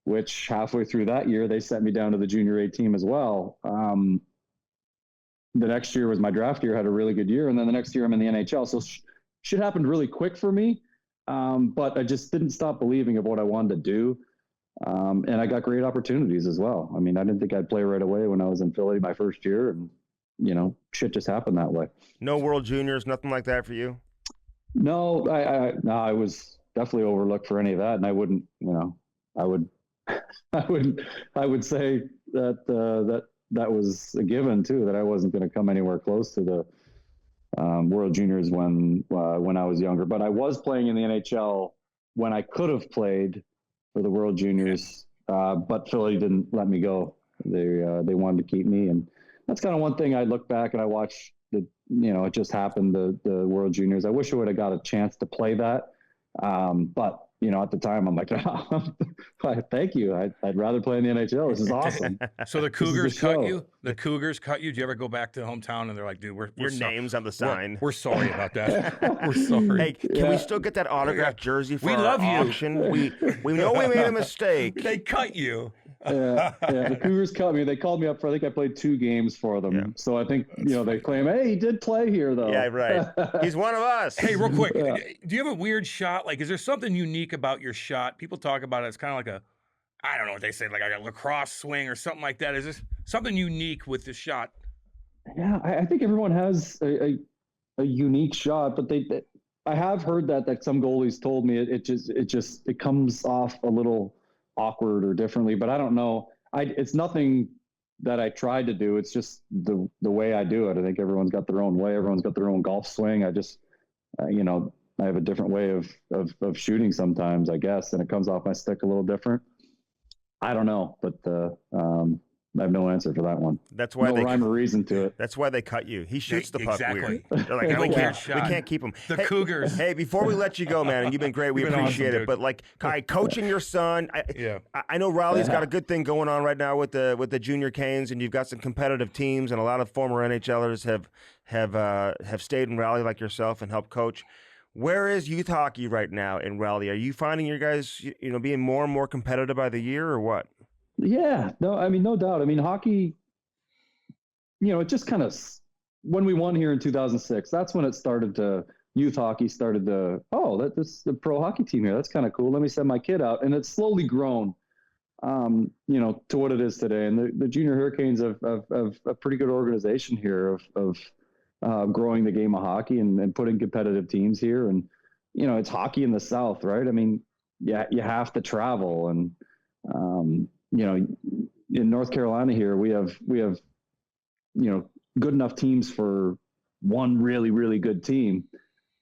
which halfway through that year, they sent me down to the junior A team as well. The next year was my draft year, had a really good year, and then the next year I'm in the NHL. So shit happened really quick for me, but I just didn't stop believing of what I wanted to do. And I got great opportunities as well. I mean, I didn't think I'd play right away when I was in Philly my first year, and, you know, shit just happened that way. No World Juniors, nothing like that for you? No, I was definitely overlooked for any of that. And I wouldn't, you know, I would say that was a given too, that I wasn't going to come anywhere close to the World Juniors when I was younger, but I was playing in the NHL when I could have played for the World Juniors, but Philly didn't let me go. They wanted to keep me, and that's kind of one thing I look back and I watch it just happened, the World Juniors. I wish I would have got a chance to play that, but you know, at the time I'm like, oh, thank you. I'd rather play in the NHL. This is awesome. So the Cougars cut you? The Cougars cut you? Do you ever go back to hometown and they're like, dude, your name's on the sign. We're sorry about that. We're sorry. Hey, can we still get that autographed jersey for We our love you. auction? We know we made a mistake. They cut you. Yeah, the Cougars cut me. They called me up for, I think I played 2 games for them. Yeah. So I think, they claim, hey, he did play here though. Yeah, right. He's one of us. Hey, real quick, do you have a weird shot? Like, is there something unique about your shot? People talk about it. It's kind of like I don't know what they say, like a lacrosse swing or something like that. Is this something unique with the shot? Yeah, I think everyone has a a unique shot, but I have heard that some goalies told me it comes off a little awkward or differently, but I don't know. It's nothing that I tried to do. It's just the way I do it. I think everyone's got their own way. Everyone's got their own golf swing. I just, I have a different way of shooting sometimes, I guess, and it comes off my stick a little different. I don't know, but I have no answer for that one. That's why no rhyme or reason to it. That's why they cut you. He shoots the puck exactly. weird. They're like, we can't keep him. The Cougars. Hey, before we let you go, man, and you've been great. We appreciate it. But like, Kai, coaching your son, I know Raleigh's got a good thing going on right now with the junior Canes, and you've got some competitive teams, and a lot of former NHLers have stayed in Raleigh like yourself and helped coach. Where is youth hockey right now in Raleigh? Are you finding your guys, being more and more competitive by the year, or what? Yeah, no doubt. I mean, hockey, it just kind of, when we won here in 2006, that's when it started to, youth hockey started to, that's the pro hockey team here. That's kind of cool. Let me send my kid out. And it's slowly grown, to what it is today. And the Junior Hurricanes have a pretty good organization here of growing the game of hockey and putting competitive teams here. And, it's hockey in the South, right? I mean, yeah, you have to travel. And, in North Carolina here, we have, good enough teams for one really, really good team.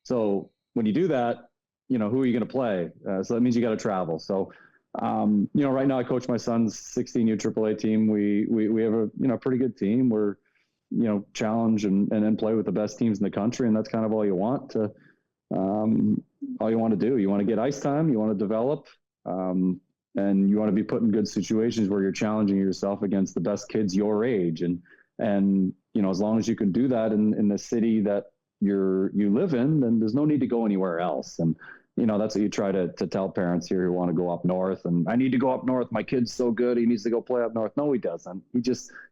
So when you do that, who are you going to play? So that means you got to travel. So, right now I coach my son's 16U AAA team. We have a, pretty good team. We're, challenge and then play with the best teams in the country. And that's kind of all you want to do. You want to get ice time, you want to develop, and you want to be put in good situations where you're challenging yourself against the best kids your age. And as long as you can do that in the city that you live in, then there's no need to go anywhere else. And, that's what you try to tell parents here who want to go up north. And I need to go up north. My kid's so good. He needs to go play up north. No, he doesn't. He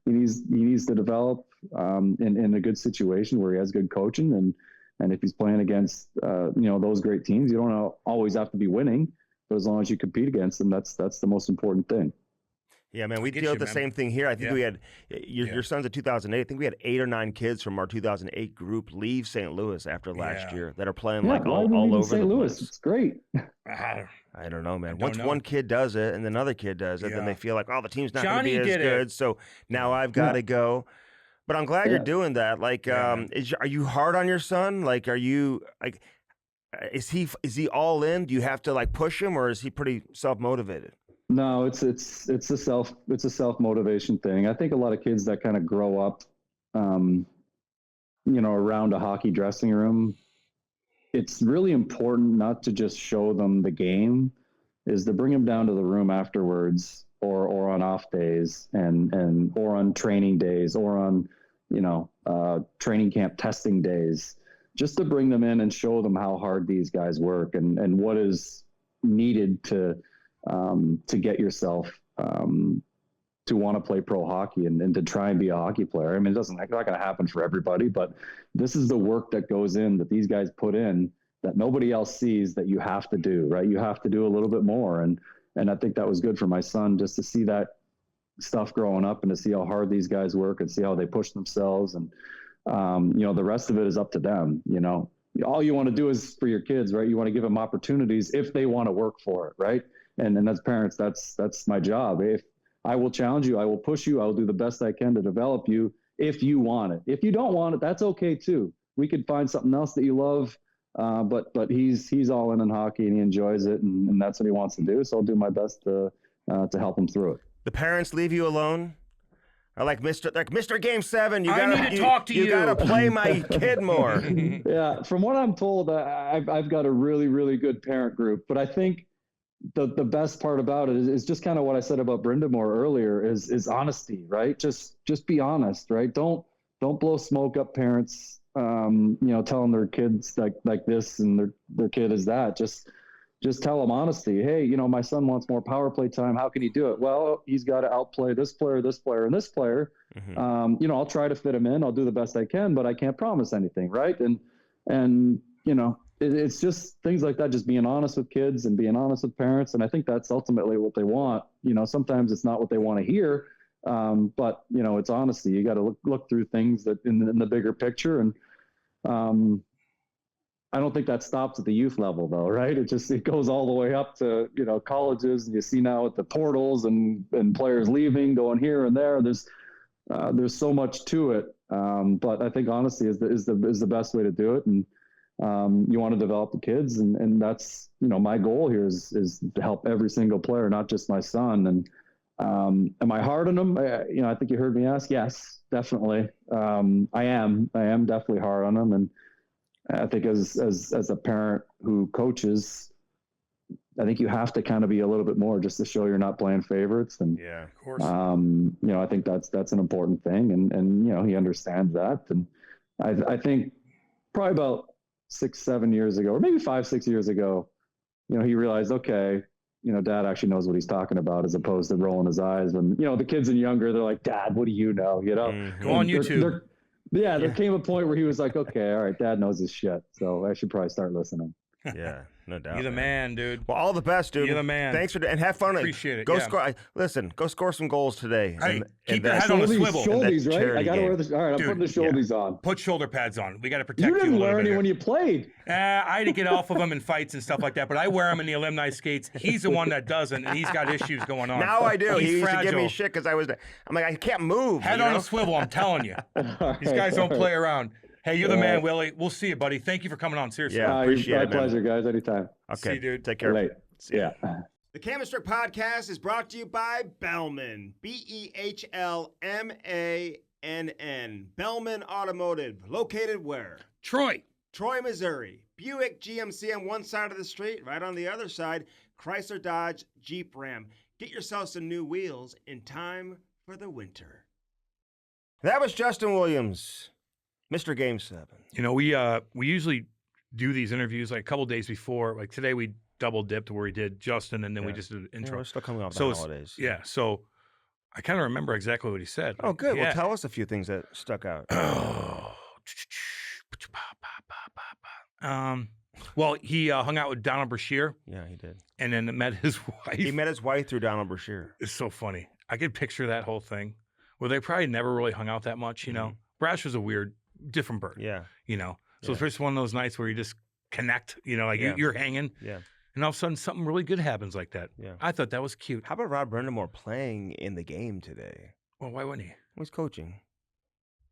needs to develop in a good situation where he has good coaching. And if he's playing against, those great teams, you don't always have to be winning. But as long as you compete against them, that's the most important thing. Yeah, man, we deal with the same thing here. I think we had your son's a 2008. I think we had 8 or 9 kids from our 2008 group leave St. Louis after last year that are playing all over St. Louis. It's great. I don't know, man. Once one kid does it and another kid does it, then they feel like, the team's not going to be as good. So now I've got to go. But I'm glad you're doing that. Like, are you hard on your son? Like, are you like? Is he all in? Do you have to like push him, or is he pretty self-motivated? No, it's a self-motivation thing. I think a lot of kids that kind of grow up, around a hockey dressing room, it's really important not to just show them the game, is to bring them down to the room afterwards or on off days and or on training days or on, training camp testing days, just to bring them in and show them how hard these guys work and what is needed to get yourself to want to play pro hockey and to try and be a hockey player. I mean, it's not going to happen for everybody, but this is the work that goes in, that these guys put in, that nobody else sees, that you have to do, right? You have to do a little bit more. And I think that was good for my son, just to see that stuff growing up and to see how hard these guys work and see how they push themselves. And, the rest of it is up to them. All you want to do is for your kids, right? You want to give them opportunities if they want to work for it, right? And as parents, that's my job. If I will challenge you, I will push you, I will do the best I can to develop you if you want it. If you don't want it, that's okay too. We could find something else that you love. But he's all in hockey and he enjoys it and that's what he wants to do. So I'll do my best to help him through it. The parents leave you alone? Or like Mr. Game 7, you gotta play my kid more. Yeah, from what I'm told, I've got a really, really good parent group. But I think the best part about it is just kind of what I said about Brindamore earlier is honesty, right? Just be honest, right? Don't blow smoke up parents, telling their kids like this and their kid is that. Just tell them honesty. Hey, my son wants more power play time. How can he do it? Well, he's got to outplay this player, and this player. Mm-hmm. I'll try to fit him in. I'll do the best I can, but I can't promise anything, right? And it's just things like that, just being honest with kids and being honest with parents. And I think that's ultimately what they want. Sometimes it's not what they want to hear, but it's honesty. You got to look through things that in the bigger picture. And I don't think that stops at the youth level though, right? It goes all the way up to, colleges, and you see now with the portals and players leaving, going here and there. There's so much to it. But I think honesty is the best way to do it. And you want to develop the kids, and that's, my goal here is to help every single player, not just my son. And am I hard on them? I think you heard me ask. Yes, definitely. I am definitely hard on them. And I think as a parent who coaches, I think you have to kind of be a little bit more just to show you're not playing favorites. And yeah, of course. I think that's an important thing, and he understands that. And I think probably about 6-7 years ago, or maybe 5-6 years ago, he realized, okay, Dad actually knows what he's talking about, as opposed to rolling his eyes when, the kids and younger, they're like, Dad, what do you know? Go on YouTube. There came a point where he was like, okay, all right, Dad knows his shit, so I should probably start listening. Yeah, no doubt. You're the man, dude. Well, all the best, dude. You're the man. Thanks and have fun. Appreciate it. Go yeah. score. Listen, go score some goals today. Hey, keep your that- head on a swivel. Shouldies, right? I got to wear the. All right, I'm Dude, putting the shouldies on. Put shoulder pads on. We got to protect You you. didn't a little wear bit any here. when you played. I had to get off of them in fights and stuff like that, but I wear them in the alumni skates. He's the one that doesn't, and he's got issues going on. Now I do. He's He used to give fragile. me shit because I'm like, I can't move. Head on a swivel, I'm telling you. These guys don't play around. Hey, you're the man, Willie. We'll see you, buddy. Thank you for coming on. Seriously. Yeah, appreciate my it, man. pleasure, guys. Anytime. Okay, See you, dude. Take care. Late. See ya. Yeah. The Chemistry Podcast is brought to you by Bellman. Behlmann. Bellman Automotive. Located where? Troy. Troy, Missouri. Buick GMC on one side of the street. Right on the other side, Chrysler Dodge Jeep Ram. Get yourself some new wheels in time for the winter. That was Justin Williams, Mr. Game 7. We usually do these interviews like a couple days before. Like today, we double dipped where we did Justin, and then we just did an intro. We're still coming off So the it's- holidays. Yeah, so I kind of remember exactly what he said. Oh, good. Yeah. Well, tell us a few things that stuck out. Well, he hung out with Donald Brashear Yeah, he did. and then met his wife. He met his wife through Donald Brashear. It's so funny. I could picture that whole thing where they probably never really hung out that much, Brash was a weird, different bird, Yeah. So it's just one of those nights where you just connect, like Yeah. you're hanging, Yeah. and all of a sudden something really good happens like that. Yeah. I thought that was cute. How about Rod Brindamore playing in the game today? Well, why wouldn't he? He's coaching.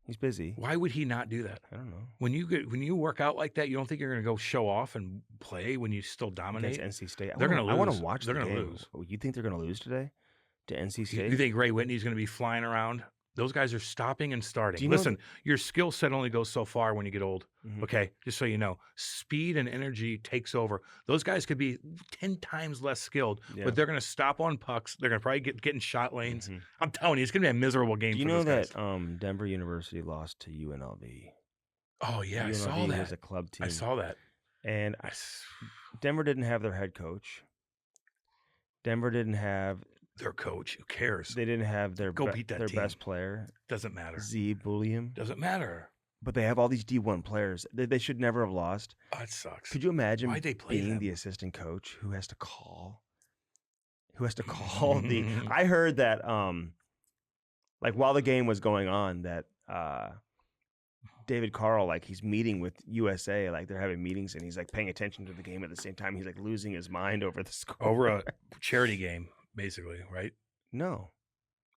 He's busy. Why would he not do that? I don't know. When you work out like that, you don't think you're going to go show off and play when you still dominate? Against NC State. They're going to I want lose. to watch They're the going to game. lose. Oh, you think they're going to lose today to NC State? You think Ray Whitney's going to be flying around? Those guys are stopping and starting. Do you know Listen, your skill set only goes so far when you get old. Mhm. Okay, just so you know, speed and energy takes over. Those guys could be 10 times less skilled, Yeah. but they're going to stop on pucks. They're going to probably get in shot lanes. Mhm. I'm telling you, it's going to be a miserable game Do you for know those that guys. Denver University lost to UNLV? Oh yeah, I UNLV saw that. was a club team. I saw that. And Denver didn't have their head coach. Denver didn't have. Their coach, who cares? They didn't have their Go beat that their team. best player, Doesn't matter. Z Bulliam. Doesn't matter. But they have all these D1 players. They should never have lost. Oh, it sucks. Could you imagine Why'd they play being them? the assistant coach who has to call? The? I heard that, like while the game was going on, that David Carl, like he's meeting with USA, like they're having meetings, and he's like paying attention to the game at the same time. He's like losing his mind over the score. Over a charity game, basically, right? No,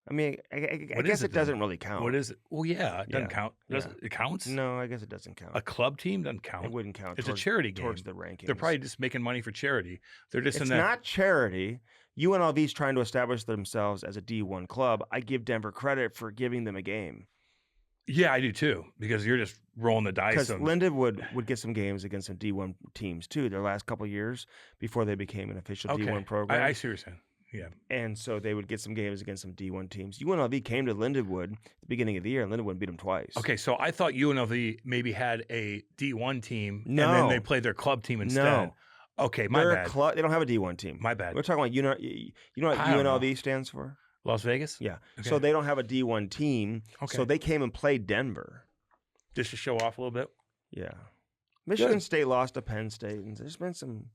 I mean, I What guess is it it then? doesn't really count. What is it? Well, yeah, it doesn't Yeah, count. yeah. Doesn't it counts? No, I guess it doesn't count. A club team doesn't count. It wouldn't count. It's towards- a charity game. towards the rankings. They're probably just making money for charity. They're just It's in that. not charity. UNLV's trying to establish themselves as a D1 club. I give Denver credit for giving them a game Yeah, I do too, because you're just rolling the dice. because on- Lindenwood would get some games against some D1 teams too. Their last couple of years before they became an official Okay. D1 program, I see what you're saying. Yeah. and so they would get some games against some D1 teams. UNLV came to Lindenwood at the beginning of the year, and Lindenwood beat them twice. Okay, so I thought UNLV maybe had a D1 team, and No. then they played their club team instead. No. Okay, my They're bad. they don't have a D1 team. My bad. We're talking about you know what I don't know. UNLV stands for? Las Vegas? Yeah. Okay. So they don't have a D1 team. Okay. So they came and played Denver. Just to show off a little bit. Yeah. Michigan Good. State lost to Penn State, and there's been some,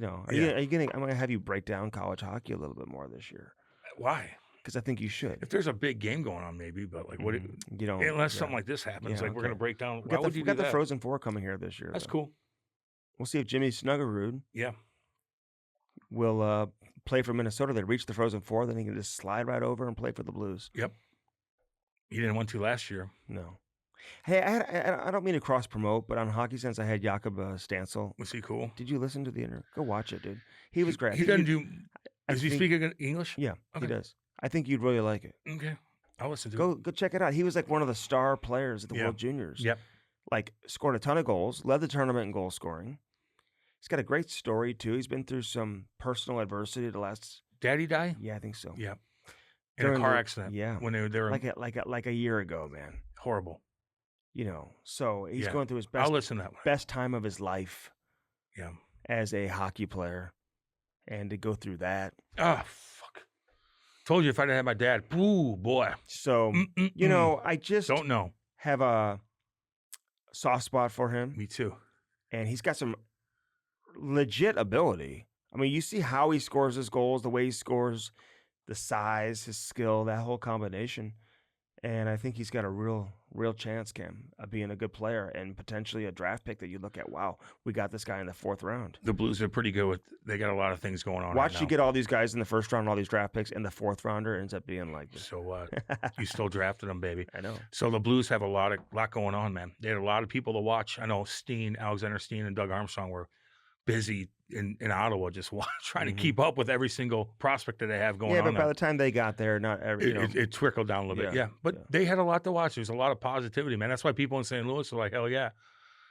are Yeah. you gonna have you break down college hockey a little bit more this year? Why? because I think you should. If there's a big game going on, maybe, but like, what? You don't. Unless something like this happens, Yeah, like we're gonna okay. break down. We Why got, would the, you we got do the that? Frozen Four coming here this year. That's though. cool. We'll see if Jimmy Snuggerud Yeah. will play for Minnesota. They reach the Frozen Four, then he can just slide right over and play for the Blues. Yep. He didn't want to last year. No. Hey, I don't mean to cross promote, but on Hockey Sense, I had Jakob Stansel. Was he cool? Did you listen to the interview? Go watch it, dude. He was great. He doesn't do. I Does he think- speak English? Yeah, Okay. he does. I think you'd really like it. Okay. I'll listen to Go check it out. He was like one of the star players at the Yeah. World Juniors. it. Yep. Like scored a ton of goals, led the tournament in goal scoring. He's got a great story too. He's been through some personal adversity the last. Daddy die? Yeah, I think so. Yep. In a During car the- accident. yeah. When they were Like a year ago, man. horrible. You know, so he's Yeah. going through his I'll listen to that one. best time of his life Yeah. as a hockey player, and to go through that. Ah, fuck. Told you if I didn't have my dad. Ooh, boy. So you know, I just Don't know. have a soft spot for him, Me too. and he's got some legit ability. I mean, you see how he scores his goals, the way he scores, the size, his skill, that whole combination. And I think he's got a real chance, Cam, of being a good player and potentially a draft pick that you look at. Wow, we got this guy in the 4th round. The Blues are pretty good with. They got a lot of things going on. Watch right you now. get all these guys in the 1st round, all these draft picks, and the 4th rounder ends up being like this. So what? You still drafted them, baby. I know. So the Blues have a lot going on, man. They had a lot of people to watch. I know Alexander Steen, and Doug Armstrong were busy in Ottawa just trying to keep up with every single prospect that they have going Yeah, on. but by now. the time they got there, not every. You know, It trickled down a little bit, Yeah, yeah. But yeah. they had a lot to watch. There's a lot of positivity, man. That's why people in St. Louis are like, hell yeah.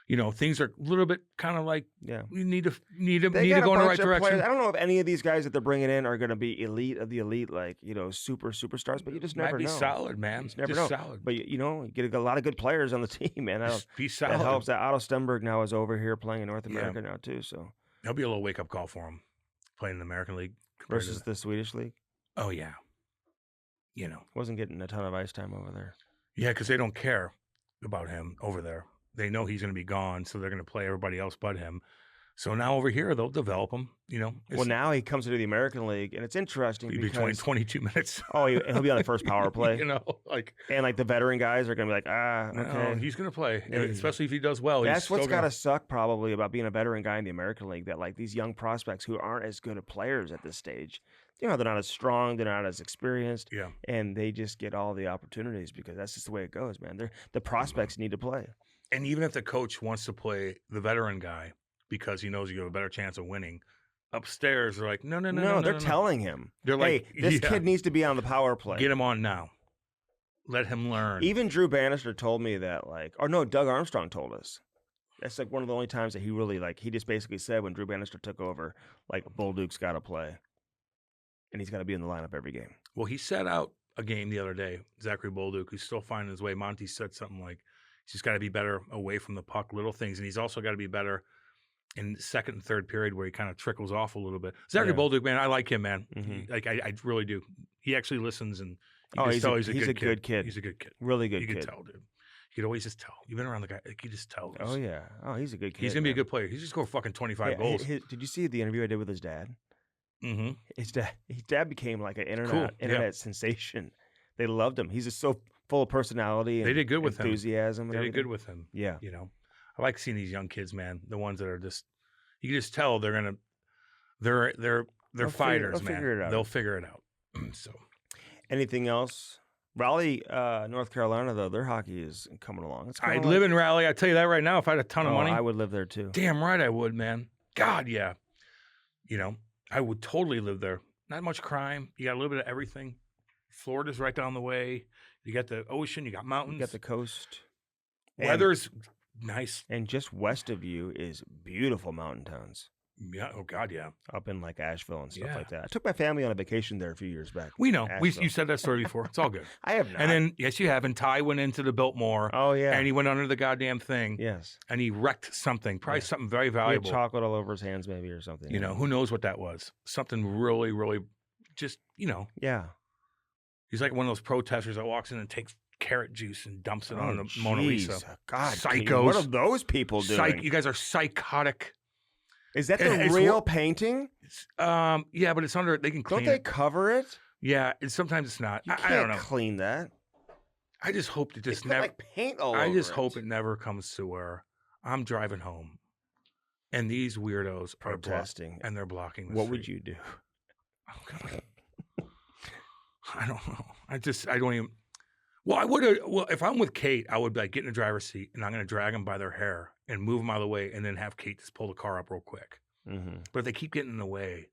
You know, things are a little bit kind of like yeah. we need to They go got in a the bunch right of direction. players. I don't know if any of these guys that they're bringing in are going to be elite of the elite, like superstars. But you just never Might be know. solid, man. You just never Just know. solid. But you get a lot of good players on the team, man. Just be That solid. helps. That Otto Stenberg now is over here playing in North Yeah. America now too. So There'll be a little wake up call for him playing in the American League compared to versus the Swedish league, oh yeah, you know, wasn't getting a ton of ice time over there. yeah, because they don't care about him over there. They know he's going to be gone, so they're going to play everybody else but him. So now over here, they'll develop him. You know, Well, now he comes into the American League, and it's interesting he'll be because 22 minutes. oh, he'll be on the first power play, You know, like and like the veteran guys are going to be like, no, okay. he's going to play, Yeah, especially if he does well. That's he's what's still got gonna- to suck probably about being a veteran guy in the American League, that like these young prospects who aren't as good at players at this stage, you know, they're not as strong, they're not as experienced, Yeah, and they just get all the opportunities because that's just the way it goes, man. The prospects need to play. and even if the coach wants to play the veteran guy because he knows you have a better chance of winning, upstairs they're like, no. They're telling him, They're like, hey, this yeah, kid needs to be on the power play. get him on now. Let him learn. Even Drew Bannister told me that, like, or no, Doug Armstrong told us. That's like one of the only times that he really, like, he just basically said when Drew Bannister took over, like, Bolduc's got to play. And he's got to be in the lineup every game. Well, he set out a game the other day, Zachary Bolduc, who's still finding his way. Monty said something like, he's just got to be better away from the puck, little things. And he's also got to be better in the second and third period where he kind of trickles off a little bit. Zachary Yeah. Bolduc, man, I like him, man. Mhm. Like, I really do. He actually listens, and you Oh, can he's tell a- he's a he's good a good kid. He's a good kid. Really good You kid. can tell, dude. You could always just tell. You've been around the guy. Like, you just tell. Oh, yeah. Oh, he's a good kid. He's going to be a man. good player. He's just scored fucking 25 Yeah, goals. did you see the interview I did with his dad? Mm-hmm. His dad became like an Cool, yeah. internet sensation. They loved him. He's just so full of personality and They did good with him. enthusiasm. They and did good everything. with him. Yeah. You know, I like seeing these young kids, man. The ones that are just, you can just tell they're gonna, they're They'll fighters, they'll man. figure it out. They'll figure it out. So Anything else? Raleigh, North Carolina, though, their hockey is coming along. It's kinda I'd like- live in Raleigh. I tell you that right now. If I had a ton of Oh, money, I would live there too. damn right I would, man. God, yeah. You know, I would totally live there. Not much crime. You got a little bit of everything. Florida's right down the way. You got the ocean. You got mountains. You got the coast. And- Weather's nice. And just west of you is beautiful mountain towns Yeah. Oh God, yeah. up in like Asheville and stuff Yeah. like that. I took my family on a vacation there a few years back. We know. Asheville. You said that story before. It's all good. I have not. And then yes, you have. And Ty went into the Biltmore. oh, yeah. And he went under the goddamn thing. yes. And he wrecked something. Probably Yeah. something very He had valuable. chocolate all over his hands, maybe, or something. You know, who knows what that was? Something really, really, just Yeah. he's like one of those protesters that walks in and takes carrot juice and dumps it on Oh, the Mona Lisa. jeez. God, Psychos. what are those people doing? You guys are psychotic. Is that It- the it's real wor- painting? Yeah, but it's under. They can clean Don't they it. cover it? Yeah, and sometimes it's not. You I can't don't know. clean that. I just hope that They this put, never. like paint all I over just it. hope it never comes to where I'm driving home, and these weirdos are Protesting. and they're blocking the What street. would you do? Oh, God. I don't know. I don't even. Well, I would have. Well, if I'm with Kate, I would like get in the driver's seat and I'm going to drag them by their hair and move them out of the way, and then have Kate just pull the car up real quick. Mm-hmm. But if they keep getting in the way,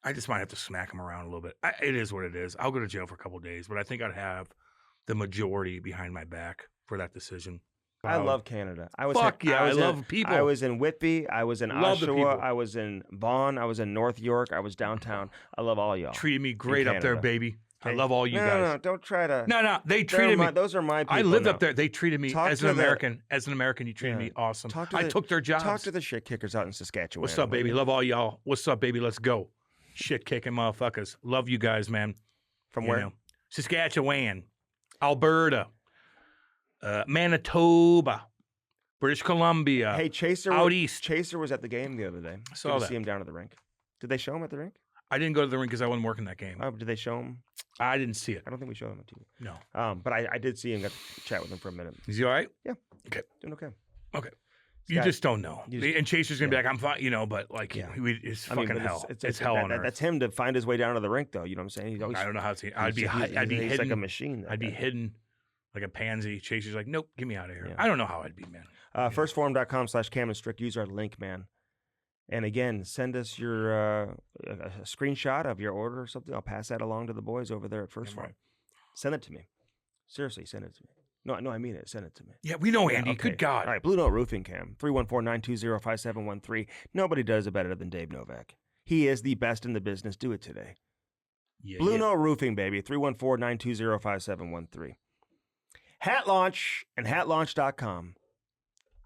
I just might have to smack them around a little bit. It is what it is. I'll go to jail for a couple of days, but I think I'd have the majority behind my back for that decision. I love Canada. I love people. I was in Whitby. I was in Love the Oshawa. people. I was in Vaughan. I was in North York. I was downtown. I love all y'all. Treated me great up there, Canada. baby. I Okay. love all you no, guys. No, don't try to. No, they treated me. Those are my people. I lived now. up there. They treated me Talk as to an the- American. As an American, you treated Yeah. me awesome. Talk to I the- took their jobs. Talk to the shit kickers out in Saskatchewan. What's up, baby? will you? Love all y'all. What's up, baby? Let's go. Shit kicking motherfuckers. Love you guys, man. From You where? know, Saskatchewan, Alberta, Manitoba, British Columbia. Hey, Chaser. out east. Chaser was at the game the other day. Saw Good to that. see him down at the rink. Did they show him at the rink? I didn't go to the rink because I wasn't working that game. Oh, did they show him? I didn't see it. I don't think we showed him on TV. No. But I did see him. Got to chat with him for a minute. Is he all right? Doing okay. Okay. This You guy- just don't know. you just- And Chaser's going to yeah. be like, I'm fine, but like, Yeah. it's I mean, fucking but hell. It's hell hell on earth. That's him to find his way down to the rink, though. You know what I'm saying? He's always, I don't know how to. I'd be he's hidden. like a machine. that I'd be guy. hidden like a pansy. Chaser's like, nope, get me out of here. Yeah. I don't know how I'd be, man. Firstforum.com/Cam and use our link, man. And again, send us your a screenshot of your order or something. I'll pass that along to the boys over there at First Forum. right. Send it to me. Seriously, send it to me. No, I mean it. Send it to me. Yeah, we know, Yeah, Andy. okay. Good God. All right, Blue Note Roofing Cam, 314-920-5713. Nobody does it better than Dave Novak. He is the best in the business. Do it today. Yeah, Blue yeah. Note Roofing, baby, 314-920-5713. Hat Launch and hatlaunch.com.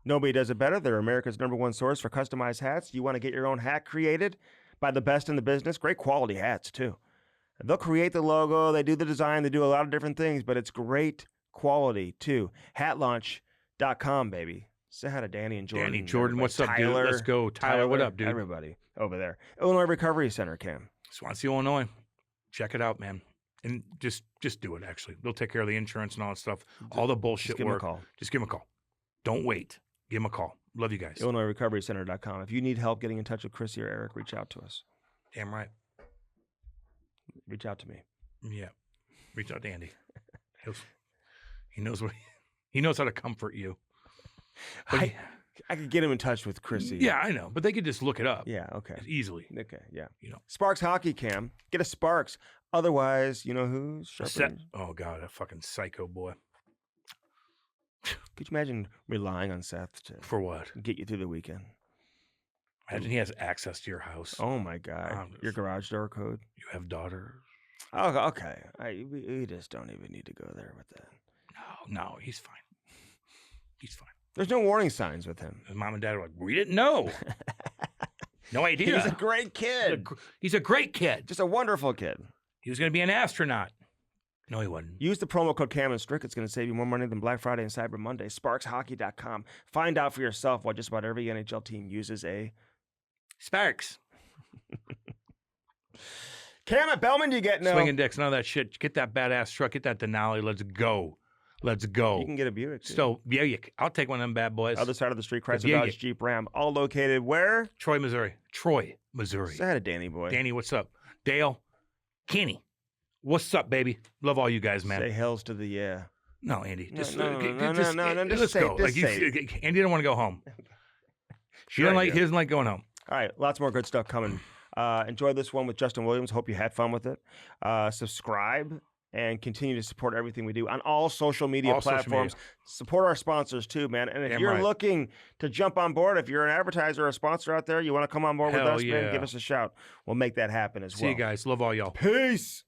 Nobody does it better. They're America's #1 source for customized hats. You want to get your own hat created by the best in the business? Great quality hats, too. They'll create the logo. They do the design. They do a lot of different things, but it's great quality, too. Hatlaunch.com, baby. Say hi to Danny and Jordan. Danny, and Jordan, everybody. what's up, dude? Tyler, Let's go. Tyler, what up, dude? Everybody over there. Illinois Recovery Center, Cam. Swansea, Illinois. Check it out, man. And just do it, actually. They'll take care of the insurance and all that stuff. All the bullshit Just give 'em a work. call. Just give them a call. Don't wait. Give them a call. Love you guys. IllinoisRecoveryCenter.com. If you need help getting in touch with Chrissy or Eric, reach out to us. Damn right. Reach out to me. Yeah. Reach out to Andy. He knows he knows how to comfort you. But I could get him in touch with Chrissy. yeah, I know. But they could just look it up. Yeah, okay. Easily. Okay, yeah. You know. Sparks Hockey Cam. Get a Sparks. Otherwise, you know who's sharper? Oh God, that fucking psycho boy. Could you imagine relying on Seth to For what? get you through the weekend? Imagine he has access to your house. Oh my God. I'm Your just- garage door code? You have daughters. Oh, okay. We just don't even need to go there with that. No, he's fine. He's fine. There's no warning signs with him. His mom and dad are like, we didn't know. No idea. He's a great kid. He's a great kid. Just a wonderful kid. He was going to be an astronaut. No, he wasn't. Use the promo code Cam and Strick. It's going to save you more money than Black Friday and Cyber Monday. SparksHockey.com. Find out for yourself why just about every NHL team uses a Sparks. Cam at Bellman. You get no. Swinging dicks, none of that shit. Get that badass truck. Get that Denali. Let's go. Let's go. You can get a Buick. Too. So, yeah, I'll take one of them bad boys. Other side of the street, Chrysler Yeah, Dodge Jeep Ram. All located where? Troy, Missouri. Troy, Missouri. Say hi to Danny boy. Danny, what's up? Dale, Kenny, what's up, baby? Love all you guys, man. Say hells to the yeah. No, Andy. No, Just, no, just let's say- go. just Like, say Andy don't want to go home. Sure I He do. doesn't like going home. All right, lots more good stuff coming. Enjoy this one with Justin Williams. Hope you had fun with it. Subscribe and continue to support everything we do on all social media All social platforms. media. Support our sponsors too, man. And if Damn you're right. looking to jump on board, if you're an advertiser or a sponsor out there, you want to come on board with Hell us, man, yeah. give us a shout. We'll make that happen as See well. you guys. Love all y'all. Peace.